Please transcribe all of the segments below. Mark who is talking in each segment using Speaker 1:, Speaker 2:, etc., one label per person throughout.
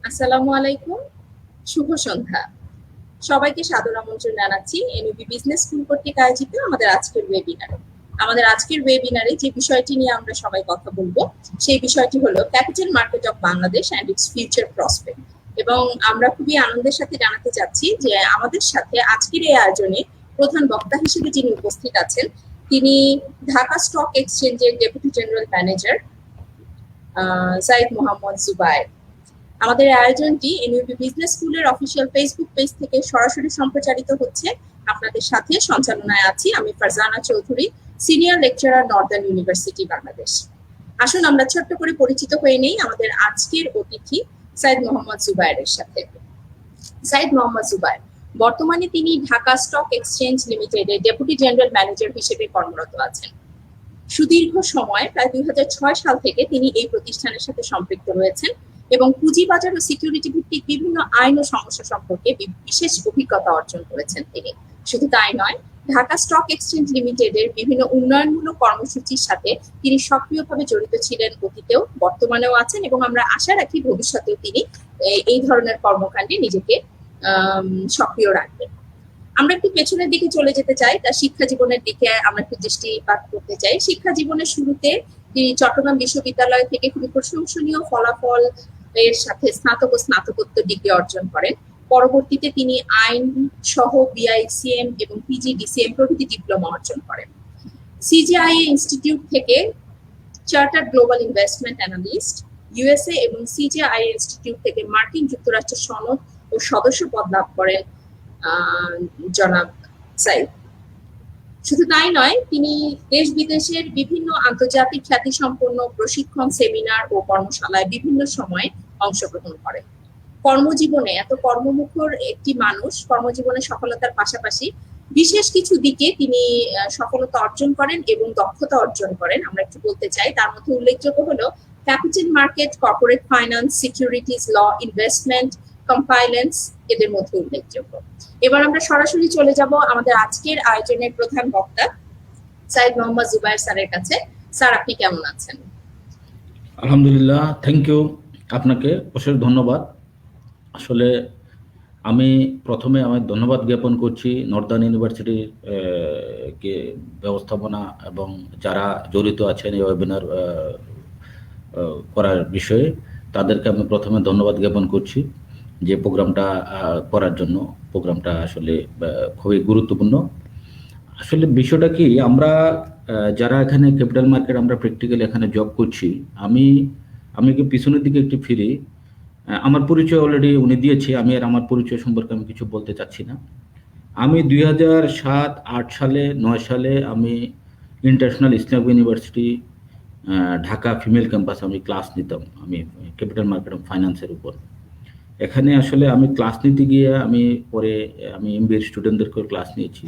Speaker 1: আসসালামু আলাইকুম, শুভ সন্ধ্যা। সবাইকে সাদর আমন্ত্রণ জানাচ্ছি এনইউবি বিজনেস স্কুল কর্তৃক আয়োজিত আমাদের আজকের ওয়েবিনারে। আমাদের আজকের ওয়েবিনারে যে বিষয়টি নিয়ে আমরা সবাই কথা বলবো সেই বিষয়টি হলো capital market of Bangladesh and it's future prospect. এবং আমরা খুবই আনন্দের সাথে জানাতে চাচ্ছি যে আমাদের সাথে আজকের এই আয়োজনে প্রধান বক্তা হিসেবে যিনি উপস্থিত আছেন তিনি ঢাকা স্টক এক্সচেঞ্জের deputy general manager Saeed Mohammad Zubair. আমাদের আয়োজনটি এনইউবি বিজনেস স্কুলের অফিসিয়াল ফেসবুক পেজ থেকে সরাসরি সম্প্রচারিত হচ্ছে। আপনাদের সাথে সঞ্চালনায় আছি আমি Farzana Chowdhury, senior lecturer Northern university Bangladesh. আসুন আমরা ছোট্ট করে পরিচিত হয়ে নেই আমাদের আজকের অতিথি সাইদ মোহাম্মদ জুবায়েরের সাথে। সাইদ মোহাম্মদ জুবায়ের বর্তমানে তিনি ঢাকা স্টক এক্সচেঞ্জ লিমিটেডের ডেপুটি জেনারেল ম্যানেজার হিসেবে কর্মরত আছেন। সুদীর্ঘ সময় প্রায় 2006 সাল থেকে তিনি এই প্রতিষ্ঠানের সাথে সম্পৃক্ত রয়েছেন এবং পুঁজিবাজার ও সিকিউরিটি ভিত্তিক বিভিন্ন আইন ও সমস্যা সম্পর্কে বিশেষ অভিজ্ঞতা অর্জন করেছেন তিনি। শুধু তাই নয়, ঢাকা স্টক এক্সচেঞ্জ লিমিটেডের বিভিন্ন উন্নয়নমূলক কর্মসূচির সাথে তিনি সক্রিয়ভাবে জড়িত ছিলেন অতীতেও, বর্তমানেও আছেন এবং আমরা আশা রাখি ভবিষ্যতেও তিনি এই ধরনের কর্মকাণ্ডে নিজেকে সক্রিয় রাখবেন। আমরা একটু পেছনের দিকে চলে যেতে চাই, তার শিক্ষা জীবনের দিকে আমরা একটু দৃষ্টিপাত করতে চাই। শিক্ষা জীবনের শুরুতে তিনি চট্টগ্রাম বিশ্ববিদ্যালয় থেকে খুবই প্রশংসনীয় ফলাফল এর সাথে স্নাতক ও স্নাতকোত্তর ডিগ্রি অর্জন করেন। পরবর্তীতে তিনি আইন সহ বিআইসিএম এবং পিজিডিসিএম প্রভৃতি ডিপ্লোমা অর্জন করেন। সিজিআইএ ইনস্টিটিউট থেকে chartered global investment analyst, USA এবং সিজিআইএ ইনস্টিটিউট থেকে মার্কিন যুক্তরাষ্ট্রের সনদ ও সদস্য পদ লাভ করেন জনাব সাইদ। শুধু তাই নয়, তিনি দেশ বিদেশের বিভিন্ন আন্তর্জাতিক খ্যাতিসম্পন্ন প্রশিক্ষণ, সেমিনার ও কর্মশালায় বিভিন্ন সময়ে অংশগ্রহণ করেন। কর্মজীবনে এত কর্মমুখর একটি মানুষ কর্মজীবনে সফলতার পাশাপাশি বিশেষ কিছু দিকে তিনি সফলতা অর্জন করেন এবং দক্ষতা অর্জন করেন। আমরা একটু বলতে চাই, তার মধ্যে উল্লেখযোগ্য হলো capital market, corporate finance, securities law, investment, compliance এদের মধ্যে উল্লেখযোগ্য। এবার আমরা সরাসরি চলে যাব আমাদের আজকের আয়োজনের প্রধান বক্তা সাইদ মোহাম্মদ জুবায়ের স্যারের কাছে। স্যার, আপনি কেমন আছেন?
Speaker 2: আলহামদুলিল্লাহ, থ্যাংক ইউ। আপনাকে অশেষ ধন্যবাদ। আসলে আমি প্রথমে আমার ধন্যবাদ জ্ঞাপন করছি নর্দার্ন ইউনিভার্সিটির কে ব্যবস্থাপনা এবং যারা জড়িত আছেন এই ওয়েবিনার করার বিষয়ে, তাদেরকে আমি প্রথমে ধন্যবাদ জ্ঞাপন করছি যে প্রোগ্রামটা করার জন্য। প্রোগ্রামটা আসলে খুবই গুরুত্বপূর্ণ। আসলে বিষয়টা কি, আমরা যারা এখানে ক্যাপিটাল মার্কেট আমরা প্র্যাকটিক্যালি এখানে জব করছি, আমি কি পিছনের দিকে একটু ফিরি। আমার পরিচয় অলরেডি উনি দিয়েছে, আমি আর আমার পরিচয় সম্পর্কে আমি কিছু বলতে চাচ্ছি না। আমি 2007, 8 সালে, 9 সালে আমি international Islamic university Dhaka female campus আমি ক্লাস নিতাম, আমি ক্যাপিটাল মার্কেট অফ ফাইন্যান্সের উপর। এখানে আসলে আমি ক্লাস নিতে গিয়ে পরে আমি এমবিএ স্টুডেন্টদেরকে ক্লাস নিয়েছি।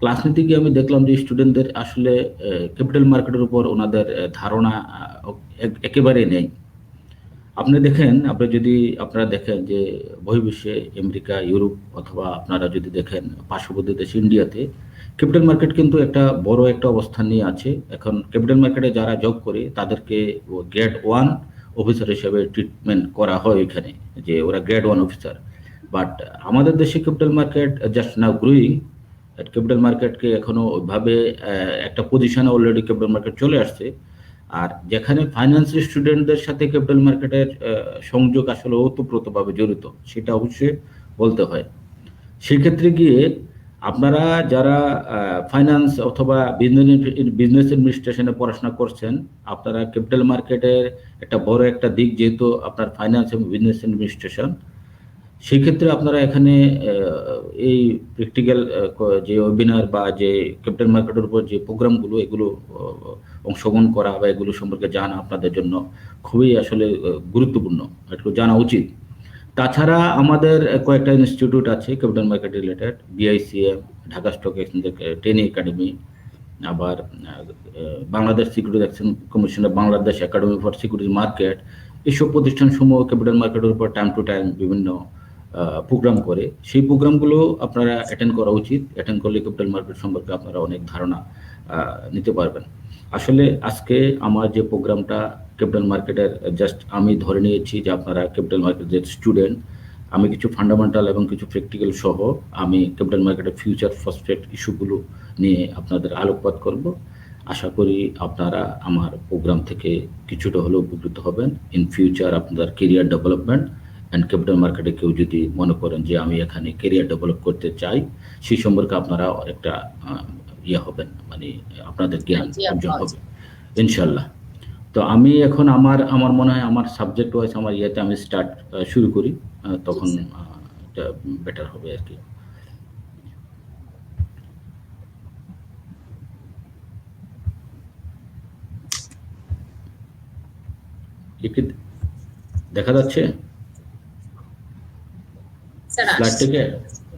Speaker 2: ক্লাস নিতে গিয়ে আমি দেখলাম যে স্টুডেন্টদের আসলে ক্যাপিটাল মার্কেটের উপর ওনাদের ধারণা একেবারে নেই। আপনারা দেখেন যে বহির্বিশ্বে আমেরিকা, ইউরোপ অথবা আপনারা যদি দেখেন পার্শ্ববর্তী দেশ ইন্ডিয়াতে ক্যাপিটাল মার্কেট কিন্তু একটা বড় একটা অবস্থান নিয়ে আছে। এখন ক্যাপিটাল মার্কেটে যারা জব করে তাদেরকে গ্রেড 1 অফিসার হিসেবে ট্রিটমেন্ট করা হয় এখানে, যে ওরা গ্রেড 1 অফিসার। বাট আমাদের দেশে capital market just now growing. Capital মার্কেটকে এখনো ওইভাবে একটা পজিশনে অলরেডি ক্যাপিটাল মার্কেট চলে আসছে। আর যেখানে ফাইন্যান্স স্টুডেন্টদের সাথে ক্যাপিটাল মার্কেটের সংযোগ আসলে ওতপ্রোতভাবে জড়িত, সেটা অবশ্যই বলতে হয়। সেক্ষেত্রে গিয়ে আপনারা যারা ফাইন্যান্স অথবা বিজনেস অ্যাডমিনিস্ট্রেশনে পড়াশোনা করছেন, আপনারা ক্যাপিটাল মার্কেটের একটা বড় একটা দিক যেহেতু আপনার ফাইন্যান্স এবং বিজনেস অ্যাডমিনিস্ট্রেশন, সেই ক্ষেত্রে আপনারা এখানে এই প্র্যাকটিক্যাল যে ওয়েবিনার বা যে ক্যাপিটাল মার্কেটের উপর যে প্রোগ্রামগুলো, এগুলো অংশগ্রহণ করা বা এগুলো সম্পর্কে জানা আপনাদের জন্য খুবই আসলে গুরুত্বপূর্ণ, একটু জানা উচিত। তাছাড়া আমাদের কয়েকটা ইনস্টিটিউট আছে capital market related, BICM, Dhaka stock exchange training academy, আবার বাংলাদেশ সিকিউরিটি এক্সচেঞ্জ কমিশনের Bangladesh academy for security market. এইসব প্রতিষ্ঠানসমূহ ক্যাপিটাল মার্কেটের উপর টাইম টু টাইম বিভিন্ন প্রোগ্রাম করে। সেই প্রোগ্রামগুলো আপনারা অ্যাটেন্ড করা উচিত। অ্যাটেন্ড করলে ক্যাপিটাল মার্কেট সম্পর্কে আপনারা অনেক ধারণা নিতে পারবেন। আসলে আজকে আমার যে প্রোগ্রামটা ক্যাপিটাল মার্কেটের জাস্ট আমি ধরে নিয়েছি যে আপনারা ক্যাপিটাল মার্কেটের স্টুডেন্ট। আমি কিছু ফান্ডামেন্টাল এবং কিছু প্র্যাকটিক্যাল সহ আমি ক্যাপিটাল মার্কেটের ফিউচার প্রসপেক্ট ইস্যুগুলো নিয়ে আপনাদের আলোকপাত করব। আশা করি আপনারা আমার প্রোগ্রাম থেকে কিছুটা হলেও উপকৃত হবেন ইন ফিউচার আপনাদের কেরিয়ার ডেভেলপমেন্ট অ্যান্ড ক্যাপিটাল মার্কেটে কেউ যদি মনে করেন যে আমি এখানে কেরিয়ার ডেভেলপ করতে চাই, সেই সম্পর্কে আপনারা একটা ইয়ে হবেন, মানে আপনাদের জ্ঞান অর্জন হবে ইনশাল্লাহ। তো আমি এখন আমার আমার মনে হয় আমার সাবজেক্ট ওয়াইজ আমার ইয়েতে আমি শুরু করি, তখন এটা বেটার হবে আর কি। দেখা যাচ্ছে স্লাইড থেকে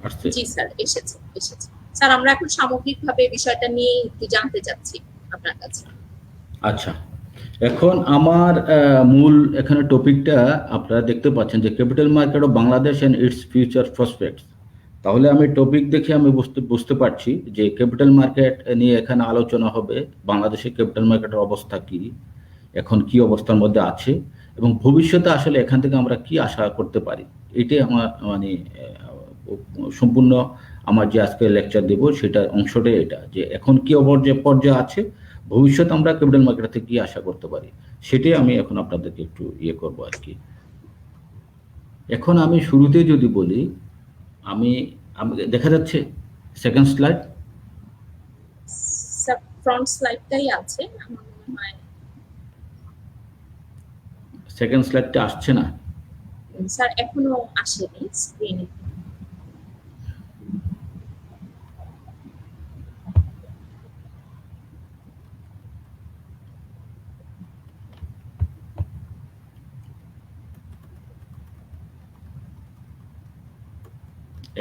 Speaker 2: আসছে?
Speaker 1: জি স্যার, এসেছে। স্যার, আমরা এখন সামগ্রিকভাবে বিষয়টা নিয়ে একটু জানতে চাচ্ছি আপনার কাছে।
Speaker 2: আচ্ছা, এখন আমার মূল এখানে টপিকটা আপনারা দেখতে পাচ্ছেন যে capital market of Bangladesh and its future prospects. তাহলে আমি টপিক দেখে আমি বুঝতে পারছি যে ক্যাপিটাল মার্কেট নিয়ে এখানে আলোচনা হবে, বাংলাদেশের ক্যাপিটাল মার্কেটের অবস্থা কি, এখন কি অবস্থার মধ্যে আছে এবং ভবিষ্যতে আসলে এখান থেকে আমরা কি আশা করতে পারি। এটাই আমার মানে সম্পূর্ণ আমার যে আজকে লেকচার দেব সেটার অংশটাই এটা, যে এখন কি পর্যায়ে আছে, ভবিষ্যতে আমরা ক্যাপিটাল মার্কেট থেকে কি আশা করতে পারি, সেটাই আমি এখন আপনাদেরকে একটু ইয়ে করবো আর কি। এখন আমি শুরুতে যদি বলি, আমি দেখা যাচ্ছে সেকেন্ড স্লাইড?
Speaker 1: স্যার, ফ্রন্ট স্লাইডটাই আছে আমার মনে হয়।
Speaker 2: সেকেন্ড স্লাইডটা আসছে না
Speaker 1: স্যার, এখনো আসেনি স্ক্রিনে।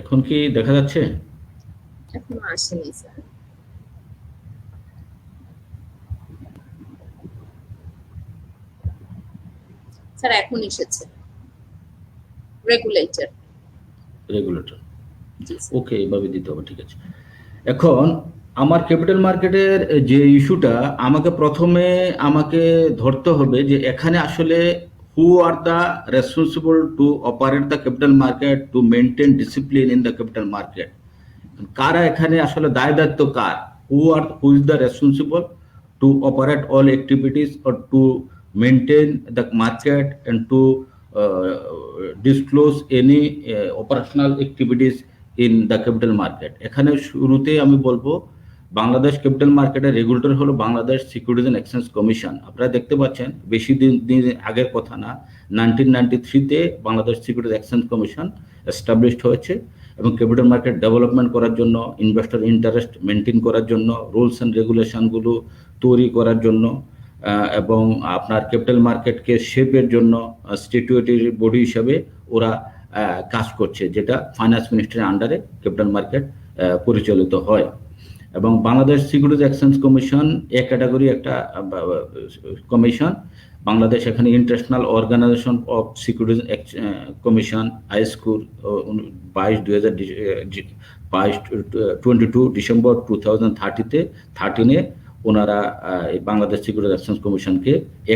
Speaker 2: এখন কি দেখা যাচ্ছে?
Speaker 1: এখনো আসেনি স্যার। স্যার, এখন এসেছে রেগুলেটর।
Speaker 2: ওকে, এভাবে দিতে হবে, ঠিক আছে। এখন আমার ক্যাপিটাল মার্কেটের যে ইস্যুটা আমাকে ধরতে হবে যে এখানে আসলে who are the responsible to operate the capital market, to maintain discipline in the capital market. কারা এখানে আসলে দায়িত্ব কার? Who is the responsible to operate all activities or to maintain the market and to disclose any operational activities in the capital market. এখানে শুরুতে আমি বলবো Bangladesh capital মার্কেটের রেগুলেটর হলো Bangladesh securities and exchange commission. আপনারা দেখতে পাচ্ছেন বেশি দিন আগের কথা না, 1993-তে Bangladesh securities exchange commission established হয়েছে এবং ক্যাপিটাল মার্কেট ডেভেলপমেন্ট করার জন্য, ইনভেস্টর ইন্টারেস্ট মেনটেন করার জন্য, রুলস অ্যান্ড রেগুলেশনগুলো তৈরি করার জন্য এবং আপনার ক্যাপিটাল মার্কেটকে শেপের জন্য স্ট্যাটিউটরি বডি হিসাবে ওরা কাজ করছে, যেটা ফাইন্যান্স মিনিস্ট্রির আন্ডারে ক্যাপিটাল মার্কেট পরিচালিত হয়। এবং Bangladesh securities exchange commission category একটা কমিশন। বাংলাদেশ এখানে international organization of securities commission আইস্কুর 22 ডিসেম্বর 2013 ওনারা বাংলাদেশ সিকিউরিটিজ এক্সচেঞ্জ কমিশনকে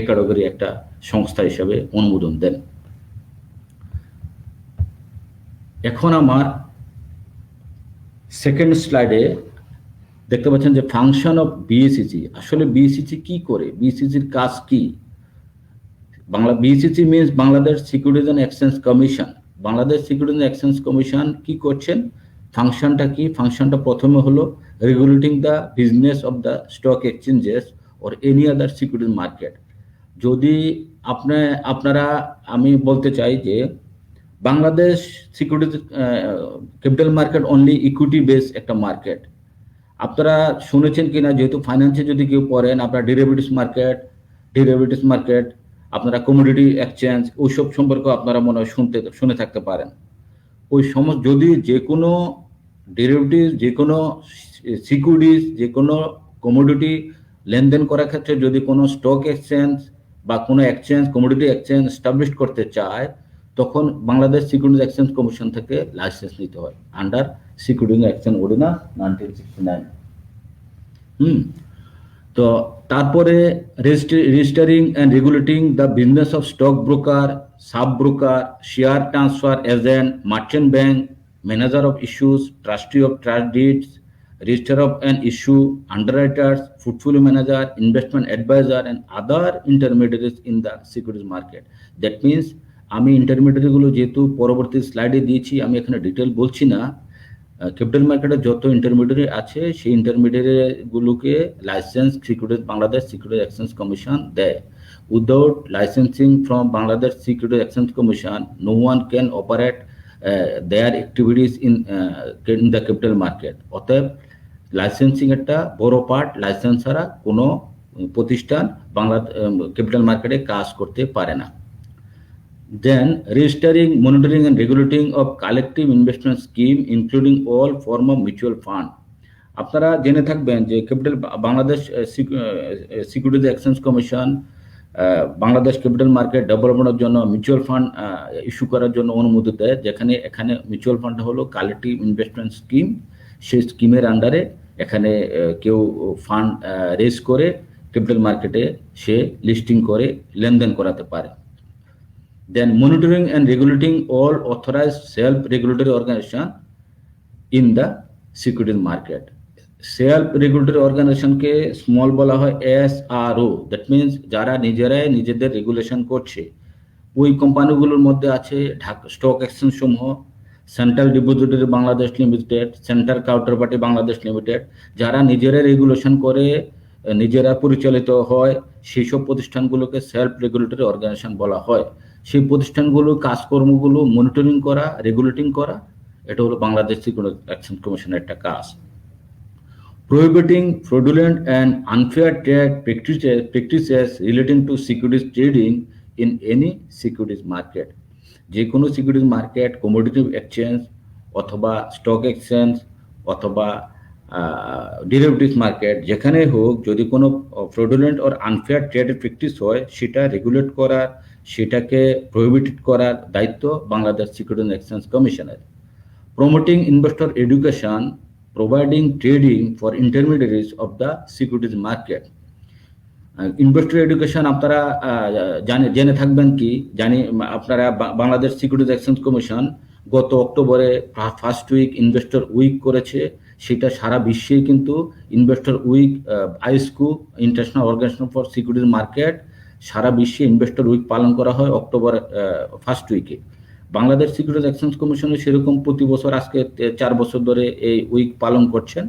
Speaker 2: ক্যাটাগরি একটা সংস্থা হিসাবে অনুমোদন দেন। এখন আমার সেকেন্ড স্লাইডে দেখতে পাচ্ছেন যে ফাংশন অফ বিএসইসি। আসলে বিএসইসি কি করে, বিএসইসির কাজ কি? BSEC means Bangladesh securities and exchange commission. Bangladesh securities and exchange commission কি করছেন, ফাংশনটা কি? ফাংশনটা প্রথমে হলো regulating the business of the stock exchanges or any other securities market. যদি আপনারা আমি বলতে চাই যে Bangladesh securities capital market only equity base একটা মার্কেট। আপনারা শুনেছেন কিনা, যেহেতু ফাইন্যান্সে যদি কেউ পড়েন, আপনারা ডেরিভেটিভস মার্কেট, আপনারা কমোডিটি এক্সচেঞ্জ, ওইসব সম্পর্কে আপনারা মনে হয় শুনে থাকতে পারেন। ওই সমস্ত যদি যে কোনো ডেরিভেটিভ, যে কোনো সিকিউরিটিজ, যে কোনো কমোডিটি লেনদেন করার ক্ষেত্রে যদি কোনো স্টক এক্সচেঞ্জ বা কোনো এক্সচেঞ্জ, কমোডিটি এক্সচেঞ্জ এস্টাবলিশ করতে চায়, তখন বাংলাদেশ সিকিউরিটিজ এক্সচেঞ্জ কমিশন থেকে লাইসেন্স নিতে হয় আন্ডার সিকিউরিটিজ এক্সচেঞ্জ অর্ডিন্যান্স 1969। তো তো তারপরে registering and regulating the business of stock broker, sub broker, share transfer agent, merchant bank, manager of issues, trustee of trust deeds, register of an issue, underwriters, portfolio manager, investment adviser and other intermediaries in the securities market. That means আমি ইন্টারমিডিয়ারিগুলো যেহেতু পরবর্তী স্লাইডে দিয়েছি, আমি এখানে detail বলছি না। ক্যাপিটাল মার্কেটে যত ইন্টারমিডিয়ারি আছে সেই ইন্টারমিডিয়ারিগুলোকে licence securities Bangladesh security exchange commission দেয়। Without licensing from Bangladesh security exchange commission no one can operate their activities in the capital market. অতএব লাইসেন্সিং একটা বড় পার্ট, লাইসেন্স ছাড়া কোনো প্রতিষ্ঠান বাংলা ক্যাপিটাল মার্কেটে কাজ করতে পারে না। Then registering, monitoring and regulating of collective investment scheme including all form of mutual fund. আপনারা জেনে থাকবেন যে capital Bangladesh security exchange commission Bangladesh capital market ডেভেলপমেন্টের জন্য মিউচুয়াল ফান্ড ইস্যু করার জন্য অনুমতি দেয়, যেখানে এখানে মিউচুয়াল ফান্ড হলো কালেক্টিভ ইনভেস্টমেন্ট স্কিম। সেই স্কিমের আন্ডারে এখানে কেউ ফান্ড রেজ করে ক্যাপিটাল মার্কেটে সে লিস্টিং করে লেনদেন করাতে পারে। Then monitoring and regulating all authorized self-regulatory organization in the securities market. Self-regulatory organization K small বলা হয় SRO, দ্যাট মিনস যারা নিজেরাই নিজেদের রেগুলেশন করছে। ওই কোম্পানিগুলোর মধ্যে আছে ঢাকা স্টক এক্সচেঞ্জ সমূহ, central depository Bangladesh limited, central counterparty Bangladesh limited, যারা নিজেরাই রেগুলেশন করে নিজেরা পরিচালিত হয়, সেই সব প্রতিষ্ঠানগুলোকে সেলফ রেগুলেটরি অর্গানাইজেশন বলা হয়। সেই প্রতিষ্ঠানগুলো কাজকর্মগুলো মনিটরিং করা, রেগুলেটিং করা, এটা হলো বাংলাদেশ সিকিউরিটি এক্সচেঞ্জ কমিশনের একটা কাজ। প্রহিবিটিং fraudulent and unfair trade practices relating to securities trading in any securities market. যে কোনো সিকিউরিটিজ মার্কেট, কমোডিটি এক্সচেঞ্জ অথবা স্টক এক্সচেঞ্জ অথবা ডেরিভেটিভস মার্কেট, যেখানে হোক, যদি কোনো ফ্রডুলেন্ট অর আনফেয়ার ট্রেডের প্র্যাকটিস হয়, সেটা রেগুলেট করার, সেটাকে প্রহিবিটেড করার দায়িত্ব বাংলাদেশ সিকিউরিটি এক্সচেঞ্জ কমিশনের। Promoting investor education, providing trading for intermediaries of the securities market. Investor education আপনারা জেনে থাকবেন কি জানি, আপনারা বাংলাদেশ সিকিউরিটিজ এক্সচেঞ্জ কমিশন গত অক্টোবরে ফার্স্ট উইক ইনভেস্টর উইক করেছে। সেটা সারা বিশ্বেই কিন্তু investor week, IOSCO international organization for securities market, সারা বিশ্বে ইনভেস্টর উইক পালন করা হয় অক্টোবর ফার্স্ট উইকে। বাংলাদেশ সিকিউরিটিজ এক্সচেঞ্জ কমিশনে সেরকম প্রতি বছর আজকে 4 বছর ধরে এই উইক পালন করছেন।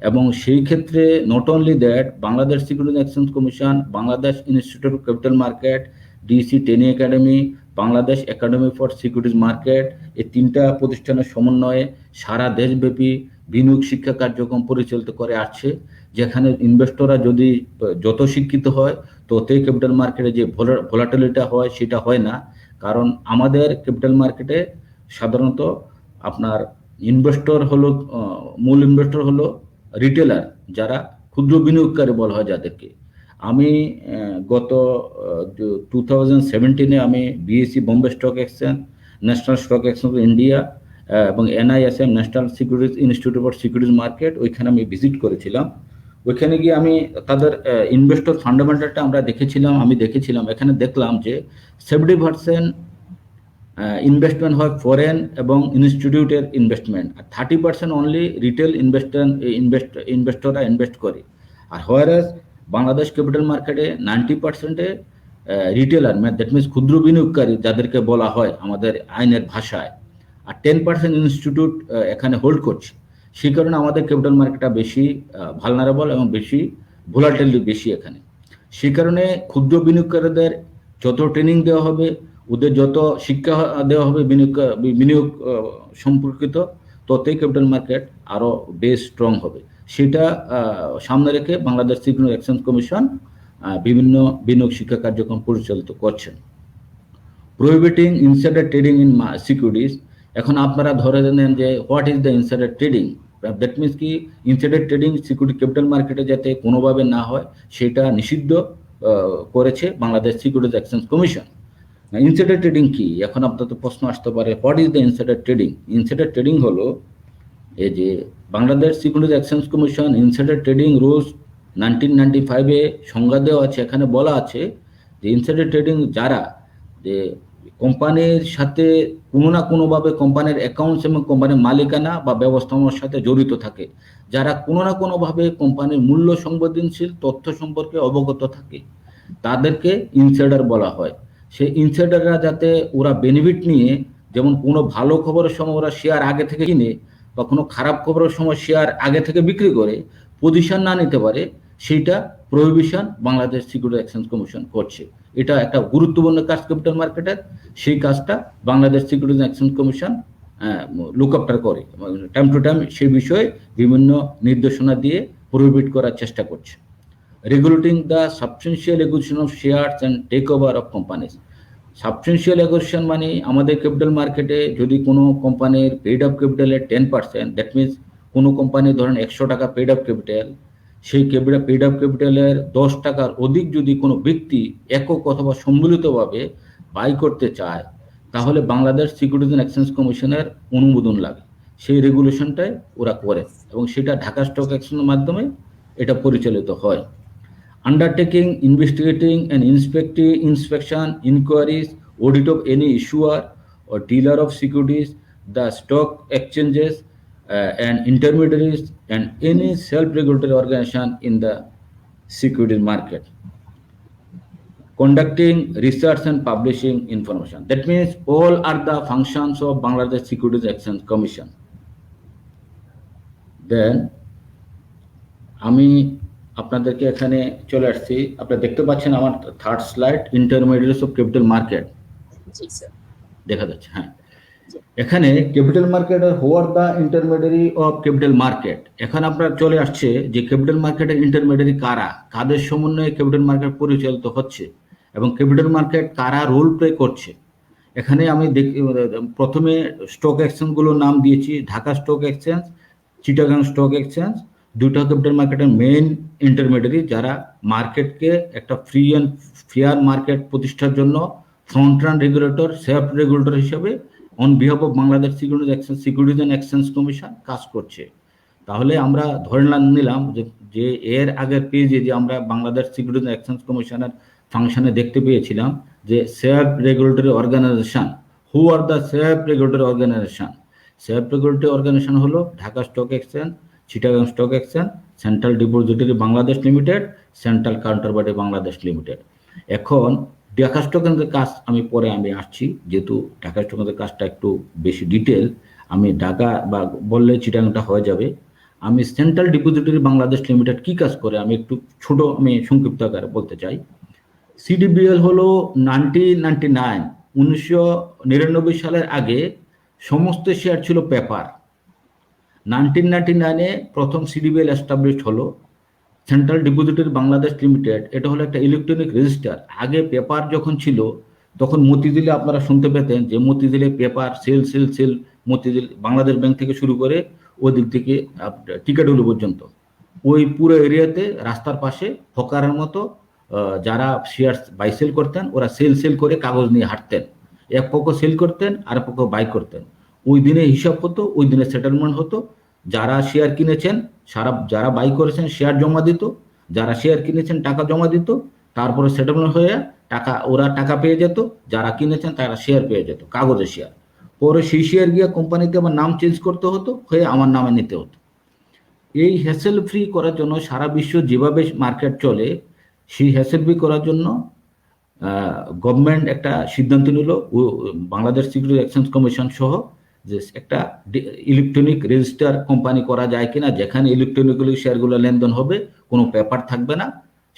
Speaker 2: এবং সেই ক্ষেত্রে not only that, Bangladesh securities exchange commission, Bangladesh institute of capital market, DC training academy, Bangladesh academy for securities market, এই 3টা প্রতিষ্ঠানের সমন্বয়ে সারা দেশব্যাপী বিনিয়োগ শিক্ষা কার্যক্রম পরিচালিত করে আসছে, যেখানে ইনভেস্টররা যদি যত শিক্ষিত হয় ততই ক্যাপিটাল মার্কেটে যে ভোলাটিলিটি হয় সেটা হয় না। কারণ আমাদের ক্যাপিটাল মার্কেটে সাধারণত আপনার ইনভেস্টর হলো, মূল ইনভেস্টর হলো রিটেলার, যারা ক্ষুদ্র বিনিয়োগকারী বলা হয় যাদেরকে। আমি গত 2017-এ আমি BSc Bombay stock exchange, national stock exchange of India এবং NISM national securities institute for securities market, ওইখানে আমি ভিজিট করেছিলাম। ওইখানে গিয়ে আমি তাদের ইনভেস্টর ফান্ডামেন্টালটা আমি দেখেছিলাম। এখানে দেখলাম যে 70% ইনভেস্টমেন্ট হয় ফরেন এবং ইনস্টিটিউটের ইনভেস্টমেন্ট, আর 30% অনলি রিটেল ইনভেস্টররা ইনভেস্ট করে। আর হোয়ারাস বাংলাদেশ ক্যাপিটাল মার্কেটে 90% রিটেলার, দ্যাট মিনস ক্ষুদ্র বিনিয়োগকারী যাদেরকে বলা হয় আমাদের আইনের ভাষায়, আর 10% ইনস্টিটিউট এখানে হোল্ড করছে। সেই কারণে আমাদের ক্যাপিটাল মার্কেটটা বেশি ভালনারেবল এবং বেশি ভোলাটিলিটি বেশি এখানে। সেই কারণে ক্ষুদ্র বিনিয়োগকারীদের যত ট্রেনিং দেওয়া হবে, ওদের যত শিক্ষা দেওয়া হবে বিনিয়োগ সম্পর্কিত, ততই ক্যাপিটাল মার্কেট আরও বেশ স্ট্রং হবে। সেটা সামনে রেখে বাংলাদেশ সিকিউরিটি এক্সচেঞ্জ কমিশন বিভিন্ন বিনিয়োগ শিক্ষা কার্যক্রম পরিচালিত করছেন। Prohibiting insider trading in securities. এখন আপনারা ধরে নেন যে what is the insider trading. That means কি, ইনসাইডার ট্রেডিং সিকিউরিটি ক্যাপিটাল মার্কেটে যাতে কোনোভাবে না হয় সেটা নিষিদ্ধ করেছে Bangladesh securities exchange commission. Insider trading কি? এখন আপনাদের প্রশ্ন আসতে পারে, what is the insider trading? Insider trading হলো এই যে Bangladesh securities exchange commission insider trading rules 1995-এ সংজ্ঞা দেওয়া আছে, এখানে বলা আছে যে ইনসাইডার ট্রেডিং যারা যে কোম্পানির সাথে কোনো না কোনোভাবে কোম্পানির অ্যাকাউন্টস এবং কোম্পানির মালিকানা বা ব্যবস্থাপনার সাথে জড়িত থাকে, যারা কোনো না কোনোভাবে কোম্পানির মূল্য সংবেদনশীল তথ্য সম্পর্কে অবগত থাকে, তাদেরকে ইনসাইডার বলা হয়। সেই ইনসাইডাররা যাতে ওরা বেনিফিট নিয়ে, যেমন কোনো ভালো খবরের সময় ওরা শেয়ার আগে থেকে কিনে বা কোনো খারাপ খবরের সময় শেয়ার আগে থেকে বিক্রি করে পজিশন না নিতে পারে, সেইটা prohibition Bangladesh security exchange commission করছে। এটা একটা গুরুত্বপূর্ণ কাজ ক্যাপিটাল মার্কেটের। সেই কাজটা Bangladesh security exchange commission look after করে, টাইম টু টাইম সেই বিষয়ে বিভিন্ন নির্দেশনা দিয়ে প্রহিবিট করার চেষ্টা করছে। Regulating the substantial acquisition of shares and take over of companies. Substantial acquisition মানে আমাদের ক্যাপিটাল মার্কেটে যদি কোনো কোম্পানির পেইড আপ ক্যাপিটালের 10%, দ্যাট মিনস কোনো কোম্পানি ধরেন 100 টাকা পেইড আপ ক্যাপিটাল, সেই পেইড আপ ক্যাপিটালের 10 টাকার অধিক যদি কোনো ব্যক্তি একক অথবা সম্মিলিতভাবে বাই করতে চায়, তাহলে বাংলাদেশ সিকিউরিটিজ অ্যান্ড এক্সচেঞ্জ কমিশনের অনুমোদন লাগে। সেই রেগুলেশনটাই ওরা করে এবং সেটা ঢাকা স্টক এক্সচেঞ্জের মাধ্যমে এটা পরিচালিত হয়। Undertaking, investigating and inspection, inquiries, audit of any issuer or dealer of securities, the stock exchanges and intermediaries and any self-regulatory organization in the securities market. Conducting research and publishing information. That means all are the functions of Bangladesh Securities Exchange Commission. Then, আমি আপনাদেরকে এখানে চলে আসছি, আপনারা দেখতে পাচ্ছেন আমার third slide, intermediates of capital market
Speaker 1: জি স্যার।
Speaker 2: দেখা যাচ্ছে। হ্যাঁ, এখানে ক্যাপিটাল মার্কেট আর who are the intermediary of capital market. এখন আপনার চলে আসছে যে ক্যাপিটাল মার্কেটের ইন্টারমিডিয়ারি কারা, কাদের সমন্বয়ে ক্যাপিটাল মার্কেট পরিচালিত হচ্ছে এবং ক্যাপিটাল মার্কেট কারা রোল প্লে করছে। এখানে আমি প্রথমে স্টক এক্সচেঞ্জগুলোর নাম দিয়েছি, Dhaka stock exchange, Chittagong stock exchange, দুটো ক্যাপিটাল মার্কেটের মেইন ইন্টারমিডিয়ারি যারা মার্কেটকে একটা ফ্রি অ্যান্ড ফেয়ার মার্কেট প্রতিষ্ঠার জন্য front run regulator, self regulator হিসেবে on behalf of Bangladesh securities and exchange commission কাজ করছে। তাহলে আমরা ধরে নিলাম যে এর আগের পেজে যে আমরা বাংলাদেশ সিকিউরিটিজ অ্যান্ড এক্সচেঞ্জ কমিশনের ফাংশনে দেখতে পেয়েছিলাম যে self regulatory organization. Who are the self regulatory organization? Self regulatory organization হলো Dhaka stock exchange, Chittagong stock exchange, central depository Bangladesh limited, central counterparty Bangladesh limited. এখন ঢাকা স্টক এক্সচেঞ্জের কাজ আমি পরে আসছি, যেহেতু ঢাকা স্টক এক্সচেঞ্জের কাজটা একটু বেশি ডিটেল, আমি ঢাকা বা বললে চিটাগাংটা হয়ে যাবে। আমি সেন্ট্রাল ডিপোজিটরি বাংলাদেশ লিমিটেড কি কাজ করে আমি একটু সংক্ষিপ্ত আকারে বলতে চাই। সিডিবিএল হলো 1999 সালের আগে সমস্ত শেয়ার ছিল পেপার। 1999-এ প্রথম সিডিবিএল এস্টাবলিশড হলো। সেন্ট্রাল ডিপোজিটরি বাংলাদেশ লিমিটেড এটা হলো একটা ইলেকট্রনিক রেজিস্টার। আগে পেপার যখন ছিল তখন মতিঝিলে আপনারা শুনতে পেতেন যে মতিঝিলে paper sale Motijheel Bangladesh bank থেকে শুরু করে ওই দিক থেকে টিকাডুলি পর্যন্ত ওই পুরো এরিয়াতে রাস্তার পাশে হকারের মতো যারা শেয়ার বাই সেল করতেন, ওরা সেল করে কাগজ নিয়ে হাঁটতেন, এক পক্ষ সেল করতেন আর পক্ষ বাই করতেন। ওই দিনে হিসাব হতো, ওই দিনে সেটেলমেন্ট হতো। যারা শেয়ার কিনেছেন যারা বাই করেছেন শেয়ার জমা দিত, যারা শেয়ার কিনেছেন টাকা জমা দিত, তারপরে সেটেলমেন্ট হয়ে ওরা টাকা পেয়ে যেত, যারা কিনেছেন তারা শেয়ার পেয়ে যেত, কাগজের শেয়ার। পরে সেই শেয়ার গিয়ে কোম্পানিতে আবার নাম চেঞ্জ করতে হতো, হয়ে আমার নামে নিতে হতো। এই হ্যাসেল ফ্রি করার জন্য সারা বিশ্ব যেভাবে মার্কেট চলে, সেই হ্যাসেল ফ্রি করার জন্য গভর্নমেন্ট একটা সিদ্ধান্ত নিল, বাংলাদেশ সিকিউরিটি এক্সচেঞ্জ কমিশন সহ, যে একটা ইলেকট্রনিক রেজিস্টার কোম্পানি করা যায় কিনা, যেখানে ইলেকট্রনিক্যালি শেয়ারগুলো লেনদেন হবে, কোনো পেপার থাকবে না।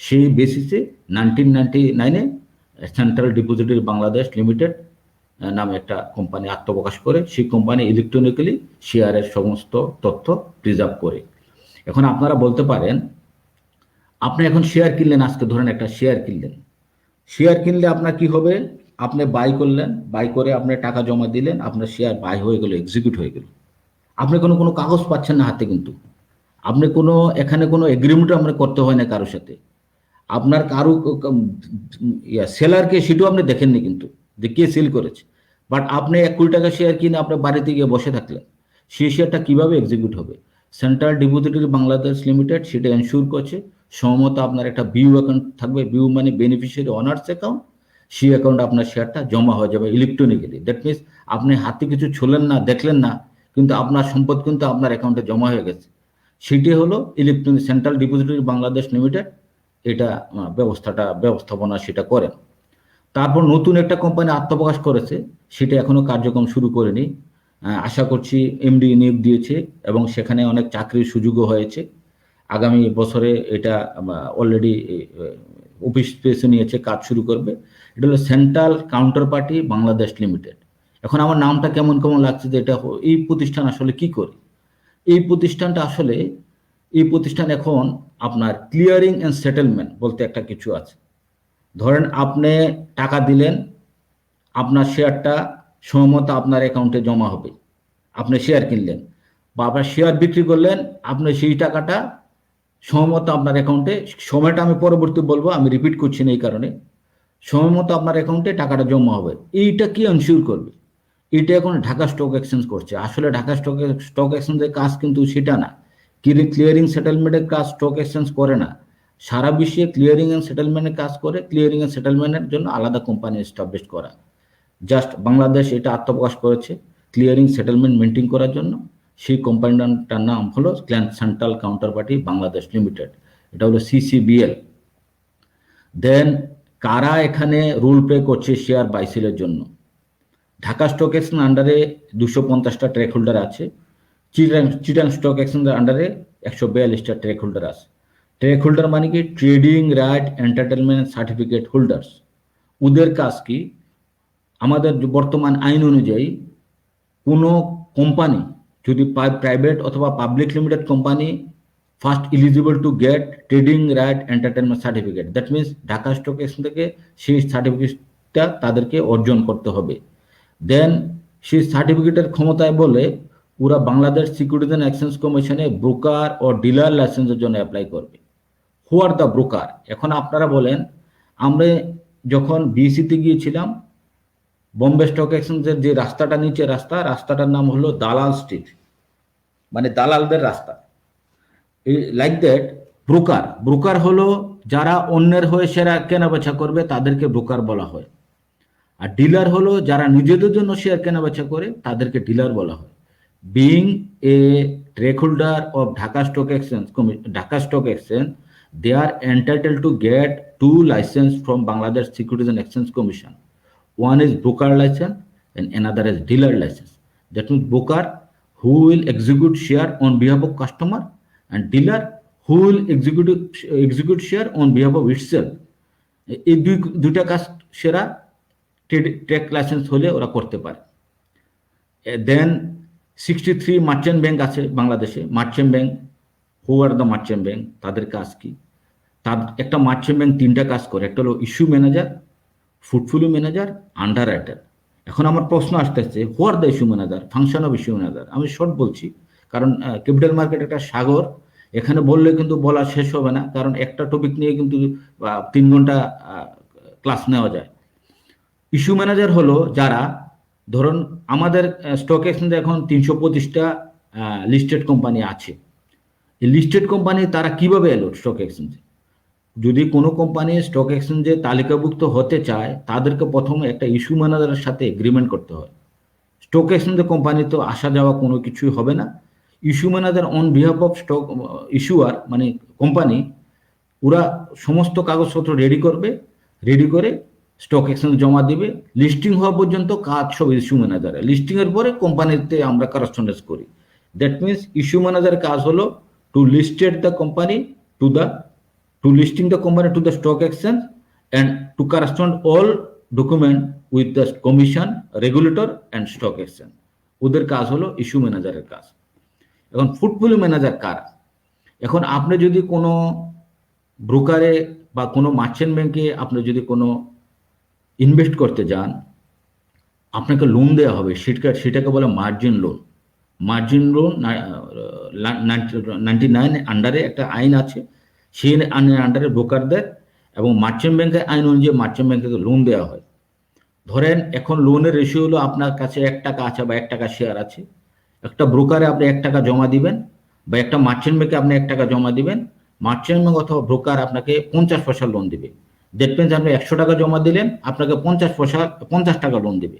Speaker 2: সেই বেসিসে 1999-এ সেন্ট্রাল ডিপোজিটরি বাংলাদেশ লিমিটেড নামে একটা কোম্পানি আত্মপ্রকাশ করে। সেই কোম্পানি ইলেকট্রনিক্যালি শেয়ারের সমস্ত তথ্য প্রিজার্ভ করে। এখন আপনারা বলতে পারেন, আপনি এখন শেয়ার কিনলেন, আজকে ধরেন একটা শেয়ার কিনলে আপনার কি হবে? আপনি বাই করলেন, বাই করে আপনি টাকা জমা দিলেন, আপনার শেয়ার বাই হয়ে গেল, এক্সিকিউট হয়ে গেল। আপনি কোনো কাগজ পাচ্ছেন না হাতে, কিন্তু আপনি এখানে কোনো এগ্রিমেন্ট আমরা করতে হয় না কারোর সাথে। আপনার সেলারকে সেটাও আপনি দেখেননি কিন্তু, যে কে সেল করেছে। বাট আপনি 1 কোটি টাকা শেয়ার কিনে আপনার বাড়িতে গিয়ে বসে থাকলেন, সেই শেয়ারটা কিভাবে এক্সিকিউট হবে? সেন্ট্রাল ডিপোজিটরি বাংলাদেশ লিমিটেড সেটা এনশিওর করছে। সম্ভবত আপনার একটা বিউ অ্যাকাউন্ট থাকবে, বিউ মানে বেনিফিশিয়ারি অনার্স অ্যাকাউন্ট, সেই অ্যাকাউন্টে আপনার শেয়ারটা জমা হয়ে যাবে ইলেকট্রনিক্যালি। দ্যাট মিনস আপনি হাতে কিছু ছুলেন না, দেখলেন না, কিন্তু আপনার সম্পদ কিন্তু আপনার অ্যাকাউন্টে জমা হয়ে গেছে। সেটি হলো electronic central depository Bangladesh limited, এটা ব্যবস্থাপনা সেটা করেন। তারপর নতুন একটা কোম্পানি আত্মপ্রকাশ করেছে, সেটা এখনো কার্যক্রম শুরু করেনি। আশা করছি এমডি নিয়োগ দিয়েছে এবং সেখানে অনেক চাকরির সুযোগও হয়েছে। আগামী বছরে এটা অলরেডি অফিস স্পেসে নিয়েছে, কাজ শুরু করবে। এটা হলো central counter party Bangladesh limited. এখন আমার নামটা কেমন কেমন লাগছে যে এটা এই প্রতিষ্ঠান আসলে কি করে। এই প্রতিষ্ঠান এখন আপনার ক্লিয়ারিং অ্যান্ড সেটেলমেন্ট বলতে একটা কিছু আছে। ধরেন আপনি টাকা দিলেন, আপনার শেয়ারটা সময়মতো আপনার অ্যাকাউন্টে জমা হবে। আপনি শেয়ার কিনলেন বা আপনার শেয়ার বিক্রি করলেন, আপনি সেই টাকাটা সময়মতো আপনার অ্যাকাউন্টে, সময়টা আমি পরবর্তী বলবো, আমি রিপিট করছি না এই কারণে, সময়মতো আপনার অ্যাকাউন্টে টাকাটা জমা হবে। এইটা কি এনশিওর করবে? এটা এখন ঢাকা স্টক এক্সচেঞ্জ করছে। আসলে ঢাকা স্টক এক্সচেঞ্জের কাজ কিন্তু সেটা না। ক্লিয়ারিং সেটেলমেন্টের কাজ স্টক এক্সচেঞ্জ করে না। সারা বিশ্বে ক্লিয়ারিং অ্যান্ড সেটেলমেন্টের কাজ করে। ক্লিয়ারিং অ্যান্ড সেটেলমেন্টের জন্য আলাদা কোম্পানি এস্টাবলিশ করা। জাস্ট বাংলাদেশ এটা আত্মপ্রকাশ করেছে ক্লিয়ারিং সেটেলমেন্ট মেনটেন করার জন্য। সেই কোম্পানিটার নাম হলো central counter party Bangladesh limited, এটা হলো সিসিবিএল। দেন কারা এখানে রোল প্লে করছে শেয়ার বাইসেলের জন্য? ঢাকা স্টক এক্সচেঞ্জ আন্ডারে 250টা ট্রেক হোল্ডার আছে। চিটাং স্টক এক্সচেঞ্জের আন্ডারে 142টা ট্রেক হোল্ডার আছে। ট্রেক হোল্ডার মানে কি? Trading right entertainment certificate holders. ওদের কাজ কি? আমাদের বর্তমান আইন অনুযায়ী কোনো কোম্পানি যদি প্রাইভেট অথবা public limited company first eligible to get trading right entertainment certificate, that means Dhaka stock exchange থেকে সেই সার্টিফিকেটটা তাদেরকে অর্জন করতে হবে। দেন সেই সার্টিফিকেটের ক্ষমতায় বলে ওরা বাংলাদেশ সিকিউরিটিজ অ্যান্ড এক্সচেঞ্জ কমিশনে ব্রোকার ও ডিলার লাইসেন্সের জন্য অ্যাপ্লাই করবে। হু আর দ্য ব্রোকার? এখন আপনারা বলেন, আমরা যখন বিসিতে গিয়েছিলাম, বোম্বে স্টক এক্সচেঞ্জের যে রাস্তাটা নিচে রাস্তাটার নাম হলো দালাল স্ট্রিট, মানে দালালদের রাস্তা। লাইক দ্যাট ব্রোকার হলো যারা অন্যের হয়ে শেয়ার কেনাবেচা করবে, তাদেরকে ব্রোকার বলা হয়। আর ডিলার হলো যারা নিজেদের জন্য শেয়ার কেনাবেচা করে, তাদেরকে ডিলার বলা হয়। Being a trek holder of Dhaka stock exchange, they are entitled to get 2 license from Bangladesh Securities and Exchange Commission. One is broker license and another is dealer license. That means broker who will execute share on behalf of customer, and dealer who will execute share on behalf of itself. এই দুইটা কাজ সেরা trek licence হলে ওরা করতে পারে। দেন 63 merchant bank আছে বাংলাদেশে। Merchant bank, who are the merchant bank, তাদের কাজ কি? একটা মার্চেন্ট ব্যাংক 3টা কাজ করে। একটা হলো issue manager, portfolio manager, under writer. এখন আমার প্রশ্ন আসতেছে, who are the issue manager, function of issue manager. আমি শর্ট বলছি, কারণ ক্যাপিটাল মার্কেট একটা সাগর, এখানে বললে কিন্তু বলা শেষ হবে না, কারণ একটা টপিক নিয়ে কিন্তু 3 ঘন্টা ক্লাস নেওয়া যায়। ইস্যু ম্যানেজার হলো যারা, ধরুন আমাদের স্টক এক্সচেঞ্জে এখন 325টা লিস্টেড কোম্পানি আছে। এই লিস্টেড কোম্পানি তারা কিভাবে এলো স্টক এক্সচেঞ্জে? যদি কোনো কোম্পানি স্টক এক্সচেঞ্জে তালিকাভুক্ত হতে চায়, তাদেরকে প্রথমে একটা ইস্যু ম্যানেজারের সাথে এগ্রিমেন্ট করতে হয়। স্টক এক্সচেঞ্জে কোম্পানি তো আসা যাওয়া কোনো কিছুই হবে না। Issue manager on behalf of stock ইস্যুয়ার মানে কোম্পানি, ওরা সমস্ত কাগজপত্র রেডি করে স্টক এক্সচেঞ্জ জমা দিবে। লিস্টিং হওয়া পর্যন্ত কাজ সব ইস্যু ম্যানেজার। লিস্টিং এর পরে কোম্পানিতে আমরা করসপন্ডেন্স করি। দ্যাট মিনস ইস্যু ম্যানেজারের কাজ হলো to listed the company to listing the company to the stock exchange and to correspond all document with the commission, regulator and stock exchange. ওদের কাজ হলো ইস্যু ম্যানেজারের কাজ। এখন পোর্টফোলিও ম্যানেজার কারা? এখন আপনি যদি কোনো ব্রোকারে বা কোনো মার্চেন্ট ব্যাংকে আপনি যদি কোনো ইনভেস্ট করতে যান, আপনাকে লোন দেওয়া হবে, সেটাকে বলে মার্জিন লোন। 99 আন্ডারে একটা আইন আছে, সেই আইনের আন্ডারে ব্রোকারদের এবং মার্চেন্ট ব্যাংকের আইন অনুযায়ী মার্চেন্ট ব্যাংকে লোন দেওয়া হয়। ধরেন এখন লোনের রেশিও হলো, আপনার কাছে 1 টাকা আছে বা 1 টাকা শেয়ার আছে, একটা ব্রোকারে আপনি 1 টাকা জমা দিবেন বা একটা মার্চেন্ট ব্যাংকে আপনি 1 টাকা জমা দিবেন। মার্চেন্ট ব্যাংক অথবা ব্রোকার আপনাকে 50 পয়সা লোন দিবে। দ্যাট মিনস আপনি 100 টাকা জমা দিলেন, আপনাকে 50 টাকা লোন দিবে।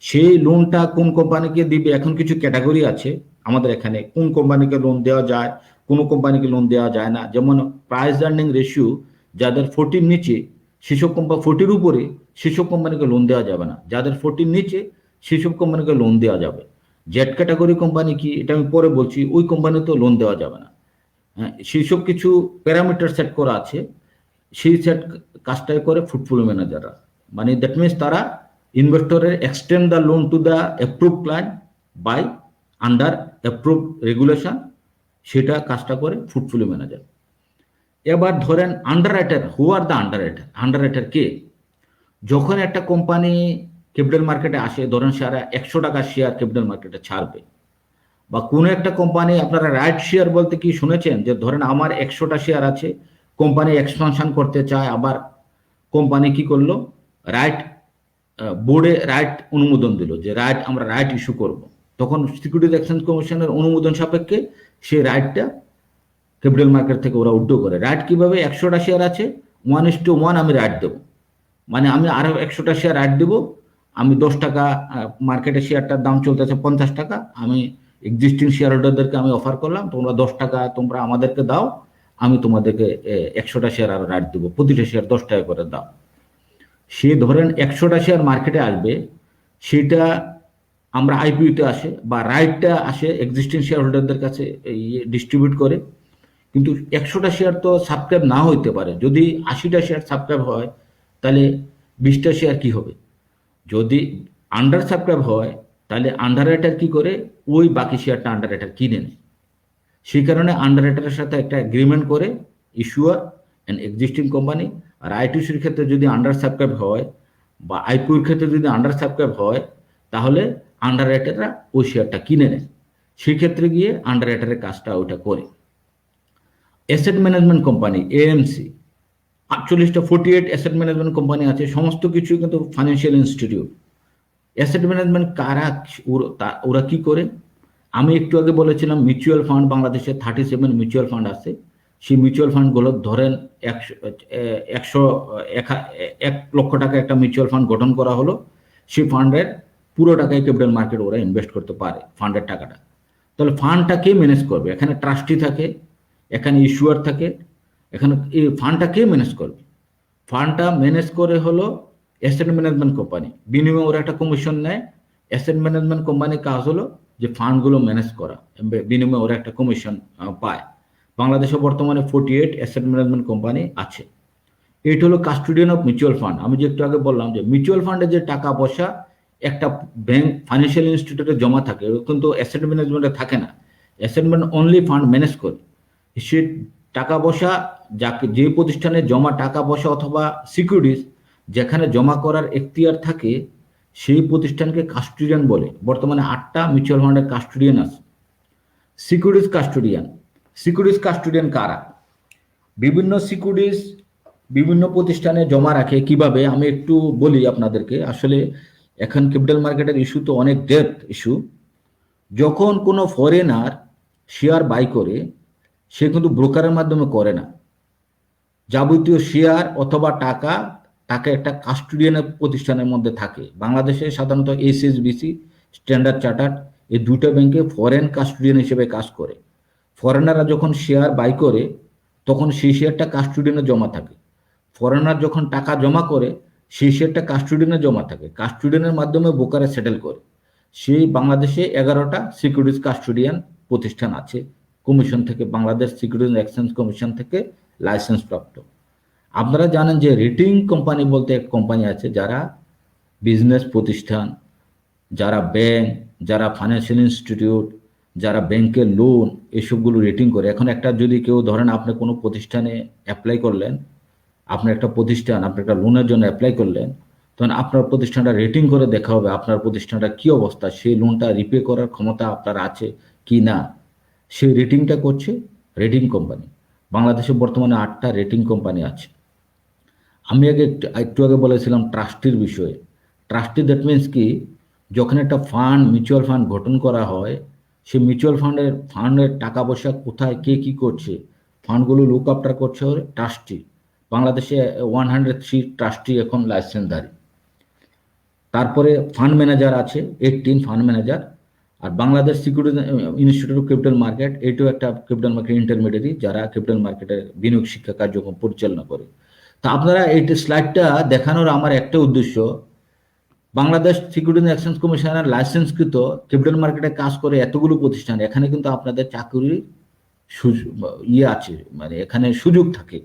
Speaker 2: সেই লোনটা কোন কোম্পানিকে দিবে, এখন কিছু ক্যাটাগরি আছে আমাদের এখানে, কোন কোম্পানিকে লোন দেওয়া যায়, কোন কোম্পানিকে লোন দেওয়া যায় না। যেমন প্রাইস আর্নিং রেশিও যাদের 40 নিচে সেসব কোম্পানি, 40 উপরে সেসব কোম্পানিকে লোন দেওয়া যাবে না। যাদের 40 নিচে সেসব কোম্পানিকে লোন দেওয়া যাবে। জেড ক্যাটাগরি কোম্পানি কি এটা আমি পরে বলছি, ওই কোম্পানিতেও লোন দেওয়া যাবে না। হ্যাঁ, সেই সব কিছু প্যারামিটার সেট করা আছে। সেই সেট কাজটাই করে পোর্টফোলিও ম্যানেজাররা। মানে দ্যাট মিনস তারা ইনভেস্টরের extend the loan to the approve client by under approve regulation, সেটা কাজটা করে পোর্টফোলিও ম্যানেজার। এবার ধরেন under writer, who are the under writer? Under writer কে? যখন একটা কোম্পানি ক্যাপিটাল মার্কেটে আসে, ধরেন সারা 100 টাকা শেয়ার ক্যাপিটাল মার্কেটে ছাড়বে, বা কোনো একটা কোম্পানি, আপনারা রাইট শেয়ার বলতে কি শুনেছেন? যে ধরেন আমার 100টা শেয়ার আছে, কোম্পানি এক্সপানশন করতে চায়, আবার কোম্পানি কি করলো, রাইট বোর্ডে রাইট অনুমোদন দিল যে রাইট আমরা রাইট ইস্যু করব, তখন সিকিউরিটিজ এক্সচেঞ্জ কমিশনের অনুমোদন সাপেক্ষে সেই রাইটটা ক্যাপিটাল মার্কেট থেকে ওরা উইথড্র করে। রাইট কিভাবে? 100টা শেয়ার আছে, 1:1 আমি রাইট দেবো, মানে আমি আরো 100টা শেয়ার রাইট দেবো। আমি 10 টাকা, মার্কেটে শেয়ারটার দাম চলতেছে 50 টাকা, আমি এক্সিস্টিং শেয়ার হোল্ডারদেরকে আমি অফার করলাম, তোমরা 10 টাকা তোমরা আমাদেরকে দাও, আমি তোমাদেরকে 100টা শেয়ার আরো রাইট দেবো, প্রতিটা শেয়ার 10 টাকা করে দাও। সে ধরেন 100টা শেয়ার মার্কেটে আসবে, সেটা আমরা আইপিওতে আসে বা রাইটটা আসে এক্সিস্টিং শেয়ার হোল্ডারদের কাছে ডিস্ট্রিবিউট করে। কিন্তু 100টা শেয়ার তো সাবস্ক্রাইব না হইতে পারে। যদি 80টা শেয়ার সাবস্ক্রাইব হয়, তাহলে 20টা শেয়ার কি হবে? যদি আন্ডার সাবস্ক্রাইব হয়, তাহলে আন্ডার রাইটার কি করে? ওই বাকি শেয়ারটা আন্ডার রাইটার কিনে নেয়। সেই কারণে আন্ডার রাইটারের সাথে একটা এগ্রিমেন্ট করে ইস্যুয়ার অ্যান্ড এক্সিস্টিং কোম্পানি। আর রাইট ইস্যুর ক্ষেত্রে যদি আন্ডার সাবস্ক্রাইব হয়, বা আইপিওর ক্ষেত্রে যদি আন্ডার সাবস্ক্রাইব হয়, তাহলে আন্ডার রাইটাররা ওই শেয়ারটা কিনে নেয়। সেই ক্ষেত্রে গিয়ে আন্ডার রাইটারের কাজটা ওইটা করে। Asset management company, AMC, 48 asset management company আছে, সমস্ত কিছু কিন্তু ফাইন্যান্সিয়াল ইনস্টিটিউট। অ্যাসেট ম্যানেজমেন্ট কারা, ওরা কি করে? আমি একটু আগে বলেছিলাম মিউচুয়াল ফান্ড, বাংলাদেশে 37 মিউচুয়াল ফান্ড আছে। সেই মিউচুয়াল ফান্ডগুলো ধরেন 1 লক্ষ টাকা একটা মিউচুয়াল ফান্ড গঠন করা হলো, সেই ফান্ডের পুরো টাকায় ক্যাপিটাল মার্কেট ওরা ইনভেস্ট করতে পারে, ফান্ডের টাকাটা। তাহলে ফান্ডটা কে ম্যানেজ করবে? এখানে ট্রাস্টি থাকে, এখানে ইস্যুয়ার থাকে, এখানে এই ফান্ডটা কে ম্যানেজ করবে? ফান্ডটা ম্যানেজ করে হলো অ্যাসেট ম্যানেজমেন্ট কোম্পানি। বিনিময়ে ওরা একটা কমিশন নেয়। অ্যাসেট ম্যানেজমেন্ট কোম্পানির কাজ হলো যে ফান্ডগুলো ম্যানেজ করা, বিনিময়ে ওরা একটা কমিশন পায়। বাংলাদেশে বর্তমানে 48 অ্যাসেট ম্যানেজমেন্ট কোম্পানি আছে। এইটা হলো কাস্টোডিয়ান অফ মিউচুয়াল ফান্ড। আমি যে একটু আগে বললাম যে মিউচুয়াল ফান্ডে যে টাকা পয়সা একটা ব্যাংক, ফাইন্যান্সিয়াল ইনস্টিটিউটে জমা থাকে, কিন্তু অ্যাসেট ম্যানেজমেন্টে থাকে না। Asset management only fund manage করে। সে টাকা পয়সা যাকে, যে প্রতিষ্ঠানে জমা টাকা পয়সা অথবা সিকিউরিটিজ যেখানে জমা করার এখতিয়ার থাকে, সেই প্রতিষ্ঠানকে কাস্টোডিয়ান বলে। বর্তমানে 8টা মিউচুয়াল ফান্ডের কাস্টোডিয়ান আছে। সিকিউরিটিজ কাস্টোডিয়ান, সিকিউরিটিজ কাস্টোডিয়ান কারা? বিভিন্ন সিকিউরিটিজ বিভিন্ন প্রতিষ্ঠানে জমা রাখে। কিভাবে আমি একটু বলি আপনাদেরকে। আসলে এখন ক্যাপিটাল মার্কেটের ইস্যু তো অনেক ডেপথ ইস্যু। যখন কোনো ফরেনার শেয়ার বাই করে, সে কিন্তু ব্রোকারের মাধ্যমে করে না। যাবতীয় শেয়ার অথবা টাকা তাকে একটা কাস্টোডিয়ানের প্রতিষ্ঠানের মধ্যে থাকে। বাংলাদেশে সাধারণত এসএসবিসি, স্ট্যান্ডার্ড চার্টার্ড, এই দুটো ব্যাংকে ফরেন কাস্টোডিয়ান হিসেবে কাজ করে। ফরেনাররা যখন শেয়ার বাই করে, তখন সেই শেয়ারটা কাস্টোডিয়ানে জমা থাকে। ফরেনার যখন টাকা জমা করে, সেই শেয়ারটা কাস্টোডিয়ানে জমা থাকে, কাস্টোডিয়ানের মাধ্যমে ব্রোকারে সেটেল করে। সেই বাংলাদেশে 11টা সিকিউরিটিজ কাস্টোডিয়ান প্রতিষ্ঠান আছে, কমিশন থেকে, বাংলাদেশ সিকিউরিটিজ এক্সচেঞ্জ কমিশন থেকে লাইসেন্স প্রাপ্ত। আপনারা জানেন যে রেটিং কোম্পানি বলতে এক কোম্পানি আছে, যারা বিজনেস প্রতিষ্ঠান, যারা ব্যাংক, যারা ফাইন্যান্সিয়াল ইনস্টিটিউট, যারা ব্যাংকের লোন, এসবগুলো রেটিং করে। এখন একটা যদি কেউ ধরেন আপনি কোনো প্রতিষ্ঠানে অ্যাপ্লাই করলেন, আপনি একটা প্রতিষ্ঠান, আপনি একটা লোনের জন্য অ্যাপ্লাই করলেন, তখন আপনার প্রতিষ্ঠানটা রেটিং করে দেখা হবে আপনার প্রতিষ্ঠানটা কি অবস্থা, সেই লোনটা রিপে করার ক্ষমতা আপনার আছে কি না। সেই রেটিংটা করছে রেটিং কোম্পানি। বাংলাদেশে বর্তমানে 8টা রেটিং কোম্পানি আছে। আমি একটু আগে বলেছিলাম ট্রাস্টির বিষয়ে। ট্রাস্টি দ্যাট মিনস কি, যখন একটা ফান্ড, মিউচুয়াল ফান্ড গঠন করা হয়, সেই মিউচুয়াল ফান্ডের টাকা পয়সা কোথায় কে কি করছে, ফান্ডগুলো লুক আফটার করছে হলো ট্রাস্টি। বাংলাদেশে 103 ট্রাস্টি এখন লাইসেন্সধারী। তারপরে ফান্ড ম্যানেজার আছে 18 ফান্ড ম্যানেজার। আর Bangladesh security institute of capital market, এটাও একটা ক্যাপিটাল মার্কেট ইন্টারমিডিয়ারি যারা ক্যাপিটাল মার্কেটের বিনিয়োগ শিক্ষা কার্যক্রম পরিচালনা করে। তা আপনারা এই স্লাইডটা দেখানোর আমার একটা উদ্দেশ্য, বাংলাদেশ সিকিউরিটি এক্সচেঞ্জ কমিশনের লাইসেন্সকৃত ক্যাপিটাল মার্কেটে কাজ করে এতগুলো প্রতিষ্ঠান, এখানে কিন্তু আপনাদের চাকরির আছে, মানে এখানে সুযোগ থাকে।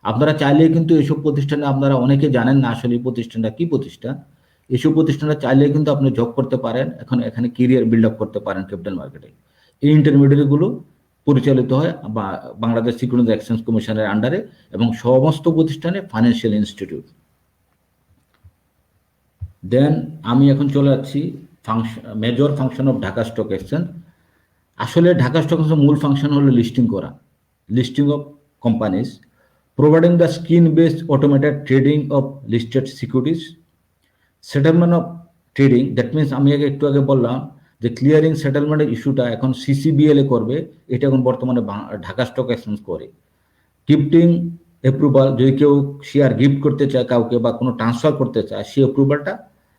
Speaker 2: আপনারা চাইলে কিন্তু এইসব প্রতিষ্ঠানে, আপনারা অনেকে জানেন না আসলে এই প্রতিষ্ঠানটা কি প্রতিষ্ঠান, এইসব প্রতিষ্ঠানে চাইলে কিন্তু আপনি জব করতে পারেন, এখন এখানে কেরিয়ার বিল্ড আপ করতে পারেন ক্যাপিটাল মার্কেটে। এই ইন্টারমিডিয়েটগুলো পরিচালিত হয় বাংলাদেশ সিকিউরিটি এক্সচেঞ্জ কমিশনের আন্ডারে এবং সমস্ত প্রতিষ্ঠানে ফাইন্যান্সিয়াল ইনস্টিটিউট। দেন আমি এখন চলে যাচ্ছি major function of Dhaka stock exchange. আসলে ঢাকা স্টক এক্সচেঞ্জের মূল ফাংশন হলো লিস্টিং করা, listing of companies, providing the screen based automated trading of listed securities, settlement of trading. That means আমি একটু আগে বললাম যে ক্লিয়ারিং সেটেলমেন্টের ইস্যুটা এখন সিসিবিএল এ করবে, এটা এখন বর্তমানে ঢাকা স্টক এক্সচেঞ্জ করে। গিফটিং অ্যাপ্রুভাল, যদি কেউ শেয়ার গিফট করতে চায় কাউকে বা কোনো ট্রান্সফার করতে চায়, সেই অ্যাপ্রুভালটা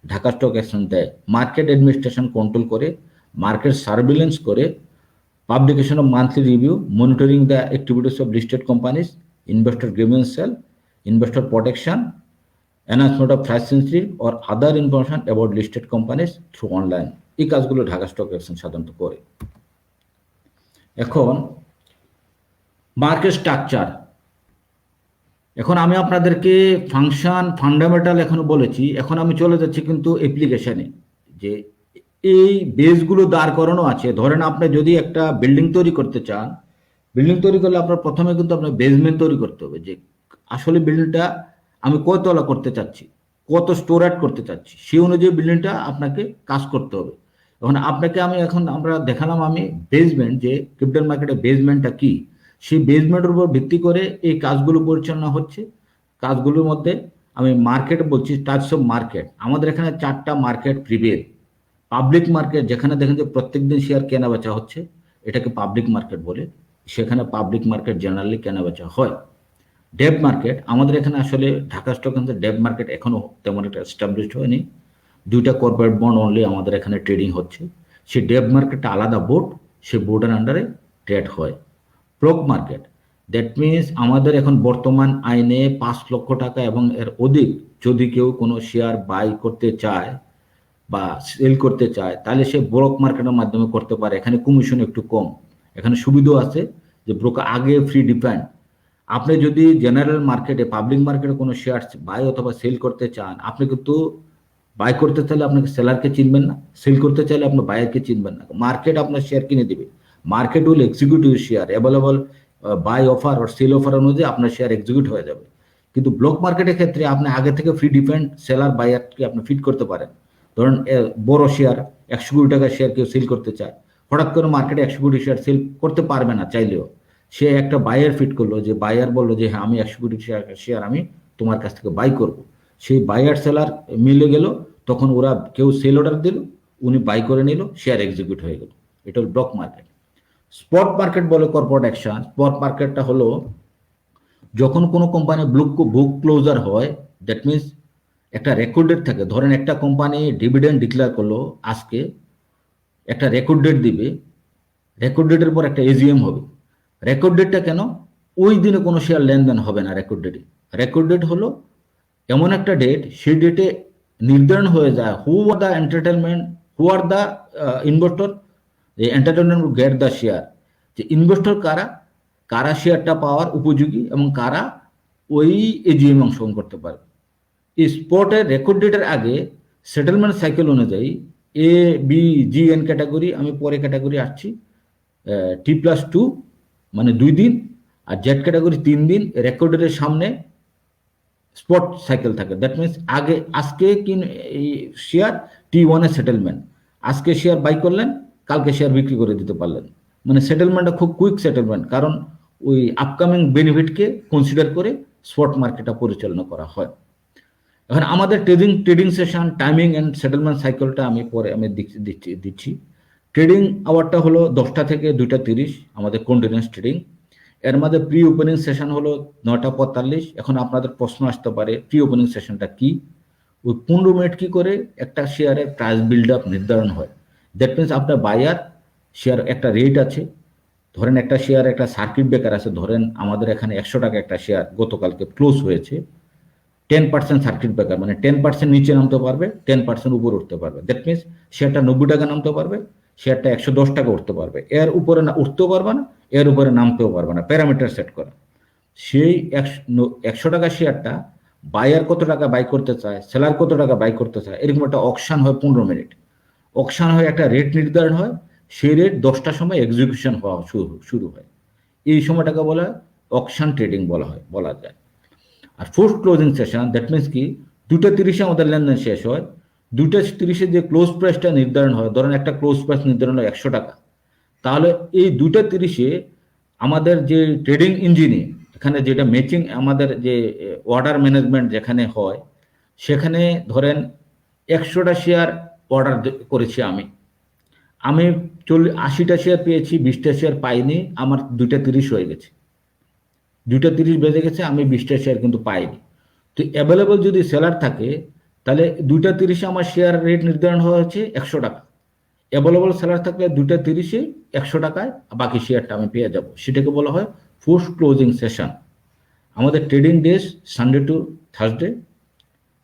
Speaker 2: ঢাকা স্টক এক্সচেঞ্জ দেয়। মার্কেট অ্যাডমিনিস্ট্রেশন কন্ট্রোল করে, মার্কেট সার্ভিলেন্স করে, publication of monthly review, monitoring the activities of listed companies, investor grievance cell, investor protection, announcement of price sensitive or other information about listed companies through online। এই কাজগুলো Dhaka stock exchange সাধারণত করে। এখন market structure, এখন আমি আপনাদেরকে function fundamental এখনো বলেছি, এখন আমি চলে যাচ্ছি কিন্তু অ্যাপ্লিকেশনে, যে এই বেসগুলো দাঁড় করানো আছে। ধরেন আপনি যদি একটা বিল্ডিং তৈরি করতে চান, বিল্ডিং তৈরি করলে আপনার প্রথমে কিন্তু আপনার বেসমেন্ট তৈরি করতে হবে, যে আসলে বিল্ডিংটা আমি কতলা করতে চাচ্ছি, কত স্টোরেজ করতে চাচ্ছি, সেই অনুযায়ী বিল্ডিংটা আপনাকে কাজ করতে হবে। এখন আপনাকে আমরা দেখালাম আমি বেসমেন্ট, যে ক্যাপিটাল মার্কেটের বেসমেন্টটা কি, সেই বেসমেন্টের উপর ভিত্তি করে এই কাজগুলো পরিচালনা হচ্ছে। কাজগুলোর মধ্যে আমি মার্কেট বলছি, টাইপস অফ মার্কেট। আমাদের এখানে 4টা মার্কেট প্রিভেল। পাবলিক মার্কেট, যেখানে দেখেন যে প্রত্যেকদিন শেয়ার কেনা বেচা হচ্ছে, এটাকে পাবলিক মার্কেট বলে, সেখানে পাবলিক মার্কেট জেনারেলি কেনা বেচা হয়। ডেট মার্কেট, আমাদের এখানে আসলে Dhaka stock exchange debt market এখনো তেমন একটা এস্টাবলিশড হয়নি, 2টা কর্পোরেট বন্ড অনলি আমাদের এখানে ট্রেডিং হচ্ছে। সেই ডেট মার্কেটটা আলাদা বোর্ড, সেই বোর্ডের আন্ডারে ট্রেড হয়। ব্লক মার্কেট, দ্যাট মিনস আমাদের এখন বর্তমান আইনে 5 লক্ষ টাকা এবং এর অধিক যদি কেউ কোনো শেয়ার বাই করতে চায় বা সেল করতে চায়, তাহলে সে ব্লক মার্কেটের মাধ্যমে করতে পারে। এখানে কমিশন একটু কম, এখানে সুবিধাও আছে যে ব্রোকার আগে ফ্রি ডিফাইন্ড। আপনি যদি জেনারেল মার্কেটে, পাবলিক মার্কেটে কোনো শেয়ার বাই অথবা সেল করতে চান, আপনি কিন্তু বাই করতে চাইলে আপনাকে সেলারকে চিনবেন না, সেল করতে চাইলে আপনি বায়ারকে চিনবেন না। মার্কেট আপনার শেয়ার কিনে দিবে, market will execute your share available buy offer আর সেল অফার অনুযায়ী আপনার শেয়ার এক্সিকিউট হয়ে যাবে। কিন্তু ব্লক মার্কেটের ক্ষেত্রে আপনি আগে থেকে ফ্রি ডিফাইন্ড সেলার বায়ারকে আপনি ফিট করতে পারেন। ধরুন বড় শেয়ার 100 কোটি টাকার শেয়ার কেউ সেল করতে চায়, হঠাৎ করে মার্কেটে 100 কোটি শেয়ার সেল করতে পারবে না চাইলেও। সে একটা বায়ার ফিট করলো, যে বায়ার বললো যে হ্যাঁ আমি 100 কোটি শেয়ার আমি তোমার কাছ থেকে বাই করব। সেই বায়ার সেলার মিলে গেল, তখন ওরা কেউ সেল অর্ডার দিল, উনি বাই করে নিল, শেয়ার এক্সিকিউট হয়ে গেল। এটা হল ব্লক মার্কেট। স্পট মার্কেট বলে কর্পোরেট অ্যাকশন। স্পট মার্কেটটা হলো যখন কোনো কোম্পানি বুক ক্লোজার হয়, দ্যাট মিনস একটা রেকর্ড ডেট থাকে। ধরেন একটা কোম্পানি ডিভিডেন্ড ডিক্লেয়ার করলো, আজকে একটা রেকর্ড ডেট দিবে, রেকর্ড ডেটের পর একটা এজিএম হবে। রেকর্ড ডেটটা কেন? ওই দিনে কোনো শেয়ার লেনদেন হবে না রেকর্ড ডেটে। রেকর্ড ডেট হলো এমন একটা ডেট, সেই ডেটে নির্ধারণ হয়ে যায় who are the entertainment, who are the investor, যে এন্টারটেনমেন্ট গেট দ্য শেয়ার, যে ইনভেস্টর কারা, কারা শেয়ারটা পাওয়ার উপযোগী এবং কারা ওই এজিএম অংশগ্রহণ করতে পারে। এই স্পটের রেকর্ড ডেটের আগে সেটেলমেন্ট সাইকেল অনুযায়ী A B G N category, আমি পরে ক্যাটাগরি আসছি, T+2 মানে 2 দিন, আর জেড ক্যাটাগরি 3 দিন। রেকর্ড ডেটের সামনে স্পট সাইকেল থাকে। দ্যাট মিনস আজকে এই শেয়ার T1 এ সেটেলমেন্ট, আজকে শেয়ার বাই করলেন, কালকে শেয়ার বিক্রি করে দিতে পারলেন। মানে সেটেলমেন্টটা খুব কুইক সেটেলমেন্ট, কারণ ওই আপকামিং বেনিফিটকে কনসিডার করে স্পট মার্কেটটা পরিচালনা করা হয়। এখন আমাদের trading session timing and settlement সাইকেলটা আমি পরে দিচ্ছি। ট্রেডিং আওয়ারটা হলো 10টা থেকে 2টা 30 আমাদের কন্টিনিউয়াস ট্রেডিং। এর মধ্যে প্রি ওপেনিং সেশন হলো 9:45। এখন আপনাদের প্রশ্ন আসতে পারে প্রি ওপেনিং সেশনটা কি? ওই 15 মিনিট কি করে একটা শেয়ারের প্রাইস বিল্ড আপ নির্ধারণ হয়। দ্যাট মিনস আপনার বায়ার শেয়ার একটা রেট আছে, ধরেন একটা শেয়ার একটা সার্কিট ব্রেকার আছে, ধরেন আমাদের এখানে 100 টাকা একটা শেয়ার গতকালকে ক্লোজ হয়েছে, 10% সার্কিট ব্রেকার, মানে 10% নিচে নামতে পারবে, 10% উপরে উঠতে পারবে। দ্যাট মিনস শেয়ারটা 90 টাকা নামতে পারবে, শেয়ারটা 110 টাকা উঠতে পারবে, এর উপরে না উঠতেও পারবে না, এর উপরে নামতেও পারবে না, প্যারামিটার সেট করা। সেই 100 টাকা শেয়ারটা বায়ার কত টাকা বাই করতে চায়, সেলার কত টাকা বাই করতে চায়, এরকম একটা অকশন হয় 15 মিনিট। অকশন হয়, একটা রেট নির্ধারণ হয়, সেই রেট 10টার সময় এক্সিকিউশন হওয়া শুরু হয়। এই সময়টাকে বলা হয় অকশন ট্রেডিং বলা যায়। আর post closing session, that means কি 2:30 আমাদের লেনদেন শেষ হয়, 2:30 যে ক্লোজ প্রাইসটা নির্ধারণ হয়, ধরেন একটা ক্লোজ প্রাইস নির্ধারণ হয় 100 টাকা, তাহলে এই 2:30 আমাদের যে ট্রেডিং ইঞ্জিনে এখানে যেটা ম্যাচিং আমাদের যে অর্ডার ম্যানেজমেন্ট যেখানে হয়, সেখানে ধরেন 100টা শেয়ার অর্ডার করেছি আমি 80টা শেয়ার পেয়েছি, 20টা শেয়ার পাইনি, আমার 2:30 হয়ে গেছে, 2:30 বেজে গেছে, আমি 20টা শেয়ার কিন্তু পাইনি। তো অ্যাভেলেবল যদি সেলার থাকে, তাহলে 2:30 আমার শেয়ার রেট নির্ধারণ হওয়া হচ্ছে 100 টাকা। অ্যাভেলেবল সেলার থাকলে 2:30 100 টাকায় বাকি শেয়ারটা আমি পেয়ে যাব, সেটাকে বলা হয় পোস্ট ক্লোজিং সেশন। আমাদের trading days Sunday two Thursday.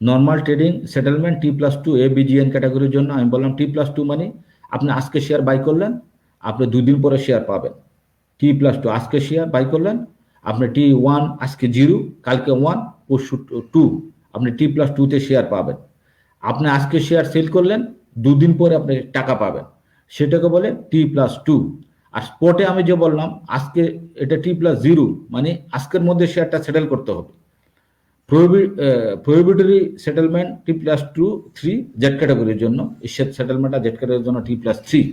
Speaker 2: Normal trading settlement T+2 ABGN ক্যাটাগরির জন্য আমি বললাম T+2 মানে আপনি আজকে শেয়ার বাই করলেন, আপনি 2 দিন পরে শেয়ার পাবেন। T+2 আজকে শেয়ার বাই করলেন, আপনি T1 আজকে 0, কালকে 1, পরশু 2, আপনি T+2 তে শেয়ার পাবেন। আপনি আজকে শেয়ার সেল করলেন, 2 দিন পরে আপনি টাকা পাবেন, সেটাকে বলে T+2। আর স্পটে আমি যে বললাম আজকে এটা T+0, মানে আজকের মধ্যে শেয়ারটা সেটেল করতে হবে। প্রহিবিটরি সেটেলমেন্ট T+2 3 জেড ক্যাটাগরির জন্য, সেটেলমেন্টটা জেড ক্যাটাগরির জন্য T+3।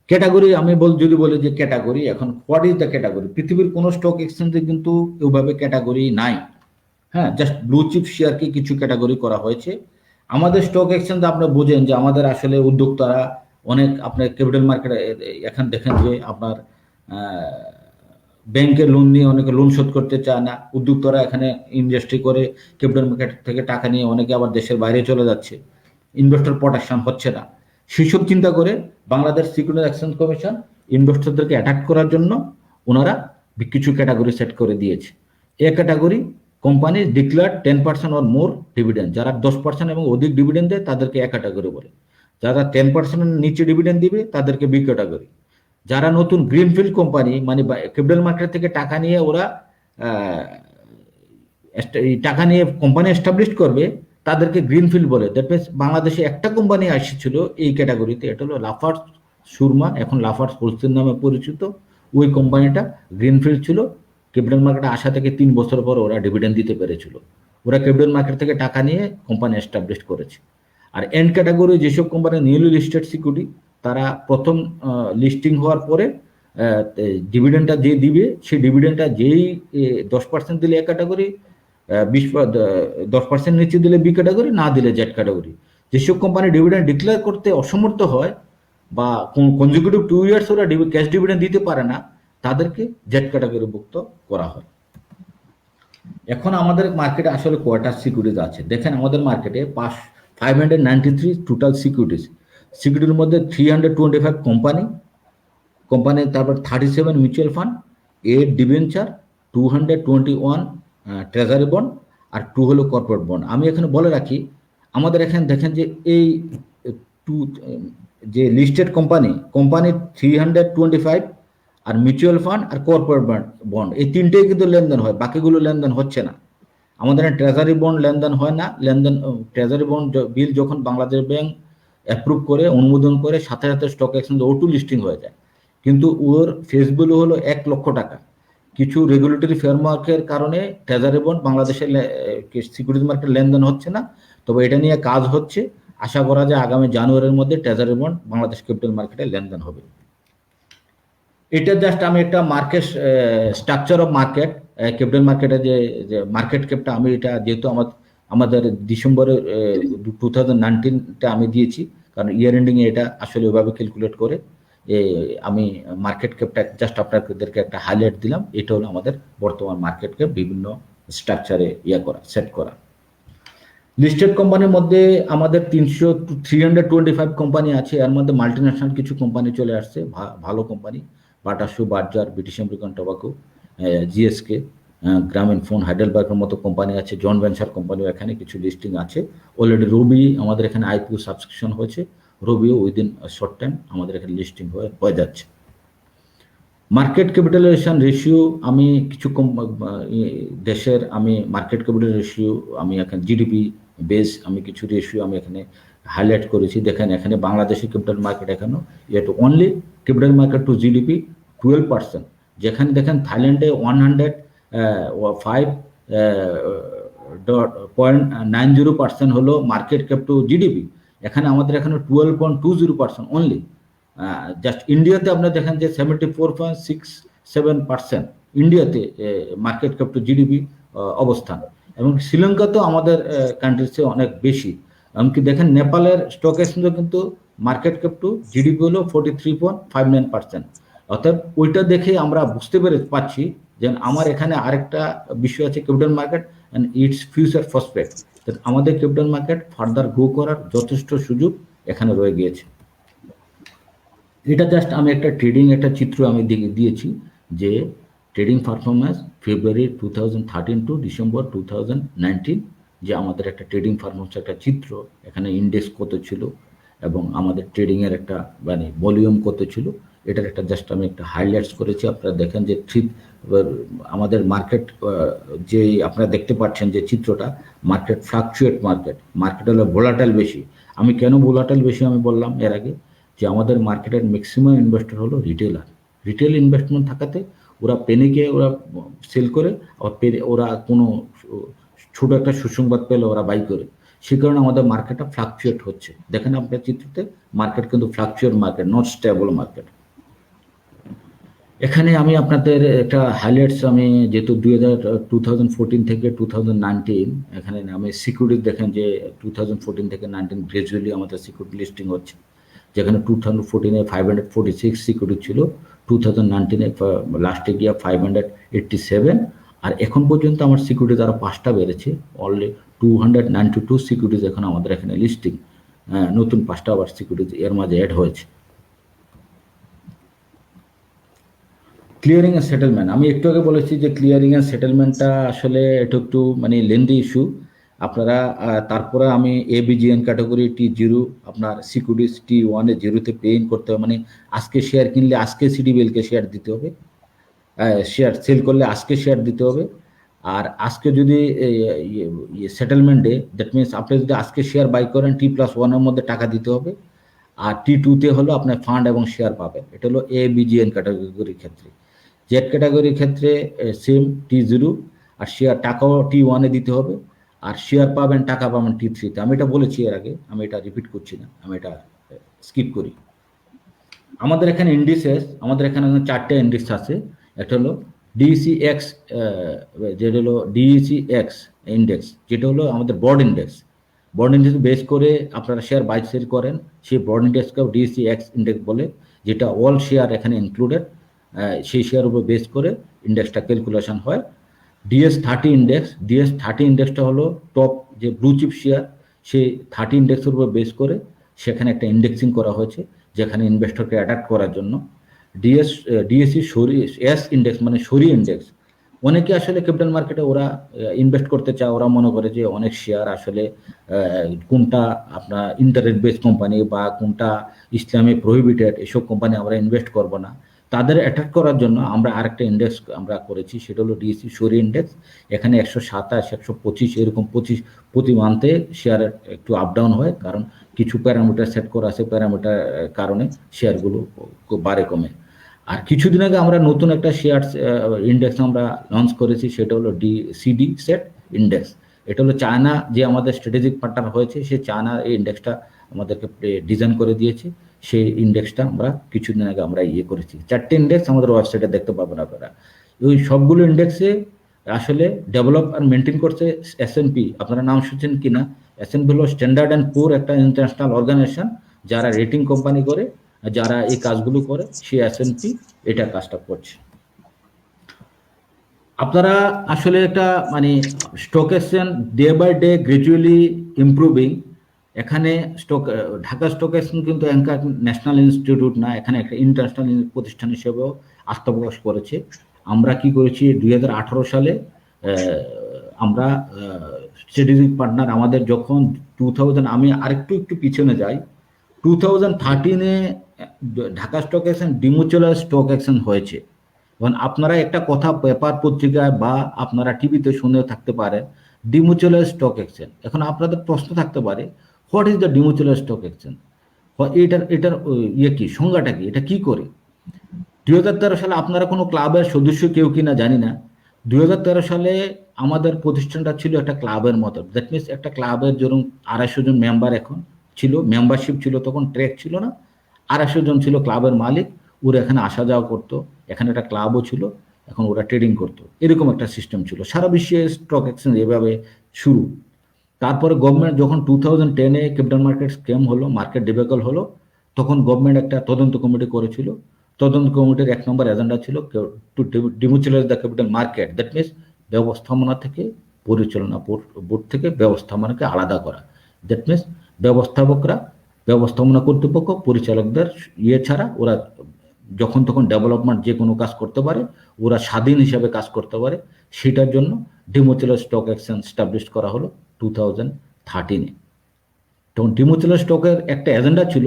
Speaker 2: ক্যাটাগরি আমি যদি বলি যে ক্যাটাগরি, এখন হোয়াট ইজ দ্য ক্যাটাগরি? পৃথিবীর কোনো স্টক এক্সচেঞ্জে কিন্তু ওইভাবে ক্যাটাগরি নাই। হ্যাঁ, জাস্ট ব্লু চিপ শেয়ারকে কিছু ক্যাটাগরি করা হয়েছে। আমাদের স্টক এক্সচেঞ্জ আপনি বোঝেন যে আমাদের আসলে উদ্যোক্তারা অনেক, আপনার ক্যাপিটাল মার্কেট এখন দেখেন যে আপনার ব্যাংকের লোন নিয়ে অনেকে লোন শোধ করতে চায় না, উদ্যোক্তারা এখানে ইন্ডাস্ট্রি করে ক্যাপিটাল মার্কেট থেকে টাকা নিয়ে অনেকে আবার দেশের বাইরে চলে যাচ্ছে, ইনভেস্টর প্রোটেকশন হচ্ছে না। সেসব চিন্তা করে বাংলাদেশ সিকিউরিটিজ এক্সচেঞ্জ কমিশন ইনভেস্টরদেরকে অ্যাটাক করার জন্য ওনারা কিছু ক্যাটাগরি সেট করে দিয়েছে। A category company declare 10% or more dividend, যারা 10% এবং অধিক ডিভিডেন্ড দেয় তাদেরকে এ ক্যাটাগরি বলে। যারা 10% নিচে ডিভিডেন্ড দিবে তাদেরকে বি ক্যাটাগরি। যারা নতুন গ্রিনফিল্ড কোম্পানি, মানে ক্যাপিটাল মার্কেট থেকে টাকা নিয়ে ওরা টাকা নিয়ে কোম্পানি এস্টাবলিশ করবে, তাদেরকে গ্রিনফিল্ড বলে। দ্যাট মিনস বাংলাদেশে একটা কোম্পানি আসছিল এই ক্যাটাগরিতে, এটা হলো লাফার্জ সুরমা, এখন লাফার্জ হোলসেল নামে পরিচিত। ওই কোম্পানিটা গ্রিনফিল্ড ছিল, ক্যাপিটাল মার্কেটে আসা থেকে 3 বছর পর ওরা ডিভিডেন্ড দিতে পেরেছিল। ওরা ক্যাপিটাল মার্কেট থেকে টাকা নিয়ে কোম্পানি এস্টাবলিশ করেছে। আর এন্ড ক্যাটাগরি যেসব কোম্পানি নিউলি লিস্টেড সিকিউরিটি, তারা প্রথম লিস্টিং হওয়ার পরে ডিভিডেন্ডটা যে দিবে, সেই ডিভিডেন্ডটা যেই 10% দিলে এক ক্যাটাগরি, 10% নিচে দিলে বি ক্যাটাগরি, না দিলে জেড ক্যাটাগরি। যেসব কোম্পানি ডিভিডেন্ড ডিক্লেয়ার করতে অসমর্থ হয় বা কনজিকিউটিভ 2 ইয়ার্স ওরা ক্যাশ ডিভিডেন্ড দিতে পারে না, তাদেরকে জেড ক্যাটাগরিভুক্ত করা হয়। এখন আমাদের মার্কেটে আসলে কয়টা সিকিউরিটিজ আছে দেখেন, আমাদের মার্কেটে 593 টোটাল সিকিউরিটির মধ্যে 325 কোম্পানি, তারপর 37 mutual fund, 8 debenture, 221 treasury bond, আর 2 হলো কর্পোরেট বন্ড। আমি এখানে বলে রাখি, আমাদের এখানে দেখেন যে এই যে লিস্টেড কোম্পানি 325, আর মিউচুয়াল ফান্ড আর কর্পোরেট বন্ড, এই তিনটেই কিন্তু লেনদেন হয়, বাকিগুলো লেনদেন হচ্ছে না। আমাদের ট্রেজারি বন্ড লেনদেন হয় না। ট্রেজারি বন্ড বিল যখন বাংলাদেশ ব্যাংক অ্যাপ্রুভ করে, অনুমোদন করে, সাথে সাথে স্টক এক্সচেঞ্জ O2 লিস্টিং হয়ে যায়, কিন্তু ওর ফেস ভ্যালু হলো 1 লক্ষ টাকা। কিছু রেগুলেটরি ফ্রেমওয়ার্কের কারণে ট্রেজারি বন্ড বাংলাদেশের সিকিউরিটি মার্কেট লেনদেন হচ্ছে না। তবে এটা নিয়ে কাজ হচ্ছে, আশা করা যায় আগামী জানুয়ারির মধ্যে ট্রেজারি বন্ড বাংলাদেশ ক্যাপিটাল মার্কেটে লেনদেন হবে। এটা জাস্ট আমি একটা market structure of market, capital মার্কেটে যে মার্কেট ক্যাপটা, আমি এটা যেহেতু আমাদের ডিসেম্বরে 2019টা আমি দিয়েছি, কারণ ইয়ার এন্ডিংয়ে এটা আসলে ওইভাবে ক্যালকুলেট করে। আমি মার্কেট ক্যাপটা জাস্ট আপনাদেরকে একটা হাইলাইট দিলাম। এটা হলো আমাদের বর্তমান মার্কেট ক্যাপ বিভিন্ন স্ট্রাকচারে সেট করা। লিস্টেড কোম্পানির মধ্যে আমাদের 325 কোম্পানি আছে, এর মধ্যে মাল্টিন্যাশনাল কিছু কোম্পানি চলে আসছে, ভালো company, Bata shoe, Berger, British American Tobacco, GSK, Grameen phone, হাইডেলবার্গের মতো কোম্পানি আছে, জন ভেঞ্চার কোম্পানিও এখানে কিছু লিস্টিং আছে। অলরেডি রবি আমাদের এখানে আইপিও সাবস্ক্রিপশন হয়েছে, রবিও উইদিন শর্ট টাইম আমাদের এখানে লিস্টিং হয়ে যাচ্ছে। মার্কেট ক্যাপিটালাইজেশন রেশিও, আমি কিছু দেশের আমি মার্কেট ক্যাপিটাল রেশিও আমি এখানে জিডিপি বেস আমি কিছু রেশিও আমি এখানে হাইলাইট করেছি। দেখেন এখানে বাংলাদেশের ক্যাপিটাল মার্কেট এখানেও ইট only capital market two GDP 12%, যেখানে দেখেন থাইল্যান্ডে 105.90% হলো মার্কেট ক্যাপ টু জিডিপি, এখানে আমাদের এখানে 12.20% অনলি। জাস্ট ইন্ডিয়াতে আপনারা দেখেন যে 74.67% ইন্ডিয়াতে মার্কেট ক্যাপ টু জিডিপি অবস্থান, এবং শ্রীলঙ্কাতেও আমাদের কান্ট্রির চেয়ে অনেক বেশি। এমনকি দেখেন নেপালের স্টক এক্সচেঞ্জে কিন্তু মার্কেট ক্যাপ টু জিডিপি হলো 43.59%। অর্থাৎ ওইটা দেখে আমরা বুঝতে পারছি যে আমার এখানে আরেকটা বিষয় আছে, capital market and it's future prospect. আমাদের ক্যাপিটাল মার্কেট ফার্দার গ্রো করার যথেষ্ট সুযোগ এখানে রয়ে গিয়েছে। এটা জাস্ট আমি একটা ট্রেডিং একটা চিত্র আমি দিয়েছি যে trading performance February 2013 to December 2019, যে আমাদের একটা ট্রেডিং পারফরমেন্স একটা চিত্র, এখানে ইন্ডেক্স কত ছিল এবং আমাদের ট্রেডিংয়ের একটা মানে ভলিউম কত ছিল, এটার একটা জাস্ট আমি একটা হাইলাইটস করেছি। আপনারা দেখেন যে আমাদের মার্কেট যে আপনারা দেখতে পাচ্ছেন যে চিত্রটা, মার্কেট ফ্লাকচুয়েট মার্কেট হলো ভোলাটাইল বেশি। আমি কেন ভোলাটাইল বেশি আমি বললাম এর আগে, যে আমাদের মার্কেটের ম্যাক্সিমাম ইনভেস্টর হলো রিটেল ইনভেস্টমেন্ট থাকাতে ওরা পেনিকে ওরা সেল করে, আবার ওরা কোনো ছোট একটা সুসংবাদ পেলে ওরা বাই করে, সে কারণে আমাদের মার্কেটটা ফ্লাকচুয়েট হচ্ছে। দেখেন আপনার চিত্রতে মার্কেট কিন্তু fluctuate market, not stable market. এখানে আমি আপনাদের একটা হাইলাইটস আমি যেহেতু 2014 থেকে 2019 এখানে আমি সিকিউরিটি দেখেন যে 2014 থেকে 19 গ্রাজুয়ালি আমাদের সিকিউরিটি লিস্টিং হচ্ছে, যেখানে 2014-এ 546 সিকিউরিটি ছিল, 2019-এ লাস্টে গিয়ে 587, আর এখন পর্যন্ত আমার সিকিউরিটি তারা 5টা বেড়েছে, অলরেডি 292 সিকিউরিটিজ এখন আমাদের এখানে লিস্টিং, নতুন 5টা আবার সিকিউরিটি এর মাঝে অ্যাড হয়েছে। ক্লিয়ারিং অ্যান্ড সেটেলমেন্ট, আমি একটু আগে বলেছি যে ক্লিয়ারিং অ্যান্ড সেটেলমেন্টটা আসলে এটা একটু মানে লেন্দি ইস্যু। আপনারা তারপরে আমি ABGN ক্যাটাগরি T0 আপনার সিকিউরিটিস T1-এ 0-তে পে ইন করতে হবে, মানে আজকে শেয়ার কিনলে আজকে CDBL-কে শেয়ার দিতে হবে, শেয়ার সেল করলে আজকে শেয়ার দিতে হবে। আর আজকে যদি সেটেলমেন্টে দ্যাট মিনস আপনি যদি আজকে শেয়ার বাই করেন T+1-এর মধ্যে টাকা দিতে হবে, আর T2-তে হলো আপনার ফান্ড এবং শেয়ার পাবেন। এটা হলো ABGN ক্যাটাগরির ক্ষেত্রে। জেড ক্যাটাগরির ক্ষেত্রে সেম T0, আর শেয়ার টাকাও T1-এ দিতে হবে, আর শেয়ার পাবেন টাকা পাবেন T3-তে। আমি এটা বলেছি এর আগে, আমি এটা রিপিট করছি না, আমি এটা স্কিপ করি। আমাদের এখানে ইন্ডিসেস, আমাদের এখানে 4টে ইন্ডিক্স আছে। একটা হলো DECX, যেটা হলো DECX ইন্ডেক্স, যেটা হলো আমাদের বর্ড ইন্ডেক্স বেস করে আপনারা শেয়ার বাই সেল করেন, সেই বর্ড ইন্ডেক্সকেও DECX ইন্ডেক্স বলে, যেটা অল শেয়ার এখানে ইনক্লুডেড, সেই শেয়ার উপর বেস করে ইন্ডেক্সটা ক্যালকুলেশন হয়। DS30 ইন্ডেক্সটা হলো টপ যে ব্লু চিপ শেয়ার, সেই 30 ইন্ডেক্সের উপর বেস করে সেখানে একটা ইন্ডেক্সিং করা হয়েছে, যেখানে ইনভেস্টরকে অ্যাট্রাক্ট করার জন্য। DSE এস ইন্ডেক্স মানে সরি ইন্ডেক্স, অনেকে আসলে ক্যাপিটাল মার্কেটে ওরা ইনভেস্ট করতে চায়, ওরা মনে করে যে অনেক শেয়ার আসলে কোনটা আপনার ইন্টারেস্ট বেস কোম্পানি বা কোনটা ইসলামে প্রহিবিটেড, এসব কোম্পানি আমরা ইনভেস্ট করব না। তাদের অ্যাট্রাক্ট করার জন্য আমরা আরেকটা ইন্ডেক্স আমরা করেছি, সেটা হলো DSE সরি ইন্ডেক্স। এখানে 127, 125 এরকম প্রতি মান্থে শেয়ারের একটু আপ ডাউন হয়, কারণ কিছু প্যারামিটার সেট করা আছে, প্যারামিটার কারণে শেয়ারগুলো বাড়ে কমে। আর কিছুদিন আগে আমরা নতুন একটা শেয়ার ইন্ডেক্স আমরা লঞ্চ করেছি, সেটা হলো CD সেট ইন্ডেক্স। এটা হলো চায়না যে আমাদের স্ট্র্যাটেজিক পার্টনার হয়েছে, সে চায়না এই ইন্ডেক্সটা আমাদেরকে ডিজাইন করে দিয়েছে। সেই ইন্ডেক্সটা আমরা কিছুদিন আগে আমরা করেছি। 4টে ইন্ডেক্স আমাদের ওয়েবসাইটে দেখতে পাবেন আপনারা। ওই সবগুলো ইন্ডেক্সে আসলে ডেভেলপ আর মেনটেন করছে S&P, আপনারা নাম শুনছেন কিনা। S&P হলো স্ট্যান্ডার্ড অ্যান্ড পুর একটা ইন্টারন্যাশনাল অর্গানাইজেশন যারা রেটিং কোম্পানি করে, যারা এই কাজগুলো করে সেই এসএনপি এটা কাজটা করছে। আপনারা আসলে একটা মানে stock exchange day by day gradually improving. এখানে ঢাকা স্টক এক্সচেঞ্জ কিন্তু অ্যাঙ্কার ন্যাশনাল ইনস্টিটিউট না, এখানে একটা ইন্টারন্যাশনাল প্রতিষ্ঠান হিসেবেও আত্মপ্রকাশ করেছে। আমরা কি করেছি 2018 সালে আমরা স্ট্র্যাটেজিক পার্টনার আমাদের যখন 2000 আমি আরেকটু পিছনে যাই, 2013-এ Dhaka stock exchange demutual stock exchange হয়েছে। এখন আপনারা একটা কথা পেপার পত্রিকায় বা আপনারা টিভিতে শুনেও থাকতে পারেন ডিমিউচুয়াল স্টক এক্সচেঞ্জ। এখন আপনাদের প্রশ্ন থাকতে পারে what is the demutual stock exchange, এটার ইয়ে কি, সংজ্ঞাটা কি, এটা কি করে। 2013 সালে আপনারা কোনো ক্লাবের সদস্য কেউ কিনা জানি না, 2013 সালে আমাদের প্রতিষ্ঠানটা ছিল একটা ক্লাবের মতো। দ্যাট মিনস একটা ক্লাবের ধরুন 250 জন মেম্বার এখন ছিল, মেম্বারশিপ ছিল, তখন ট্র্যাক ছিল না, 250 জন ছিল ক্লাবের মালিক, ওরা এখানে আসা যাওয়া করতো, এখানে একটা ক্লাবও ছিল, এখন ওরা ট্রেডিং করতো, এরকম একটা সিস্টেম ছিল। সারা বিশ্বে স্টক এক্সচেঞ্জ এভাবে শুরু। তারপরে গভর্নমেন্ট যখন 2010-এ ক্যাপিটাল মার্কেট স্ক্যাম হলো, মার্কেট ডিবেকল হলো, তখন গভর্নমেন্ট একটা তদন্ত কমিটি করেছিল। তদন্ত কমিটির 1 নম্বর এজেন্ডা ছিল to demutualize the capital market. That means ব্যবস্থাপনা থেকে পরিচালনা, বোর্ড থেকে ব্যবস্থাপনাকে আলাদা করা। দ্যাট মিনস ব্যবস্থাপকরা, ব্যবস্থাপনা কর্তৃপক্ষ, পরিচালকদের ইয়ে ছাড়া ওরা যখন তখন ডেভেলপমেন্ট যে কোনো কাজ করতে পারে, ওরা স্বাধীন হিসাবে কাজ করতে পারে, সেটার জন্য ডিমিউচুয়াল স্টক এক্সচেঞ্জ স্টাবলিশ করা হলো 2013-এ। তখন ডিমিউচুয়াল স্টকের একটা এজেন্ডা ছিল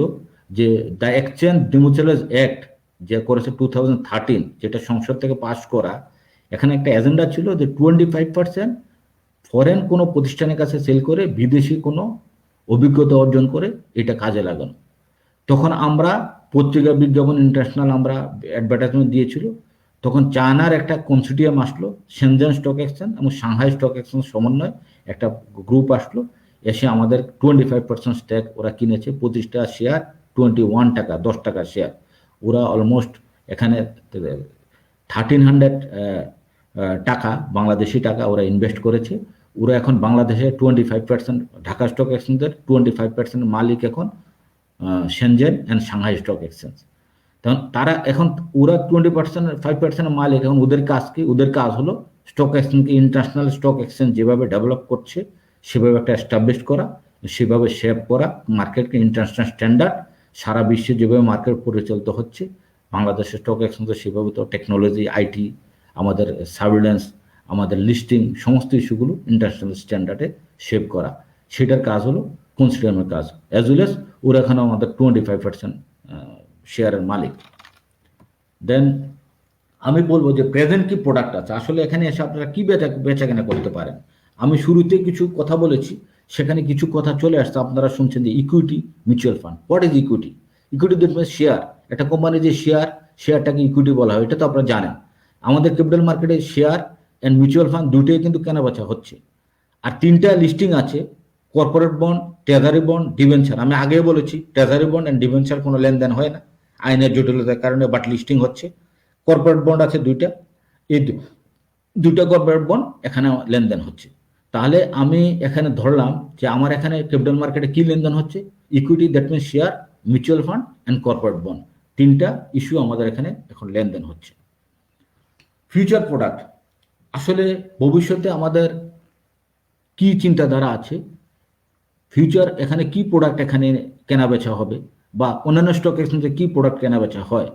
Speaker 2: যে দ্য এক্সচেঞ্জ ডিমিউচুয়ালাইজ অ্যাক্ট যে করেছে 2013, যেটা সংসদ থেকে পাস করা, এখানে একটা এজেন্ডা ছিল যে 25% ফরেন কোনো প্রতিষ্ঠানের কাছে সেল করে বিদেশি কোনো অভিজ্ঞতা অর্জন করে এটা কাজে লাগানো। তখন আমরা পত্রিকা বিজ্ঞাপন ইন্টারন্যাশনাল আমরা অ্যাডভার্টাইজমেন্ট দিয়েছিল। তখন চায়নার একটা কনসোর্টিয়াম আসলো, শেনজেন স্টক এক্সচেঞ্জ এবং সাংহাই স্টক এক্সচেঞ্জ সমন্বয় একটা গ্রুপ আসলো, এসে আমাদের 25% স্টেক ওরা কিনেছে, 25টা শেয়ার 21 টাকা, 10 টাকা শেয়ার। ওরা অলমোস্ট এখানে 1300 টাকা, বাংলাদেশি টাকা ওরা ইনভেস্ট করেছে। ওরা এখন বাংলাদেশে 25%, ঢাকা স্টক এক্সচেঞ্জের 25% মালিক এখন Shenzhen and Shanghai stock exchange. তখন তারা এখন ওরা 25% মালিক। এখন ওদের কাজ কি? ওদের কাজ হলো স্টক এক্সচেঞ্জকে, ইন্টারন্যাশনাল স্টক এক্সচেঞ্জ যেভাবে ডেভেলপ করছে সেভাবে একটা এস্টাবলিশ করা, সেভাবে শেপ করা মার্কেটকে, ইন্টারন্যাশনাল স্ট্যান্ডার্ড সারা বিশ্বে যেভাবে মার্কেট পরিচালিত হচ্ছে, বাংলাদেশের স্টক এক্সচেঞ্জে সেভাবে তো টেকনোলজি, আইটি, আমাদের সার্ভিলেন্স, আমাদের লিস্টিং, সমস্ত ইস্যুগুলো ইন্টারন্যাশনাল স্ট্যান্ডার্ডে শেপ করা, সেটার কাজ হলো কনসোর্টিয়ামের কাজ। অ্যাজ ওয়েল এস ওরা এখানে আমাদের 25% শেয়ারের মালিক। দেন আমি বলবো যে প্রেজেন্ট কি প্রোডাক্ট আছে, আসলে এখানে এসে আপনারা কি বেচা কেনা করতে পারেন। আমি শুরুতে কিছু কথা বলেছি, সেখানে কিছু কথা চলে আসছে, আপনারা শুনছেন যে equity mutual fund. What is equity? Equity দেখবেন শেয়ার, একটা কোম্পানির যে শেয়ারটাকে ইকুইটি বলা হয়, এটা তো আপনারা জানেন। আমাদের ক্যাপিটাল মার্কেটে শেয়ার অ্যান্ড মিউচুয়াল ফান্ড দুটোই কিন্তু কেনা বেচা হচ্ছে। আর 3টা লিস্টিং আছে, corporate bond, treasury bond, debenture. আমি আগেও বলেছি ট্রেজারি বন্ড অ্যান্ড ডিবেঞ্চার কোনো লেনদেন হয় না আইনের জটিলতার কারণে, বাট লিস্টিং হচ্ছে। কর্পোরেট বন্ড আছে 2টা, এই 2টা কর্পোরেট বন্ড এখানে লেনদেন হচ্ছে। তাহলে আমি এখানে ধরলাম যে আমার এখানে ক্যাপিটাল মার্কেটে কি লেনদেন হচ্ছে? Equity, that means share, mutual fund and corporate bond, 3টা ইস্যু আমাদের এখানে এখন লেনদেন হচ্ছে। ফিউচার প্রোডাক্ট, আসলে ভবিষ্যতে আমাদের কি চিন্তাধারা আছে, ফিউচার এখানে কি প্রোডাক্ট এখানে কেনা বেচা হবে, বা অন্যান্য স্টক এক্সচেঞ্জে কি প্রোডাক্ট কেনা বেচা হয়।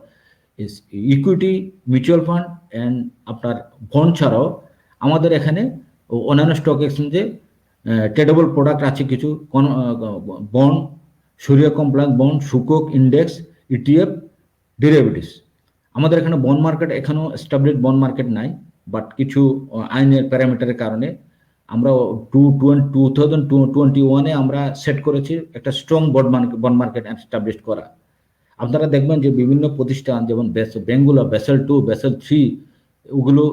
Speaker 2: ইকুইটি, মিউচুয়াল ফান্ড অ্যান্ড আপনার বন্ড ছাড়াও আমাদের এখানে অন্যান্য স্টক এক্সচেঞ্জে ট্রেডেবল প্রোডাক্ট আছে কিছু, বন্ড, শরিয়া কমপ্লায়েন্স বন্ড, সুকক ইন্ডেক্স, ইটিএফ, ডেরিভেটিভস। আমাদের এখানে বন্ড মার্কেট এখনো এস্টাবলিশড বন্ড মার্কেট নাই, বাট কিছু আইনের প্যারামিটারের কারণে আমরা 2021-এ আমরা সেট করেছি একটা স্ট্রং বন্ড মার্কেট এস্টাবলিশ করা। আপনারা দেখবেন যে বিভিন্ন প্রতিষ্ঠান যেমন ব্যাঙ্কগুলো বেসেল 2, বেসেল 3 ওগুলো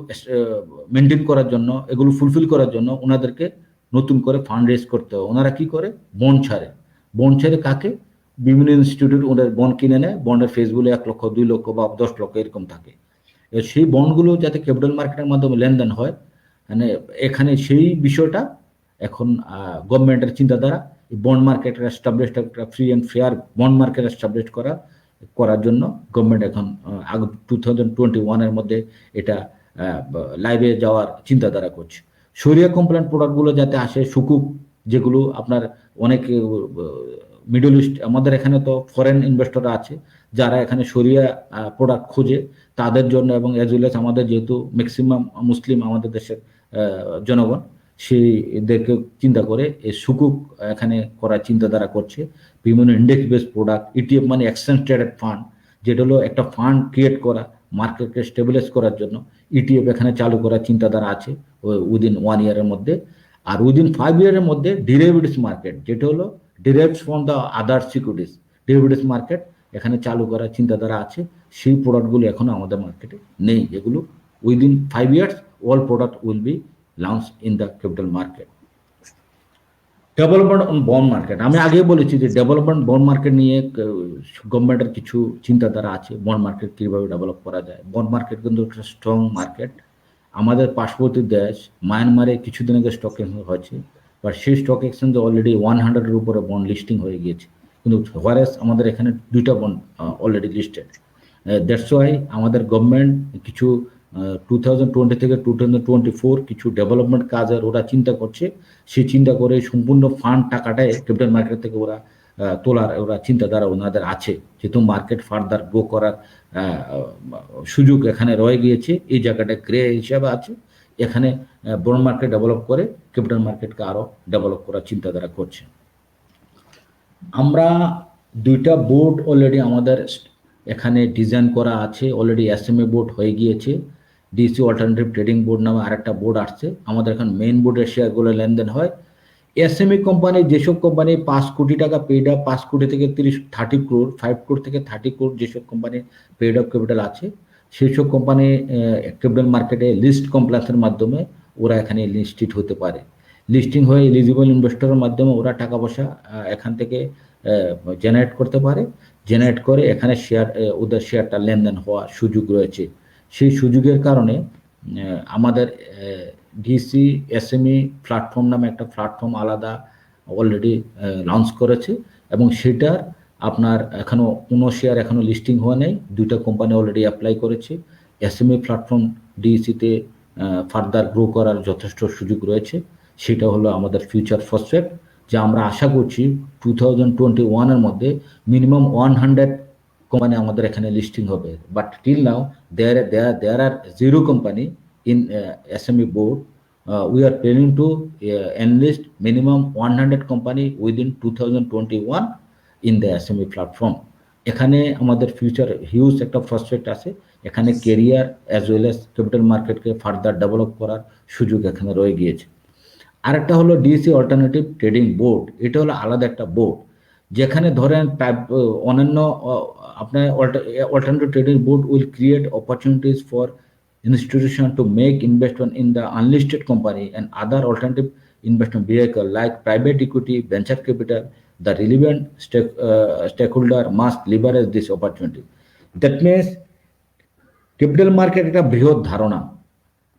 Speaker 2: মেনটেন করার জন্য, এগুলো ফুলফিল করার জন্য ওনাদেরকে নতুন করে ফান্ড রেজ করতে হয়। ওনারা কি করে? বন্ড ছাড়ে। বন্ড ছেড়ে কাকে? বিভিন্ন ইনস্টিটিউট ওদের বন্ড কিনে নেয়, বন্ডের ফেসগুলো 1 লক্ষ, 2 লক্ষ বা 10 লক্ষ এরকম থাকে। সেই বন্ডগুলো যাতে ক্যাপিটাল মার্কেটের মাধ্যমে লেনদেন হয়, মানে এখানে সেই বিষয়টা এখন গভর্নমেন্টের চিন্তাধারা, বন্ড মার্কেট এস্টাবলিশ, একটা free and fair bond market establish করা, করার জন্য গভর্নমেন্ট এখন 2021-এর মধ্যে এটা লাইভে যাওয়ার চিন্তাধারা করছে। শরিয়া কমপ্লায়েন্ট প্রোডাক্টগুলো যাতে আসে, সুকুক যেগুলো আপনার অনেক মিডল ইস্ট, আমাদের এখানে তো ফরেন ইনভেস্টররা আছে যারা এখানে শরিয়া প্রোডাক্ট খোঁজে তাদের জন্য, এবং অ্যাজ ওয়েল এস আমাদের যেহেতু ম্যাক্সিমাম মুসলিম আমাদের দেশের জনগণ, সেইদেরকে চিন্তা করে এই সুকুক এখানে করার চিন্তাধারা করছে। বিভিন্ন ইন্ডেক্স বেস প্রোডাক্ট, ইটিএফ মানে এক্সচেঞ্জ ট্রেডেড ফান্ড, যেটা হলো একটা ফান্ড ক্রিয়েট করা মার্কেটকে স্টেবিলাইজ করার জন্য ইটিএফ এখানে চালু করার চিন্তাধারা আছে উইদিন 1 ইয়ারের মধ্যে। আর উইদিন 5 ইয়ারের মধ্যে ডেরিভেটিভস মার্কেট, যেটা হলো derives from the other securities, derivatives market এখানে চালু করার চিন্তাধারা আছে। সেই প্রোডাক্টগুলো এখনো আমাদের মার্কেটে নেই, যেগুলো within 5 years all product will be launched in the capital market. Development on bond market, আমি আগে বলেছি যে ডেভেলপমেন্ট বন্ড মার্কেট নিয়ে গভর্নমেন্টের কিছু চিন্তাধারা আছে, বন্ড মার্কেট কিভাবে ডেভেলপ করা যায়। বন্ড মার্কেট কিন্তু একটা স্ট্রং মার্কেট। আমাদের পার্শ্ববর্তী দেশ মায়ানমারে কিছুদিন আগে স্টক এক্সচেঞ্জ হয়েছে, বাট সেই স্টক এক্সচেঞ্জে অলরেডি 100-এর উপরে বন্ড লিস্টিং হয়ে গিয়েছে, কিন্তু হোয়ারেস আমাদের এখানে 2টা bond already listed. That's why আমাদের গভর্নমেন্ট কিছু 2020 থেকে 2024 কিছু ডেভেলপমেন্ট কাজের ওরা চিন্তা করছে। সেই চিন্তা করে সম্পূর্ণ ফান্ড টাকাটাই ক্যাপিটাল মার্কেট থেকে ওরা তোলার ওরা চিন্তাধারা ওনাদের আছে, যেহেতু মার্কেট ফার্দার গ্রো করার সুযোগ এখানে রয়ে গিয়েছে। এই জায়গাটা গ্রে হিসাবে আছে, এখানে বন্ড মার্কেট ডেভেলপ করে ক্যাপিটাল মার্কেটকে আরো ডেভেলপ করার চিন্তাধারা করছে। আমরা 2টা বোর্ড অলরেডি আমাদের এখানে ডিজাইন করা আছে, অলরেডি এসএমএ বোর্ড হয়ে গিয়েছে। ডিসি অল্টারনেটিভ ট্রেডিং বোর্ড নামে আরেকটা বোর্ড আসছে। আমাদের এখন মেইন বোর্ডের শেয়ারগুলো লেনদেন হয়। এসএমই কোম্পানি, যেসব কোম্পানি 5 কোটি টাকা পেইড আপ, 5 কোটি থেকে 30 crore, 5 crore থেকে 30 crore যেসব কোম্পানি পেইড আপ ক্যাপিটাল আছে, সেই সব কোম্পানি ক্যাপিটাল মার্কেটে লিস্ট কমপ্লায়েন্সের মাধ্যমে ওরা এখানে লিস্টেড হতে পারে। লিস্টিং হয়ে এলিজিবল ইনভেস্টরের মাধ্যমে ওরা টাকা পয়সা এখান থেকে জেনারেট করতে পারে। জেনারেট করে এখানে শেয়ার, ওদের শেয়ারটা লেনদেন হওয়ার সুযোগ রয়েছে। সেই সুযোগের কারণে আমাদের ডিসি এসএমই প্ল্যাটফর্ম নামে একটা প্ল্যাটফর্ম আলাদা অলরেডি লঞ্চ করেছে, এবং সেটার আপনার এখনো কোনো শেয়ার এখনো লিস্টিং হওয়া নেই। 2টা কোম্পানি অলরেডি অ্যাপ্লাই করেছে। এসএমই প্ল্যাটফর্ম ডিসিতে ফার্দার গ্রো করার যথেষ্ট সুযোগ রয়েছে। সেটা হলো আমাদের ফিউচার প্রসপেক্ট, যে আমরা আশা করছি 2021-এর মধ্যে মিনিমাম 100 কোম্পানি আমাদের এখানে লিস্টিং হবে। But till now there are 0 company in SME board. We are planning to enlist minimum 100 company within 2021 in the SME platform. এখানে আমাদের ফিউচার হিউজ একটা প্রসপেক্ট আছে। এখানে career as well as capital মার্কেটকে further develop করার সুযোগ এখানে রয়ে গিয়েছে। আরেকটা হলো ডিসি অল্টারনেটিভ ট্রেডিং বোর্ড। এটা হলো আলাদা একটা বোর্ড, যেখানে ধরেন অন্যান্য আপনার alternative trading board will create opportunities for institution to make investment in the unlisted company and other alternative investment vehicle like private equity, venture capital. The relevant stakeholder must leverage this opportunity. That means capital market একটা বৃহৎ ধারণা।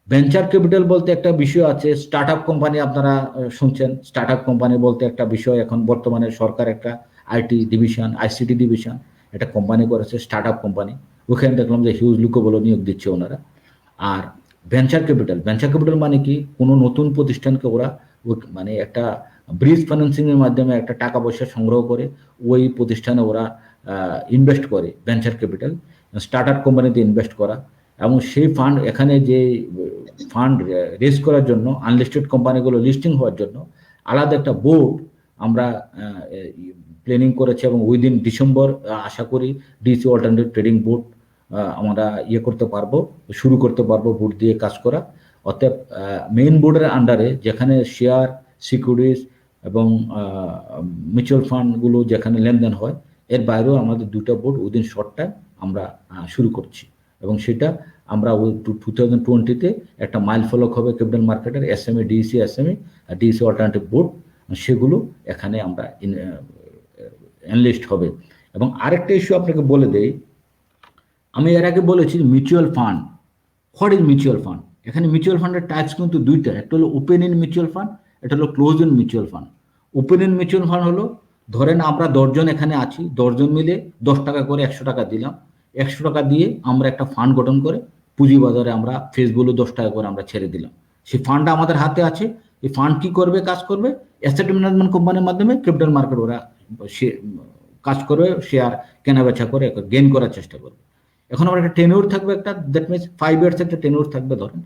Speaker 2: Venture capital বলতে একটা বিষয় আছে, startup company আপনারা শুনছেন। Startup company বলতে একটা বিষয়, এখন বর্তমানে সরকার একটা আইটি ডিভিশন, আইসিটি ডিভিশন একটা কোম্পানি করেছে, স্টার্টআপ কোম্পানি। ওখানে দেখলাম যে হিউজ লোকবল নিয়োগ দিচ্ছে ওনারা। আর ভেঞ্চার ক্যাপিটাল মানে কি, কোনো নতুন প্রতিষ্ঠানকে ওরা মানে একটা ব্রিজ ফাইন্যান্সিং এর মাধ্যমে একটা টাকা পয়সা সংগ্রহ করে ওই প্রতিষ্ঠানে ওরা ইনভেস্ট করে। ভেঞ্চার ক্যাপিটাল স্টার্টআপ কোম্পানিতে ইনভেস্ট করা, এবং সেই ফান্ড এখানে যে ফান্ড রেজ করার জন্য আনলিস্টেড কোম্পানিগুলো লিস্টিং হওয়ার জন্য আলাদা একটা বোর্ড আমরা প্ল্যানিং করেছি, এবং উইদিন ডিসেম্বর আশা করি ডিসি অল্টারনেটিভ ট্রেডিং বোর্ড আমরা করতে পারবো, শুরু করতে পারবো বোর্ড দিয়ে কাজ করা। অতএব মেইন বোর্ডের আন্ডারে যেখানে শেয়ার, সিকিউরিটিজ এবং মিউচুয়াল ফান্ডগুলো যেখানে লেনদেন হয়, এর বাইরেও আমাদের 2টা বোর্ড উইদিন শর্ট টাইম আমরা শুরু করছি, এবং সেটা আমরা 2020-তে একটা মাইল ফলক হবে ক্যাপিটাল মার্কেটের এসএমই, ডিসি অল্টারনেটিভ বোর্ড, সেগুলো এখানে আমরা এনলিস্ট হবে। এবং আরেকটা ইস্যু আপনাকে বলে দেই, আমি এর আগে বলেছি mutual fund. What is mutual fund? এখানে মিউচুয়াল ফান্ডের টাইপস কিন্তু 2টা, একটা হলো ওপেন ইন মিউচুয়াল ফান্ড, এটা হলো close in mutual fund. Open in mutual fund হলো ধরেন আমরা 10 জন এখানে আছি, 10 জন মিলে 10 টাকা করে 100 টাকা দিলাম, 100 টাকা দিয়ে আমরা একটা ফান্ড গঠন করে পুঁজিবাজারে আমরা ফেস ভ্যালু 10 টাকা করে আমরা ছেড়ে দিলাম। সেই ফান্ডটা আমাদের হাতে আছে। এই ফান্ড কি করবে, কাজ করবে অ্যাসেট ম্যানেজমেন্ট কোম্পানির মাধ্যমে ক্যাপিটাল মার্কেট ওরা কাজ করবে, শেয়ার কেনা বেচা করে গেইন করার চেষ্টা করবে। এখন আমার একটা টেনিউর থাকবে, একটা দ্যাট মিনস 5 ইয়ার্স একটা টেনিউর থাকবে। ধরেন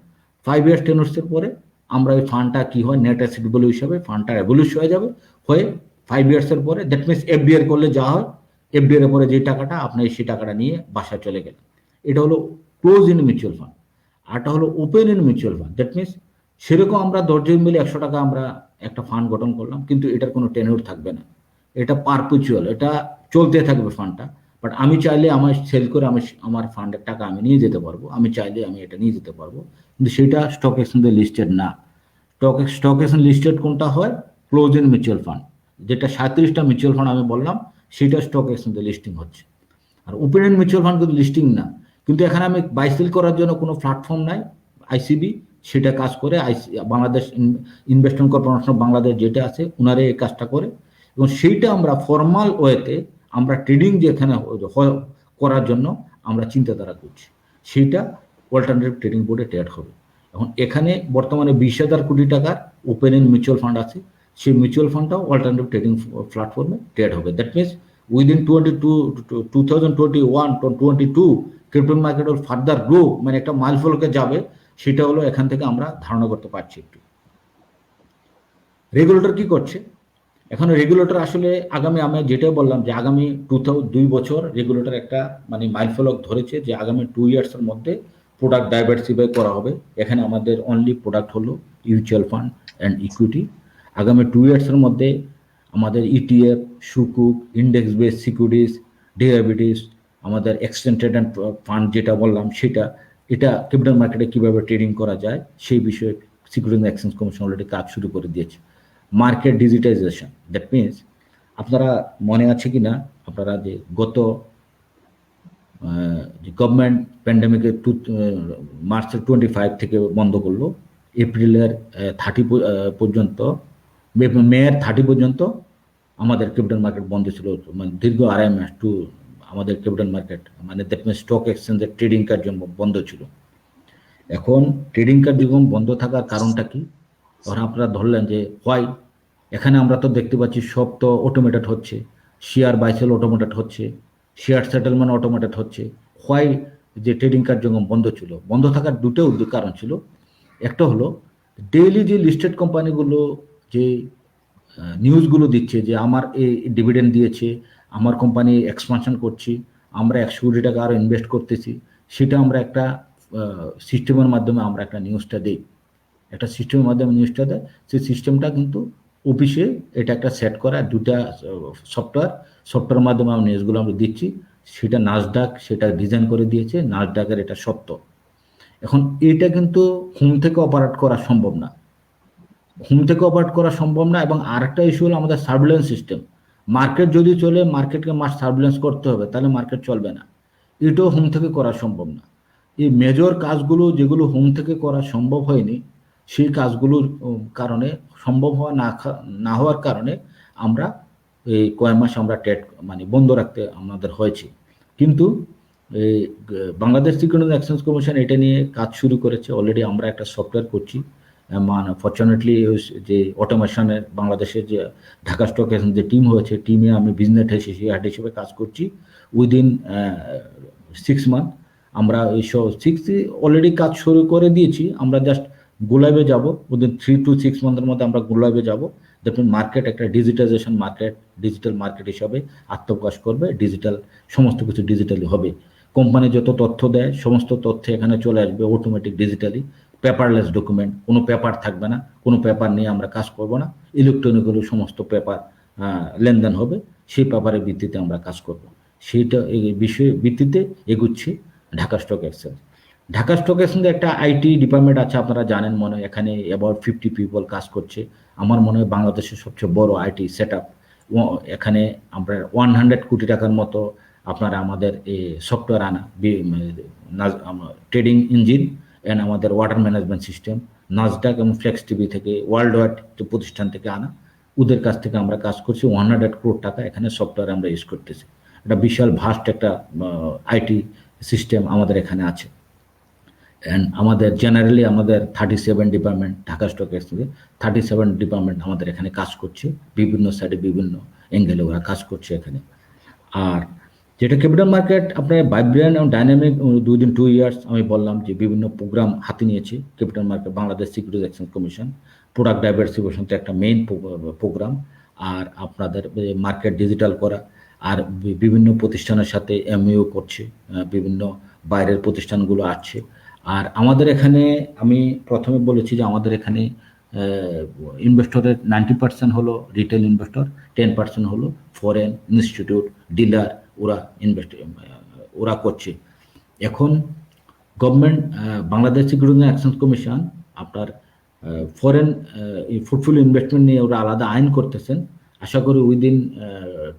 Speaker 2: 5 ইয়ার্স টেনিউরসের পরে আমরা এই ফান্ডটা কি হয়, নেট অ্যাসেট ভ্যালু হিসাবে ফান্ডটা এভলিউশ হয়ে যাবে, হয়ে 5 ইয়ার্সের পরে দ্যাট মিনস এফডিআর করলে যা হয়, এফডিআর এর পরে যে টাকাটা আপনি সেই টাকাটা নিয়ে বাসায় চলে গেলেন। এটা হলো ক্লোজ ইন মিউচুয়াল ফান্ড। আরটা হলো open in mutual fund. That means সেরকম আমরা 10 জন মিলে 100 টাকা আমরা একটা ফান্ড গঠন করলাম, কিন্তু এটার কোনো টেনিউর থাকবে না, এটা পারপিচুয়াল, এটা চলতে থাকবে ফান্ডটা। বাট আমি চাইলে আমার সেল করে আমি আমার ফান্ডের টাকা আমি নিয়ে যেতে পারবো, আমি চাইলে আমি এটা নিয়ে যেতে পারবো, কিন্তু সেটা স্টক এক্সচেঞ্জে লিস্টেড না। স্টক এক্সচেঞ্জ লিস্টেড কোনটা হয়, ক্লোজ ইন মিউচুয়াল ফান্ড, যেটা 37টা মিউচুয়াল ফান্ড আমি বললাম সেটা স্টক এক্সচেঞ্জে লিস্টিং হচ্ছে। আর ওপেন এন্ড মিউচুয়াল ফান্ড কিন্তু লিস্টিং না, কিন্তু এখানে আমি বাই সেল করার জন্য কোনো প্ল্যাটফর্ম নাই। আইসিবি সেটা কাজ করে, Bangladesh investment corporation of Bangladesh যেটা আছে ওনারা এই কাজটা করে, এবং সেইটা আমরা ফর্মাল ওয়েতে আমরা ট্রেডিং যেখানে করার জন্য আমরা চিন্তাধারা করছি, সেইটা অল্টারনেটিভ ট্রেডিং বোর্ডে ট্রেড হবে। এখন এখানে বর্তমানে 20,000 কোটি টাকার ওপেন এন্ড মিউচুয়াল ফান্ড আছে, সেই মিউচুয়াল ফান্ডটাও অল্টারনেটিভ ট্রেডিং প্ল্যাটফর্মে ট্রেড হবে। That means within 2021-22 crypto market will further grow, মানে একটা মাইলফলকে যাবে, সেটা হলো এখান থেকে আমরা ধারণা করতে পারছি। একটু রেগুলেটর কি করছে এখন, রেগুলেটর আসলে আগামী, আমি যেটা বললাম যে আগামী 2 বছর রেগুলেটর একটা মানে মাইলফলক ধরেছে যে আগামী 2 ইয়ার্সের মধ্যে প্রোডাক্ট ডাইভার্সিফাই করা হবে। এখানে আমাদের অনলি প্রোডাক্ট হলো মিউচুয়াল ফান্ড অ্যান্ড ইকুইটি। আগামী 2 ইয়ার্সের মধ্যে আমাদের ইটিএফ, সুকুক, ইন্ডেক্স বেস সিকিউরিটিস, ডেরিভেটিভস, আমাদের এক্সচেঞ্জ ট্রেড ফান্ড যেটা বললাম সেটা, এটা ক্যাপিটাল মার্কেটে কীভাবে ট্রেডিং করা যায় সেই বিষয়ে security and exchange commission already কাজ শুরু করে দিয়েছে। মার্কেট ডিজিটাইজেশন, দ্যাট মিনস আপনারা মনে আছে কি না, আপনারা যে গত গভর্নমেন্ট প্যান্ডেমিকের মার্চের 25 থেকে বন্ধ করলো, এপ্রিলের 30 পর্যন্ত, মেয়ের 30 পর্যন্ত আমাদের ক্যাপিটাল মার্কেট বন্ধ ছিল, মানে দীর্ঘ 2.5 মাস আমাদের ক্যাপিটাল মার্কেট মানে দ্যাট মিনস স্টক এক্সচেঞ্জের ট্রেডিং কার্যক্রম বন্ধ ছিল। এখন ট্রেডিং কার্যক্রম বন্ধ থাকার কারণটা কি, তখন আপনারা ধরলেন যে হোয়াই, এখানে আমরা তো দেখতে পাচ্ছি সব তো অটোমেটেড হচ্ছে, শেয়ার বাইসেল অটোমেটেড হচ্ছে, শেয়ার সেটেলমেন্ট অটোমেটেড হচ্ছে, হোয়াই যে ট্রেডিং কার্যক্রম বন্ধ ছিল। বন্ধ থাকার দুটো কারণ ছিল। একটা হলো ডেইলি যে লিস্টেড কোম্পানিগুলো যে নিউজগুলো দিচ্ছে যে আমার এই ডিভিডেন্ড দিয়েছে, আমার কোম্পানি এক্সপানশন করছি, আমরা 100 কোটি টাকা আরও ইনভেস্ট করতেছি, সেটা আমরা একটা সিস্টেমের মাধ্যমে আমরা একটা নিউজটা দিই, একটা সিস্টেমের মাধ্যমে নিউজটা দেয়। সেই সিস্টেমটা কিন্তু অফিসে এটা একটা সেট করা, দুটা সফটওয়্যারের মাধ্যমে আমরা নিউজগুলো আমরা দিচ্ছি, সেটা নাসডাক সেটা ডিজাইন করে দিয়েছে, নাসডাকের এটা সত্য। এখন এটা কিন্তু হোম থেকে অপারেট করা সম্ভব না, এবং আরেকটা ইস্যু হলো আমাদের সার্ভিলেন্স সিস্টেম। মার্কেট যদি চলে, মার্কেটকে মাস্ট সার্ভিলেন্স করতে হবে, তাহলে মার্কেট চলবে না, এটাও হোম থেকে করা সম্ভব না। এই মেজর কাজগুলো যেগুলো হোম থেকে করা সম্ভব হয়নি, সেই কাজগুলোর কারণে, সম্ভব না হওয়ার কারণে আমরা এই কয়েক মাস আমরা ট্রেড মানে বন্ধ রাখতে আমাদের হয়েছে। কিন্তু এই Bangladesh security and exchange commission এটা নিয়ে কাজ শুরু করেছে অলরেডি, আমরা একটা সফটওয়্যার করছি। মানে ফরচুনেটলি যে অটোমেশনের বাংলাদেশের যে ঢাকা স্টক এক্সচেঞ্জ যে টিম হয়েছে, টিমে আমি বিজনেস হেড হিসেবে কাজ করছি। উইদিন 6 মান্থ আমরা এইসব 6 অলরেডি কাজ শুরু করে দিয়েছি, আমরা জাস্ট গোলাইভে যাব, উইদিন 3 to 6 মান্থের মধ্যে আমরা গোলাইভে যাব। দেখুন মার্কেট একটা ডিজিটাইজেশন মার্কেট, ডিজিটাল মার্কেট হিসাবে আত্মপ্রকাশ করবে, ডিজিটাল সমস্ত কিছু ডিজিটালি হবে। কোম্পানি যত তথ্য দেয় সমস্ত তথ্য এখানে চলে আসবে অটোমেটিক ডিজিটালি, পেপারলেস ডকুমেন্ট, কোনো পেপার থাকবে না, কোনো পেপার নিয়ে আমরা কাজ করব না, ইলেকট্রনিক্যালি সমস্ত পেপার লেনদেন হবে, সেই পেপারের ভিত্তিতে আমরা কাজ করব। সেইটা এই বিষয়ে ভিত্তিতে এগুচ্ছে Dhaka stock exchange. Dhaka stock এক্সচেঞ্জে একটা আইটি ডিপার্টমেন্ট আছে, আপনারা জানেন মনে হয়, এখানে অ্যাবাউট 50 পিপল কাজ করছে। আমার মনে হয় বাংলাদেশের সবচেয়ে বড় আইটি সেট আপ। এখানে আমরা 100 কোটি টাকার মতো আপনারা আমাদের এই সফটওয়্যার আনা, ট্রেডিং ইঞ্জিন অ্যান্ড আমাদের ওয়াটার ম্যানেজমেন্ট সিস্টেম, নাসডাক এবং ফ্লেক্স টিভি থেকে ওয়ার্ল্ড ওয়াইড প্রতিষ্ঠান থেকে আনা, ওদের কাছ থেকে আমরা কাজ করছি, 100 crore টাকা এখানে সফটওয়্যার আমরা ইউজ করতেছি। একটা বিশাল ভাস্ট একটা আইটি সিস্টেম আমাদের এখানে আছে। অ্যান্ড আমাদের জেনারেলি আমাদের 37 ডিপার্টমেন্ট, ঢাকা স্টক এক্সচেঞ্জে 37 ডিপার্টমেন্ট আমাদের এখানে কাজ করছে, বিভিন্ন সাইডে বিভিন্ন অ্যাঙ্গেলে ওরা কাজ করছে এখানে। আর যেটা ক্যাপিটাল মার্কেট আপনার ভাইব্রেন্ট এবং ডাইনামিক 2 ইয়ার্স আমি বললাম যে বিভিন্ন প্রোগ্রাম হাতে নিয়েছি capital market, Bangladesh securities exchange commission, product diversification তো একটা মেইন প্রোগ্রাম, আর আপনাদের মার্কেট ডিজিটাল করা, আর বিভিন্ন প্রতিষ্ঠানের সাথে এমইউ করছে, বিভিন্ন বাইরের প্রতিষ্ঠানগুলো আছে। আর আমাদের এখানে আমি প্রথমে বলেছি যে আমাদের এখানে ইনভেস্টরের 90% হলো রিটেল ইনভেস্টর, 10% হলো ফরেন ইনস্টিটিউট ডিলার, ওরা করছে। এখন government Bangladesh securities exchange commission আপনার ফরেন পোর্টফোলিও ইনভেস্টমেন্ট নিয়ে ওরা আলাদা আইন করতেছেন। আশা করি উইদিন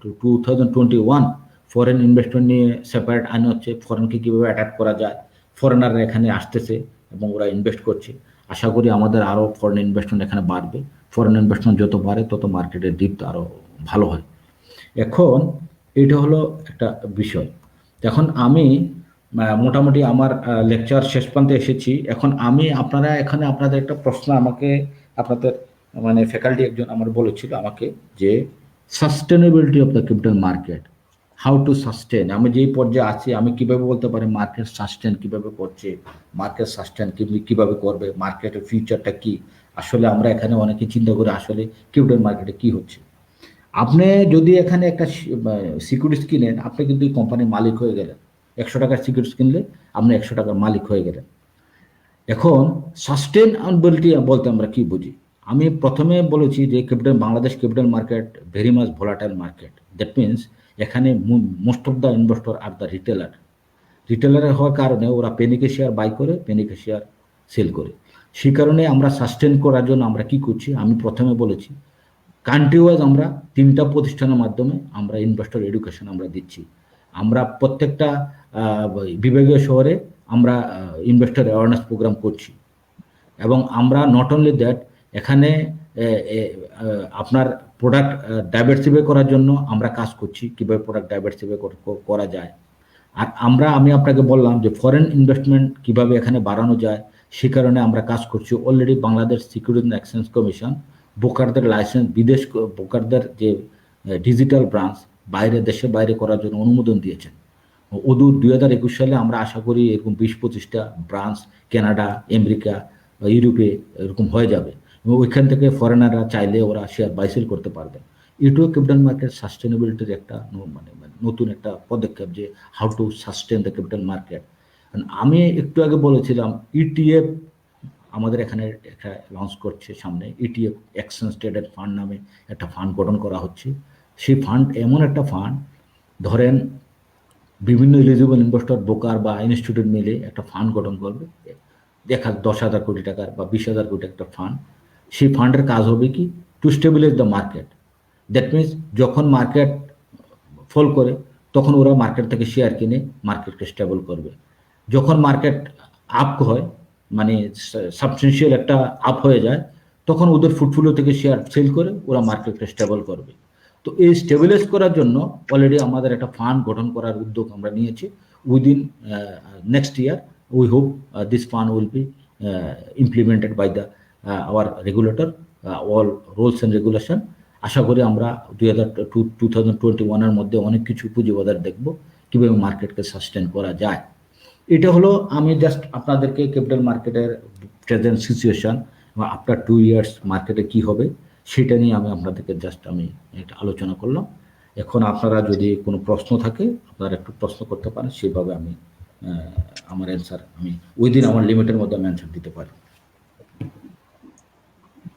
Speaker 2: 2021 ফরেন ইনভেস্টমেন্ট নিয়ে সেপারেট আইন হচ্ছে, ফরেনকে কীভাবে অ্যাটাক করা যায়, ফরেনাররা এখানে আসতেছে এবং ওরা ইনভেস্ট করছে। আশা করি আমাদের আরও ফরেন ইনভেস্টমেন্ট এখানে বাড়বে, ফরেন ইনভেস্টমেন্ট যত বাড়ে তত মার্কেটের দিক আরও ভালো হয়। এখন এটা হলো একটা বিষয়। এখন আমি মোটামুটি আমার লেকচার শেষ প্রান্তে এসেছি। এখন আমি আপনারা এখানে আপনাদের একটা প্রশ্ন আমাকে আপনাদের মানে ফ্যাকাল্টি একজন আমার বলেছিল আমাকে যে sustainability of the capital market, how to sustain, আমি যেই পর্যায়ে আছি আমি কিভাবে বলতে পারি মার্কেট সাস্টেন কিভাবে করছে, মার্কেট সাস্টেন কিভাবে করবে, মার্কেটের ফিউচারটা কি। আসলে আমরা এখানে অনেকে চিন্তা করি আসলে ক্যাপিটাল মার্কেটে কি হচ্ছে। আপনি যদি এখানে একটা সিকিউরিটিজ কিনেন, আপনি কিন্তু এই কোম্পানির মালিক হয়ে গেলেন। 100 টাকার সিকিউরিটিজ কিনলে আপনি 100 টাকার মালিক হয়ে গেলেন। এখন সাস্টেনেবিলিটি বলতে আমরা কি বুঝি? আমি প্রথমে বলেছি যে Bangladesh capital market very much volatile market. That means এখানে most of the investor are the retailer হওয়ার কারণে ওরা পেনিকে শেয়ার বাই করে, পেনিকে শেয়ার সেল করে। সেই কারণে আমরা সাস্টেন করার জন্য আমরা কি করছি, আমি প্রথমে বলেছি কান্ট্রি ওয়াইজ আমরা 3টা প্রতিষ্ঠানের মাধ্যমে আমরা ইনভেস্টর এডুকেশন আমরা দিচ্ছি। আমরা প্রত্যেকটা বিভাগীয় শহরে আমরা ইনভেস্টর অ্যাওয়ারনেস প্রোগ্রাম করছি, এবং আমরা নট অনলি দ্যাট এখানে আপনার প্রোডাক্ট ডাইভার্সিফাই করার জন্য আমরা কাজ করছি, কীভাবে প্রোডাক্ট ডাইভার্সিফাই করা যায়। আর আমি আপনাকে বললাম যে ফরেন ইনভেস্টমেন্ট কিভাবে এখানে বাড়ানো যায়, সে কারণে আমরা কাজ করছি। Already Bangladesh securities exchange commission ব্রোকারদের লাইসেন্স, বিদেশ ব্রোকারদের যে ডিজিটাল ব্রাঞ্চ দেশের বাইরে করার জন্য অনুমোদন দিয়েছেন। 2021 সালে আমরা আশা করি এরকম 20-25টা ব্রাঞ্চ কানাডা, আমেরিকা, ইউরোপে এরকম হয়ে যাবে, এবং ওইখান থেকে ফরেনাররা চাইলে ওরা শেয়ার বাইসেল করতে পারবে। এটাও ক্যাপিটাল মার্কেট সাস্টেনেবিলিটির একটা নতুন একটা পদক্ষেপ, যে how to sustain the capital market. আমি একটু আগে বলেছিলাম ইটিএফ আমাদের এখানে একটা লঞ্চ করছে সামনে, ইটিএফ এক্সচেঞ্জ ট্রেডেড ফান্ড নামে একটা ফান্ড গঠন করা হচ্ছে। সেই ফান্ড এমন একটা ফান্ড, ধরেন বিভিন্ন এলিজিবল ইনভেস্টর, ব্রোকার বা ইনস্টিটিউট মিলে একটা ফান্ড গঠন করবে, 10,000 কোটি টাকার বা 20,000 কোটি একটা ফান্ড। সেই ফান্ডের কাজ হবে কি, to stabilise the market. That means যখন মার্কেট ফল করে তখন ওরা মার্কেট থেকে শেয়ার কিনে মার্কেটকে স্টেবল করবে। যখন মার্কেট আপ হয়, মানে সাবস্টেন্সিয়াল একটা আপ হয়ে যায়, তখন ওদের পোর্টফোলিও থেকে শেয়ার সেল করে ওরা মার্কেটকে স্টেবল করবে। তো এই স্টেবিলাইজ করার জন্য অলরেডি আমাদের একটা ফান্ড গঠন করার উদ্যোগ আমরা নিয়েছি। Within next year we hope this fund will be implemented by the our regulator, all rules and regulation. আশা করি আমরা 2021-এর মধ্যে অনেক কিছু পুঁজিবাজার দেখব, কীভাবে মার্কেটকে সাস্টেন করা যায়। এটা হলো আমি জাস্ট আপনাদেরকে ক্যাপিটাল মার্কেটের প্রেজেন্ট সিচুয়েশন বা আফটার 2 ইয়ার্স মার্কেটে কি হবে সেটা নিয়ে আমি আপনাদেরকে জাস্ট আমি একটা আলোচনা করলাম। এখন আপনারা যদি কোনো প্রশ্ন থাকে আপনারা একটু প্রশ্ন করতে পারেন, সেভাবে আমি আমার অ্যান্সার আমি উইদিন আমার লিমিটের মধ্যে আমি অ্যান্সার দিতে পারি।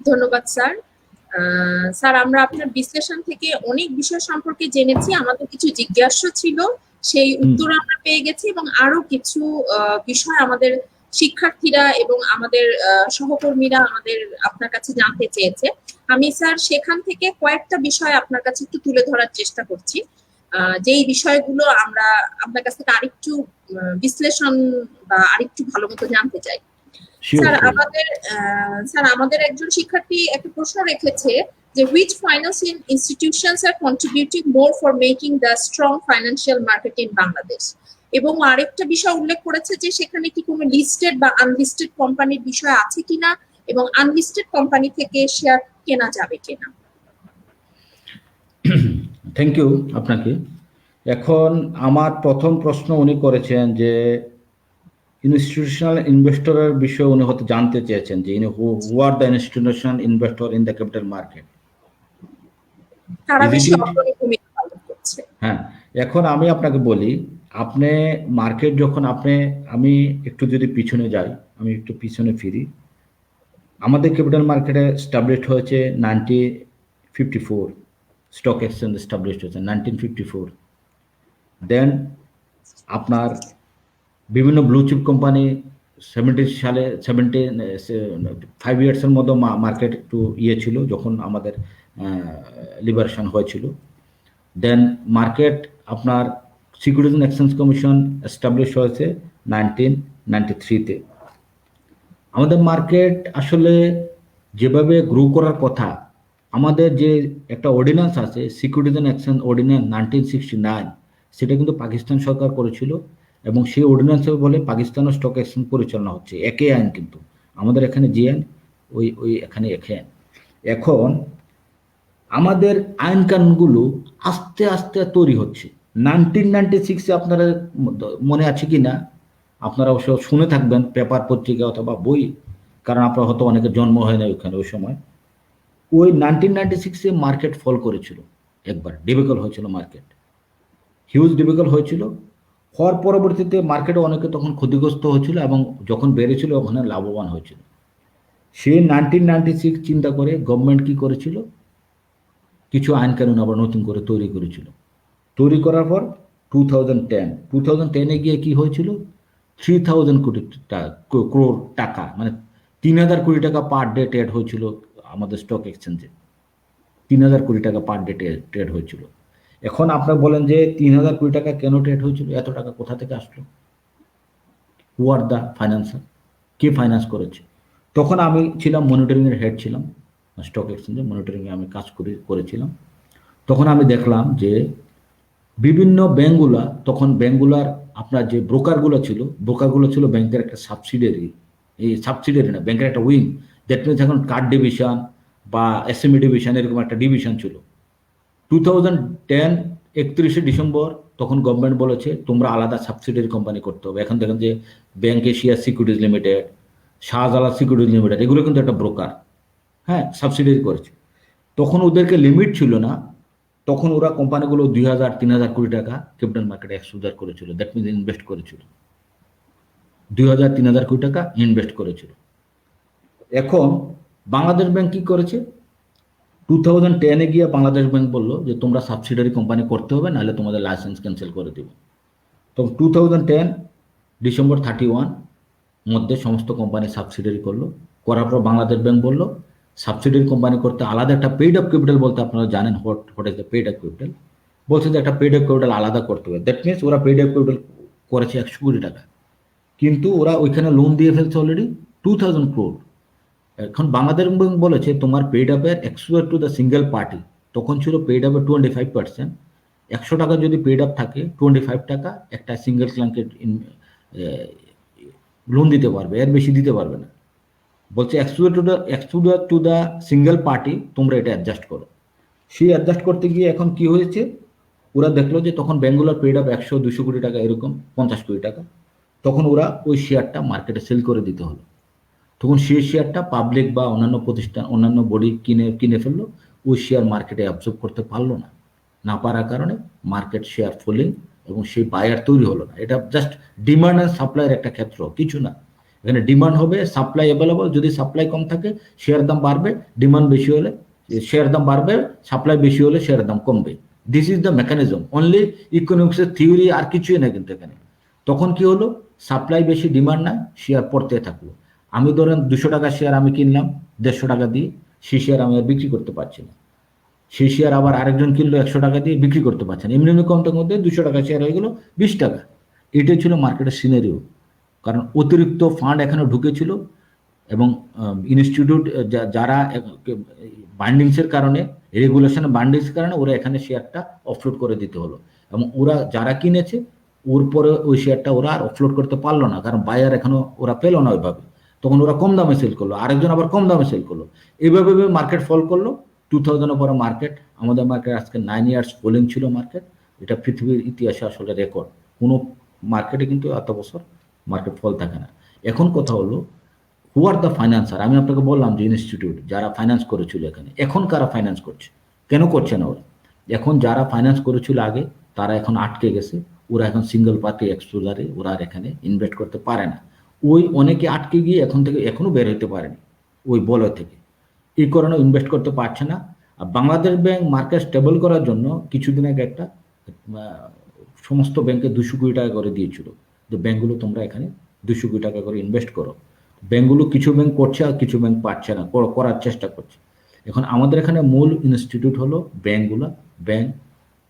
Speaker 1: ধন্যবাদ স্যার। স্যার, আমরা আপনার বিশ্লেষণ থেকে অনেক বিষয় সম্পর্কে জেনেছি। আমাদের কিছু জিজ্ঞাসা ছিল, সেই উত্তর আমরা পেয়ে গেছি, এবং আরো কিছু বিষয় আমাদের শিক্ষার্থীরা এবং আমাদের সহকর্মীরা আপনার কাছে জানতে চেয়েছে। আমি স্যার সেখান থেকে কয়েকটা বিষয় আপনার কাছে একটু তুলে ধরার চেষ্টা করছি, যেই বিষয়গুলো আমরা আপনার কাছ থেকে আরেকটু বিশ্লেষণ বা আরেকটু ভালো মতো জানতে চাই। স্যার, আমাদের একজন শিক্ষার্থী একটা প্রশ্ন রেখেছে যে which financial institutions are contributing more for making the strong financial market in Bangladesh, এবং আরেকটা বিষয় উল্লেখ করেছে যে সেখানে কি কোনো লিস্টেড বা আনলিস্টেড কোম্পানির বিষয় আছে কিনা এবং আনলিস্টেড কোম্পানি থেকে শেয়ার কেনা যাবে কিনা।
Speaker 2: থ্যাংক ইউ আপনাকে। এখন আমার প্রথম প্রশ্ন উনি করেছেন যে ইনস্টিটিউশনাল ইনভেস্টরের বিষয়ে উনি হয়তো জানতে চেয়েছেন যে who are the institutional investor in the capital market.
Speaker 1: তারা বেশি অগ্রণী ভূমিকা পালন করছে।
Speaker 2: হ্যাঁ, এখন আমি আপনাকে বলি, আপনি মার্কেট যখন আমি একটু যদি পিছনে যাই, আমি একটু পিছনে ফিরি, আমাদের ক্যাপিটাল মার্কেটে স্টাবলিশড হয়েছে 1954, স্টক এক্সচেঞ্জ স্টাবলিশড হয়েছে 1954। দেন আপনার বিভিন্ন ব্লু চিপ কোম্পানি 5 ইয়ার্সের মতো মার্কেট একটু ছিল যখন আমাদের লিবারেশন হয়েছিল। দেন মার্কেট আপনার securities and exchange commission establish হয়েছে 1993-তে। আমাদের মার্কেট আসলে যেভাবে গ্রো করার কথা, আমাদের যে একটা অর্ডিন্যান্স আছে সিকিউরিটিজ অ্যান্ড এক্সচেঞ্জ অর্ডিন্যান্স 1969, সেটা কিন্তু পাকিস্তান সরকার করেছিল এবং সেই অর্ডিন্যান্সের বলে পাকিস্তানের স্টক এক্সচেঞ্জ পরিচালনা হচ্ছে। একই আইন, কিন্তু আমাদের এখানে যে আইন ওই এখানে একই আইন। এখন আমাদের আইন কানুনগুলো আস্তে আস্তে তৈরি হচ্ছে। 1996-এ আপনারা মনে আছে কি না, আপনারা অবশ্য শুনে থাকবেন পেপার পত্রিকা অথবা বই, কারণ আপনারা হয়তো অনেকের জন্ম হয় না ওইখানে ওই সময়। ওই 1996-এ মার্কেট ফল করেছিল, একবার ডিবেকল হয়েছিল, মার্কেট হিউজ ডিবেকল হয়েছিল। হওয়ার পরবর্তীতে মার্কেটে অনেকে তখন ক্ষতিগ্রস্ত হয়েছিল এবং যখন বেড়েছিল ওখানে লাভবান হয়েছিল। সে 1996 চিন্তা করে গভর্নমেন্ট কি করেছিল, কিছু আইন কানুন আবার নতুন করে তৈরি করেছিল। তৈরি করার পর 2010-এ গিয়ে কি হয়েছিল, 3000 কোটি ক্রোড় টাকা, মানে 3000 কোটি টাকা পার ডে ট্রেড হয়েছিল আমাদের স্টক এক্সচেঞ্জে। 3000 কোটি টাকা পার ডে ট্রেড হয়েছিল। এখন আপনারা বলেন যে 3000 কোটি টাকা কেন ট্রেড হয়েছিল, এত টাকা কোথা থেকে আসলো? হু আর দ্য ফাইন্যান্সার, কে ফাইন্যান্স করেছে? তখন আমি ছিলাম মনিটরিংয়ের হেড, ছিলাম স্টক এক্সচেঞ্জে মনিটরিংয়ে আমি কাজ করেছিলাম। তখন আমি দেখলাম যে বিভিন্ন ব্যাঙ্কগুলা, তখন ব্যাঙ্কগুলার আপনার যে ব্রোকারগুলো ছিল ব্যাংকের একটা সাবসিডিয়ারি, এই সাবসিডিয়ারি না, ব্যাংকের একটা উইং। দ্যাট মিনস এখন কার্ড ডিভিশন বা এসএমই ডিভিশন এরকম একটা ডিভিশন ছিল। 2010 31শে ডিসেম্বর তখন গভর্নমেন্ট বলেছে তোমরা আলাদা সাবসিডিয়ারি কোম্পানি করতে হবে। এখন দেখেন যে bank Asia securities limited, Shahjalal securities limited, এগুলো কিন্তু একটা ব্রোকার, হ্যাঁ, সাবসিডিয়ারি করেছে। তখন ওদেরকে লিমিট ছিল না, তখন ওরা কোম্পানিগুলো 2000-3000 কোটি টাকা ক্যাপিটাল মার্কেটে এক্সপোজার করেছিল। দ্যাট মিনস ইনভেস্ট করেছিল, 2000-3000 কোটি টাকা ইনভেস্ট করেছিল। এখন বাংলাদেশ ব্যাংক কি করেছে, 2010-এ গিয়ে বাংলাদেশ ব্যাংক বললো যে তোমরা সাবসিডিয়ারি কোম্পানি করতে হবে, নাহলে তোমাদের লাইসেন্স ক্যান্সেল করে দেবো। তো 2010 ডিসেম্বর 31 মধ্যে সমস্ত কোম্পানি সাবসিডিয়ারি করলো। করার পর বাংলাদেশ ব্যাংক বললো সাবসিডিয়ারি কোম্পানি করতে আলাদা একটা পেইড আপ ক্যাপিটাল, বলতে আপনারা জানেন what is the paid up capital, বলছে যে একটা পেইড আপ ক্যাপিটাল আলাদা করতে হবে। দ্যাট মিনস ওরা পেইড আপ ক্যাপিটাল করেছে 100 কোটি টাকা, কিন্তু ওরা ওইখানে লোন দিয়ে ফেলছে অলরেডি 2000 crore। এখন বাংলাদেশ ব্যাংক বলেছে তোমার পেইড আপের exposure to the single party, তখন ছিল পেইড আপের 25%। 100 টাকা যদি পেইড আপ থাকে, 25 টাকা একটা সিঙ্গেল ক্লায়েন্টকে লোন দিতে পারবে, এর বেশি দিতে পারবে না। বলছে exposure to the single party তোমরা এটা অ্যাডজাস্ট করো। সেই অ্যাডজাস্ট করতে গিয়ে এখন কি হয়েছে, ওরা দেখলো যে তখন ব্যাঙ্কগুলোর পেইড আপ 100-200 কোটি টাকা, এরকম 50 কোটি টাকা, তখন ওরা ওই শেয়ারটা মার্কেটে সেল করে দিতে হলো। তখন সেই শেয়ারটা পাবলিক বা অন্যান্য প্রতিষ্ঠান, অন্যান্য বডি কিনে ফেললো। ওই শেয়ার মার্কেটে অ্যাবজর্ব করতে পারলো না পারার কারণে মার্কেট শেয়ার ফলিং এবং সেই বায়ার তৈরি হলো না। এটা জাস্ট ডিমান্ড অ্যান্ড সাপ্লাইয়ের একটা ক্ষেত্র, কিছু না। এখানে ডিমান্ড হবে, সাপ্লাই অ্যাভেলেবল, যদি সাপ্লাই কম থাকে শেয়ার দাম বাড়বে, ডিমান্ড বেশি হলে শেয়ার দাম বাড়বে, সাপ্লাই বেশি হলে শেয়ার দাম কমবে। This is the mechanism, only ইকোনমিক্সের থিওরি, আর কিছুই না কিন্তু এখানে। তখন কি হলো, সাপ্লাই বেশি ডিমান্ড নাই, শেয়ার পড়তে থাকলো। আমি ধরেন 200 টাকা শেয়ার আমি কিনলাম 150 টাকা দিয়ে, সেই শেয়ার আমি আর বিক্রি করতে পারছি না। সেই শেয়ার আবার আরেকজন কিনলো 100 টাকা দিয়ে, বিক্রি করতে পারছে না। এমনি কমতে কমতে 200 টাকা শেয়ার হয়ে গেলো 20 টাকা। এটাই ছিল মার্কেটের সিনারিও, কারণ অতিরিক্ত ফান্ড এখানে ঢুকেছিল। এবং ইনস্টিটিউট যারা বান্ডিংসের কারণে, রেগুলেশনের বান্ডিংসের কারণে ওরা এখানে শেয়ারটা অফলোড করে দিতে হলো, এবং ওরা যারা কিনেছে ওর পরে ওই শেয়ারটা ওরা আর অফলোড করতে পারলো না, কারণ বায়ার এখনো ওরা পেলো না ওইভাবে, তখন ওরা কম দামে সেল করলো, আরেকজন আবার কম দামে সেল করলো, এইভাবে মার্কেট ফল করলো। 2000 পরে মার্কেট, আমাদের মার্কেট আজকে 9 ইয়ার্স ফলিং ছিল মার্কেট, এটা পৃথিবীর ইতিহাসে আসলে রেকর্ড, কোনো মার্কেটে কিন্তু এত বছর মার্কেট ফল থাকে না। এখন কথা হলো হু আর দ্য ফাইন্যান্সার, আমি আপনাকে বললাম যে ইনস্টিটিউট যারা ফাইন্যান্স করেছিল এখানে, এখন কারা ফাইন্যান্স করছে, কেন করছে না ওরা? এখন যারা ফাইন্যান্স করেছিল আগে তারা এখন আটকে গেছে, ওরা এখন সিঙ্গেল পার্টি এক্সপোজারে ওরা আর এখানে ইনভেস্ট করতে পারে না, ওই অনেকে আটকে গিয়ে এখন থেকে এখনো বের হতে পারেনি ওই বলয় থেকে, এই কারণে ইনভেস্ট করতে পারছে না। আর বাংলাদেশ ব্যাংক মার্কেট স্টেবল করার জন্য কিছুদিন আগে একটা সমস্ত ব্যাংকে 200 কোটি টাকা করে দিয়েছিল, যে ব্যাংকগুলো তোমরা এখানে 200 কোটি টাকা করে ইনভেস্ট করো। ব্যাংকগুলো কিছু ব্যাংক করছে আর কিছু ব্যাংক পাচ্ছে না, করার চেষ্টা করছে। এখন আমাদের এখানে মূল ইনস্টিটিউট হলো ব্যাংকগুলো, ব্যাংক,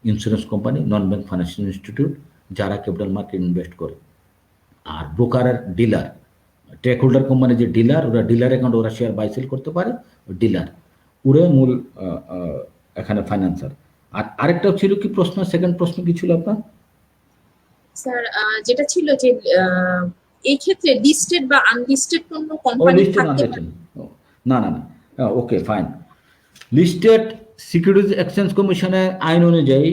Speaker 2: ইন্স্যুরেন্স কোম্পানি, নন ব্যাংক ফাইন্যান্সিয়াল ইনস্টিটিউট যারা ক্যাপিটাল মার্কেট ইনভেস্ট করে, আর ব্রোকারের ডিলার, টেক হোল্ডার কোম্পানি যে ডিলার, ওরা ডিলার অ্যাকাউন্ট ওরা শেয়ার বাই সেল করতে পারে, ডিলার ওরা মূল এখানে ফাইন্যান্সার। আর আরেকটা ছিল কি প্রশ্ন, সেকেন্ড প্রশ্ন কি ছিল আপনার?
Speaker 1: স্যার যেটা ছিল যে এই ক্ষেত্রে লিস্টেড বা আনলিস্টেড কোনো
Speaker 2: ও
Speaker 1: কোম্পানি
Speaker 2: লিস্টেড
Speaker 1: থাকতে পারে?
Speaker 2: আনলিস্টেড, না না না, okay fine. Listed securities exchange কমিশনের আইন অনুযায়ী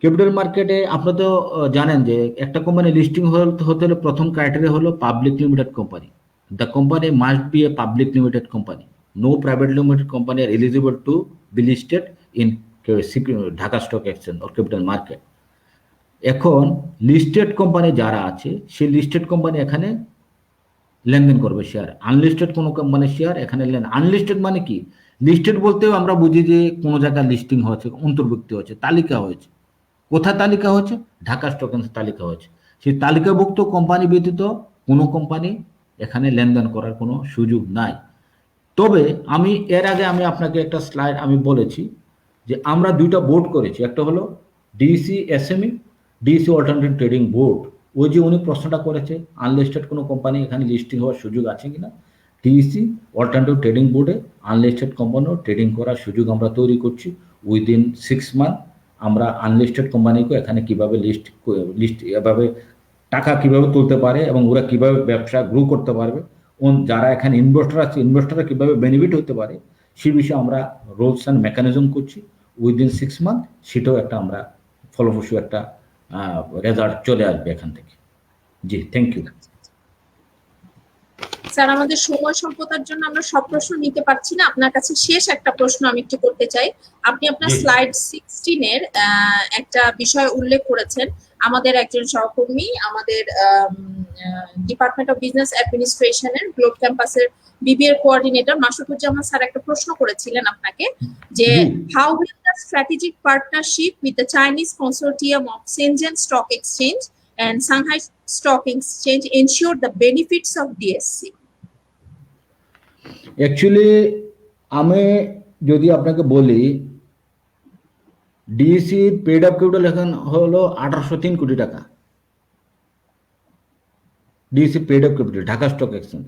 Speaker 2: ক্যাপিটাল মার্কেটে আপনারা তো জানেন যে একটা কোম্পানি লিস্টিং হতে হলে প্রথম ক্রাইটেরিয়া হলো public limited company. The company must be a public limited company. No private limited company are eligible to be listed in Dhaka stock exchange or capital market. এখন লিস্টেড কোম্পানি যারা আছে সেই listed company এখানে লেনদেন করবে share, unlisted কোনো কোম্পানির share এখানে আনলিস্টেড মানে কি? লিস্টেড বলতেও আমরা বুঝি যে কোনো জায়গায় লিস্টিং হয়েছে, অন্তর্ভুক্ত হয়েছে, তালিকা হয়েছে। কোথায় তালিকা হচ্ছে? ঢাকা স্টক এক্সচেঞ্জ তালিকা হচ্ছে। সেই তালিকাভুক্ত কোম্পানি ব্যতীত কোনো কোম্পানি এখানে লেনদেন করার কোনো সুযোগ নাই। তবে আমি এর আগে আপনাকে একটা স্লাইড আমি বলেছি যে আমরা দুইটা বোর্ড করেছি, একটা হলো DC SME, DC alternative trading board. ওই যে উনি প্রশ্নটা করেছে আনলিস্টেড কোনো কোম্পানি এখানে লিস্টিং হওয়ার সুযোগ আছে কিনা, ডিসি অল্টারনেটিভ ট্রেডিং বোর্ডে আনলিস্টেড কোম্পানিও ট্রেডিং করার সুযোগ আমরা তৈরি করছি। উইদিন 6 মান্থ আমরা আনলিস্টেড কোম্পানিকে এখানে কিভাবে লিস্ট এভাবে টাকা কিভাবে তুলতে পারে এবং ওরা কিভাবে ব্যবসা গ্রো করতে পারবে, যারা এখানে ইনভেস্টর আছে ইনভেস্টররা কিভাবে বেনিফিট হতে পারে, সেই বিষয়ে আমরা রুলস অ্যান্ড মেকানিজম করছি। উইদিন 6 মান্থ সেটাও একটা আমরা ফলপ্রসূ একটা রেজাল্ট চলে আসবে এখান থেকে। জি, থ্যাংক ইউ।
Speaker 1: স্যার আমাদের সময় স্বল্পতার জন্য আমরা সব প্রশ্ন নিতে পারছি না, আপনার কাছে শেষ একটা প্রশ্ন আমি একটু করতে চাই। আপনি আপনার স্লাইড 16 এর একটা বিষয় উল্লেখ করেছেন, আমাদের একজন সহকর্মী আমাদের ডিপার্টমেন্ট অফ বিজনেস অ্যাডমিনিস্ট্রেশনের গ্লোব ক্যাম্পাসের বিবিএর কোঅর্ডিনেটর মাসুদুজ্জামান স্যার একটা প্রশ্ন করেছিলেন আপনাকে যে how will the strategic partnership with the Chinese consortium of Shenzhen stock exchange and Shanghai Stock Exchange ensure the benefits of DSC?
Speaker 2: Actually আমি যদি আপনাকে বলি ডিএসসি পেড আপ ক্যাপিটাল এখন হলো 1803 কোটি টাকা। DSC paid up capital Dhaka stock exchange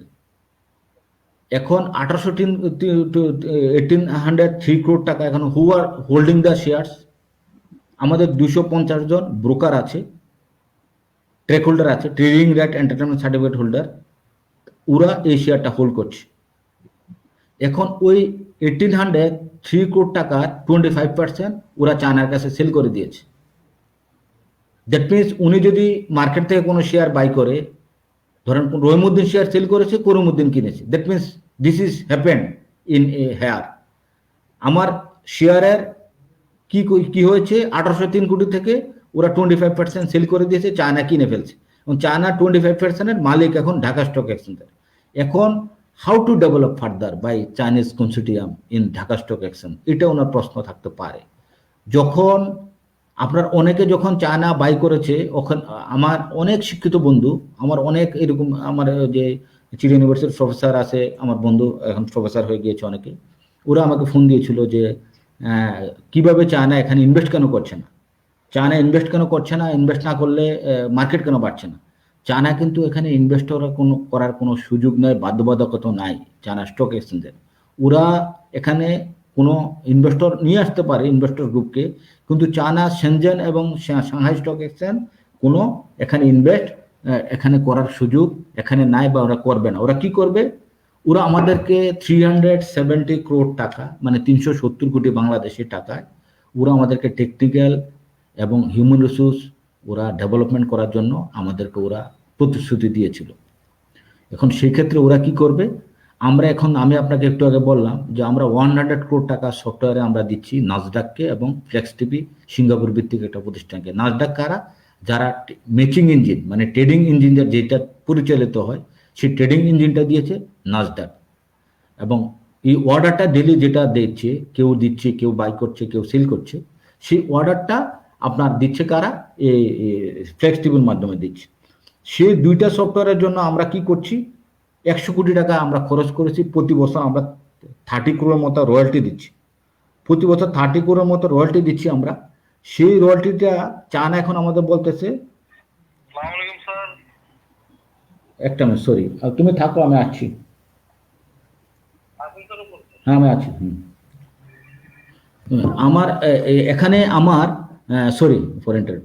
Speaker 2: এখন 1803 crore টাকা। এখন who are holding the shares? আমাদের 250 জন ব্রোকার আছে, ট্রেক হোল্ডার আছে, trading right entertainment certificate holder, ওরা এই শেয়ারটা হোল্ড করছে। এখন ওই 1803 crore টাকার 25% ওরা চায়নার কাছে সেল করে দিয়েছে। দ্যাট মিনস উনি যদি মার্কেট থেকে কোনো শেয়ার বাই করে, ধরেন রহিমউদ্দিন শেয়ার সেল করেছে, করিমউদ্দিন কিনেছে, that means this is happened in a here. আমার শেয়ারের কি হয়েছে, 1803 কোটি থেকে ওরা 25% সেল করে দিয়েছে, চায়না কিনে ফেলছে, এবং চায়না 25%-এর মালিক এখন ঢাকা স্টক এক্সচেঞ্জের। এখন how to develop further by Chinese consortium in Dhaka stock exchange, এটা ওনার প্রশ্ন থাকতে পারে। যখন আপনার অনেকে যখন চায়না বাই করেছে, ওখানে আমার অনেক শিক্ষিত বন্ধু, আমার অনেক এরকম, আমার যে চিড় ইউনিভার্সিটির প্রফেসর আছে, আমার বন্ধু এখন প্রফেসর হয়ে গিয়েছে অনেকে, ওরা আমাকে ফোন দিয়েছিল যে কিভাবে চায়না এখানে ইনভেস্ট কেন করছে না, চায়না ইনভেস্ট কেন করছে না, ইনভেস্ট না করলে মার্কেট কেন বাড়ছে না। চায়না কিন্তু এখানে ইনভেস্টর কোনো করার কোনো সুযোগ নাই, বাধ্যবাধকতা নাই চায়না স্টক এক্সচেঞ্জের। ওরা এখানে কোনো ইনভেস্টর নিয়ে আসতে পারে ইনভেস্টর গ্রুপকে, কিন্তু চায়না সেনজেন এবং সাংহাই স্টক এক্সচেঞ্জ কোনো এখানে ইনভেস্ট এখানে করার সুযোগ এখানে নাই, বা ওরা করবে না। ওরা কি করবে, ওরা আমাদেরকে 370 crore টাকা, মানে 370 কোটি বাংলাদেশি টাকায় ওরা আমাদেরকে টেকনিক্যাল এবং হিউম্যান রিসোর্স ওরা ডেভেলপমেন্ট করার জন্য আমাদেরকে ওরা প্রতিশ্রুতি দিয়েছিল। এখন সেই ক্ষেত্রে ওরা কি করবে, আমরা এখন, আমি আপনাকে একটু আগে বললাম যে আমরা 100 crore টাকা সফটওয়্যারে আমরা দিচ্ছি নাসডাককে এবং ফ্লেক্স টিভি সিঙ্গাপুর ভিত্তিক একটা প্রতিষ্ঠানকে। নাসডাক কারা, যারা ম্যাচিং ইঞ্জিন মানে ট্রেডিং ইঞ্জিন যেটা পরিচালিত হয় সেই ট্রেডিং ইঞ্জিনটা দিয়েছে নাসডাক। এবং এই অর্ডারটা ডেলি যেটা দিচ্ছে, কেউ বাই করছে, কেউ সেল করছে, সেই অর্ডারটা আপনার দিচ্ছে কারা, এই ফ্লেক্স টিভির মাধ্যমে দিচ্ছে। সেই দুইটা সফটওয়্যারের জন্য আমরা কি করছি, 100 কোটি টাকা আমরা খরচ করেছি। প্রতি বছর আমরা 30 crore মতো রয়্যালটি দিচ্ছি, প্রতি বছর 30 crore মতো রয়্যালটি দিচ্ছি আমরা। সেই রয়্যালটিটা চায়না এখন আমাদের বলতেছে, একটা মিনিট সরি, তুমি থাকো, আমি আসছি। হ্যাঁ আমি আছি। আমার এখানে আমার সরি ফর ইন্টার,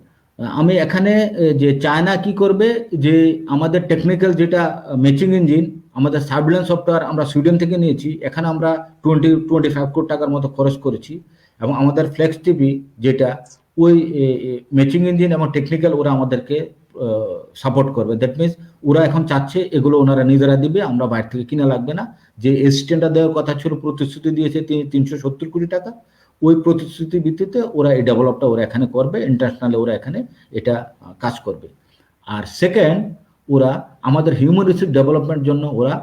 Speaker 2: আমি এখানে যে চায়না কি করবে, যে আমাদের টেকনিক্যাল যেটা ম্যাচিং ইঞ্জিন, আমাদের সার্ভিলেন্স সফটওয়্যার আমরা সুইডেন থেকে নিয়েছি, এখানে আমরা 25 crore টাকার মতো খরচ করেছি। এবং আমাদের ফ্লেক্স টিভি যেটা ওই ম্যাচিং ইঞ্জিন এবং টেকনিক্যাল ওরা আমাদেরকে সাপোর্ট করবে। দ্যাট মিনস ওরা এখন চাচ্ছে এগুলো ওনারা নিজেরা দিবে, আমরা বাইরে থেকে কিনা লাগবে না। যে অ্যাসিস্ট্যান্টটা দেওয়ার কথা ছিল, প্রতিশ্রুতি দিয়েছে 370 কোটি টাকা, ওই প্রতিশ্রুতির ভিত্তিতে ওরা এই ডেভেলপটা ওরা এখানে করবে, ইন্টারন্যাশনালি ওরা এখানে এটা কাজ করবে। আর সেকেন্ড, ওরা আমাদের হিউম্যান রিসোর্স ডেভেলপমেন্ট জন্য ওরা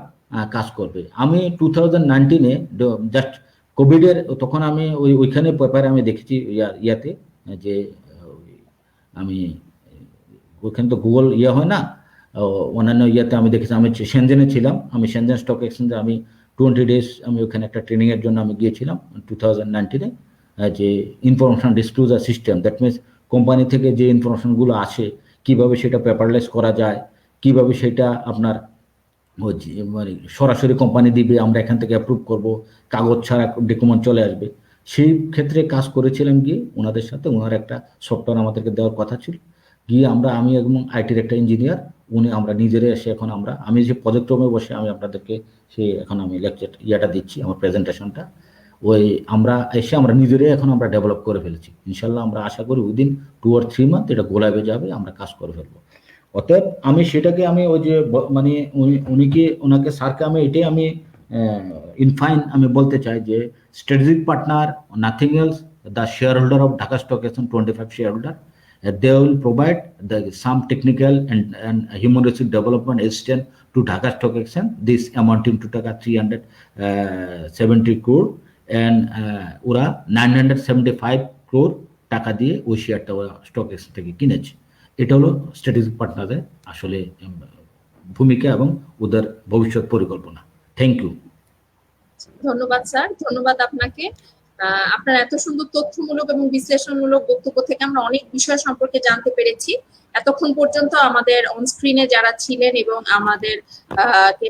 Speaker 2: কাজ করবে। আমি 2019-এ জাস্ট কোভিডের তখন আমি ওইখানে পেপারে আমি দেখেছি ইয়াতে, যে আমি ওইখানে তো গুগল হয় না, অন্যান্য ইয়াতে আমি দেখেছি, আমি সেনজেনে ছিলাম, আমি সেনজেন স্টক এক্সচেঞ্জে আমি 20 days আমি ওখানে একটা ট্রেনিংয়ের জন্য আমি গিয়েছিলাম 2019-এ, যে information disclosure system. That means company থেকে যে ইনফরমেশনগুলো আসে কিভাবে সেটা পেপারলেস করা যায়, কিভাবে সেটা আপনার মানে সরাসরি কোম্পানি দিবে, আমরা এখান থেকে অ্যাপ্রুভ করব, কাগজ ছাড়া ডকুমেন্ট চলে আসবে। সেই ক্ষেত্রে কাজ করেছিলাম গিয়ে ওনাদের সাথে, ওনার একটা সফটওয়্যার আমাদেরকে দেওয়ার কথা ছিল, গিয়ে আমি এবং আইটির একটা ইঞ্জিনিয়ার, আমরা নিজেরা এসে এখন আমি যে প্রজেক্ট রুমে বসে আমি আপনাদেরকে এখন আমি লেকচার দিচ্ছি, আমার প্রেজেন্টেশনটা, ওই আমরা নিজেরাই এখন আমরা ডেভেলপ করে ফেলেছি। ইনশাল্লাহ আমরা আশা করি উইদিন 2 or 3 month এটা গোলাপে যাবে, আমরা কাজ করে ফেলবো। অতএব আমি সেটাকে আমি ওই যে মানে ওনাকে স্যারকে আমি এটাই আমি ইনফাইন আমি বলতে চাই যে strategic partner, nothing else, the share holder of Dhaka stock exchange 25 share holder, they will provide some technical and human resource development assistance to Dhaka Stock Exchange, this amounting to 370 crore, and ওরা 975 crore টাকা দিয়ে ওই শেয়ারটা ওরা stock exchange থেকে কিনেছে। এটা হলো স্ট্র্যাটেজিক পার্টনারের আসলে ভূমিকা এবং ওদের ভবিষ্যৎ পরিকল্পনা। Thank you.
Speaker 1: ধন্যবাদ স্যার, ধন্যবাদ আপনাকে। আপনার এত সুন্দর তথ্যমূলক এবং বিশ্লেষণমূলক বক্তব্য থেকে আমরা অনেক বিষয় সম্পর্কে জানতে পেরেছি। এতক্ষণ পর্যন্ত আমাদের অন স্ক্রিনে যারা ছিলেন এবং আমাদের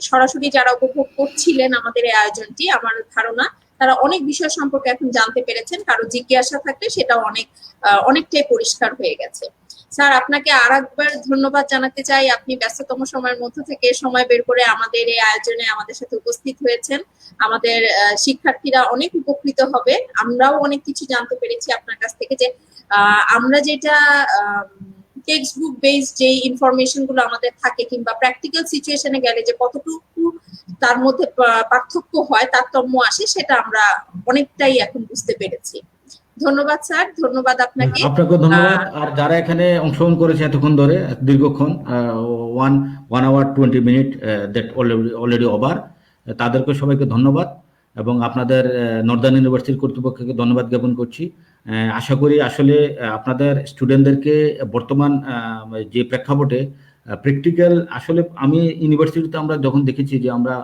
Speaker 1: সরাসরি যারা উপভোগ করছিলেন আমাদের এই আয়োজনটি, আমার ধারণা তারা অনেক বিষয় সম্পর্কে এখন জানতে পেরেছেন। কারো জিজ্ঞাসা থাকলে সেটাও অনেকটাই পরিষ্কার হয়ে গেছে। স্যার, আপনাকে আরেকবার ধন্যবাদ জানাতে চাই, আপনি ব্যস্ততম সময়ের মধ্য থেকে সময় বের করে আমাদের এই আয়োজনে আমাদের সাথে উপস্থিত হয়েছেন। আমাদের শিক্ষার্থীরা অনেক উপকৃত হবে, আমরাও অনেক কিছু জানতে পেরেছি আপনার কাছ থেকে, যে আমরা যেটা টেক্সট বুক বেসড যে ইনফরমেশন গুলো আমাদের থাকে কিংবা প্র্যাকটিক্যাল সিচুয়েশনে গেলে যে কতটুকু তার মধ্যে পার্থক্য হয়, তারতম্য আসে, সেটা আমরা অনেকটাই এখন বুঝতে পেরেছি। ধন্যবাদ স্যার, ধন্যবাদ আপনাকে।
Speaker 2: আপনাকে ধন্যবাদ। আর যারা এখানে অংশগ্রহণ করেছে এতক্ষণ ধরে, দীর্ঘক্ষণ 1 hour 20 minutes that already over, তাদেরকে সবাইকে ধন্যবাদ এবং আপনাদের নর্দার্ন ইউনিভার্সিটির কর্তৃপক্ষকে ধন্যবাদ জ্ঞাপন করছি। আশা করি আসলে আপনাদের স্টুডেন্টদেরকে বর্তমান যে প্রেক্ষাপটে প্র্যাকটিক্যাল, আসলে আমি ইউনিভার্সিটিতে আমরা যখন দেখেছি যে আমরা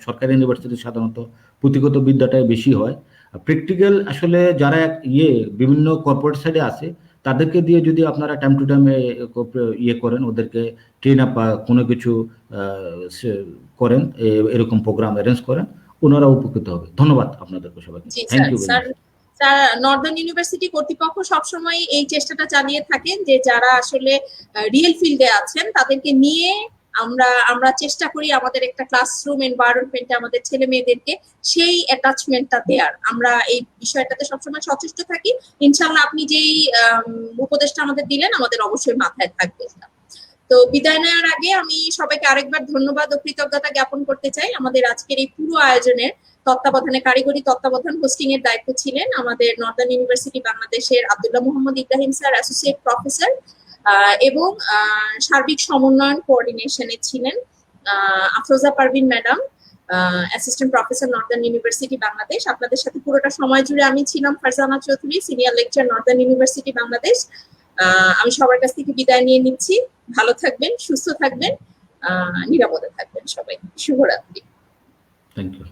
Speaker 2: সরকারি ইউনিভার্সিটি সাধারণত পুঁথিগত বিদ্যাটাই বেশি হয়, প্র্যাকটিক্যাল আসলে যারা বিভিন্ন কর্পোরেট সাইডে আছে তাদেরকে দিয়ে যদি আপনারা টাইম টু টাইম ইয়ে করেন, ওদেরকে ট্রেন আপ বা কোনো কিছু করেন, এরকম প্রোগ্রাম অ্যারেঞ্জ করেন, ওনারা উপকৃত হবে। ধন্যবাদ আপনাদেরকে সবাইকে।
Speaker 1: জি
Speaker 2: thank
Speaker 1: sir.
Speaker 2: You very much.
Speaker 1: Sir, Northern University কর্তৃপক্ষ সবসময় এই চেষ্টাটা চালিয়ে থাকেন যে যারা আসলে রিয়েল ফিল্ডে আছেন তাদেরকে নিয়ে আমরা চেষ্টা করি আমাদের একটা ক্লাসরুম এনভায়রনমেন্টে আমাদের ছেলে মেয়েদেরকে সেই অ্যাটাচমেন্টটা দেওয়ার। আমরা এই বিষয়টাতে সবসময় সচেষ্ট থাকি। ইনশাআল্লাহ আপনি যেই উপদেশটা আমাদের দিলেন আমাদের অবশ্যই মাথায় থাকবে। তো বিদায় নেওয়ার আগে আমি সবাইকে আরেকবার ধন্যবাদ ও কৃতজ্ঞতা জ্ঞাপন করতে চাই। আমাদের আজকের এই পুরো আয়োজনের তত্ত্বাবধানে, কারিগরি তত্ত্বাবধান, হোস্টিং এর দায়িত্ব ছিলেন আমাদের নর্দার্ন ইউনিভার্সিটি বাংলাদেশের Abdullah Mohammad Ibrahim sir, associate professor, এবং সার্বিক সমন্বয়ন কোঅর্ডিনেশনে ছিলেন Afroza Parvin madam, assistant professor, northern university Bangladesh. আপনাদের সাথে পুরোটা সময় জুড়ে আমি ছিলাম Farzana Chowdhury, senior lecture, northern university Bangladesh. আমি সবার কাছ থেকে বিদায় নিয়ে নিচ্ছি। ভালো থাকবেন, সুস্থ থাকবেন, নিরাপদে থাকবেন সবাই। শুভরাত্রি।
Speaker 2: Thank you.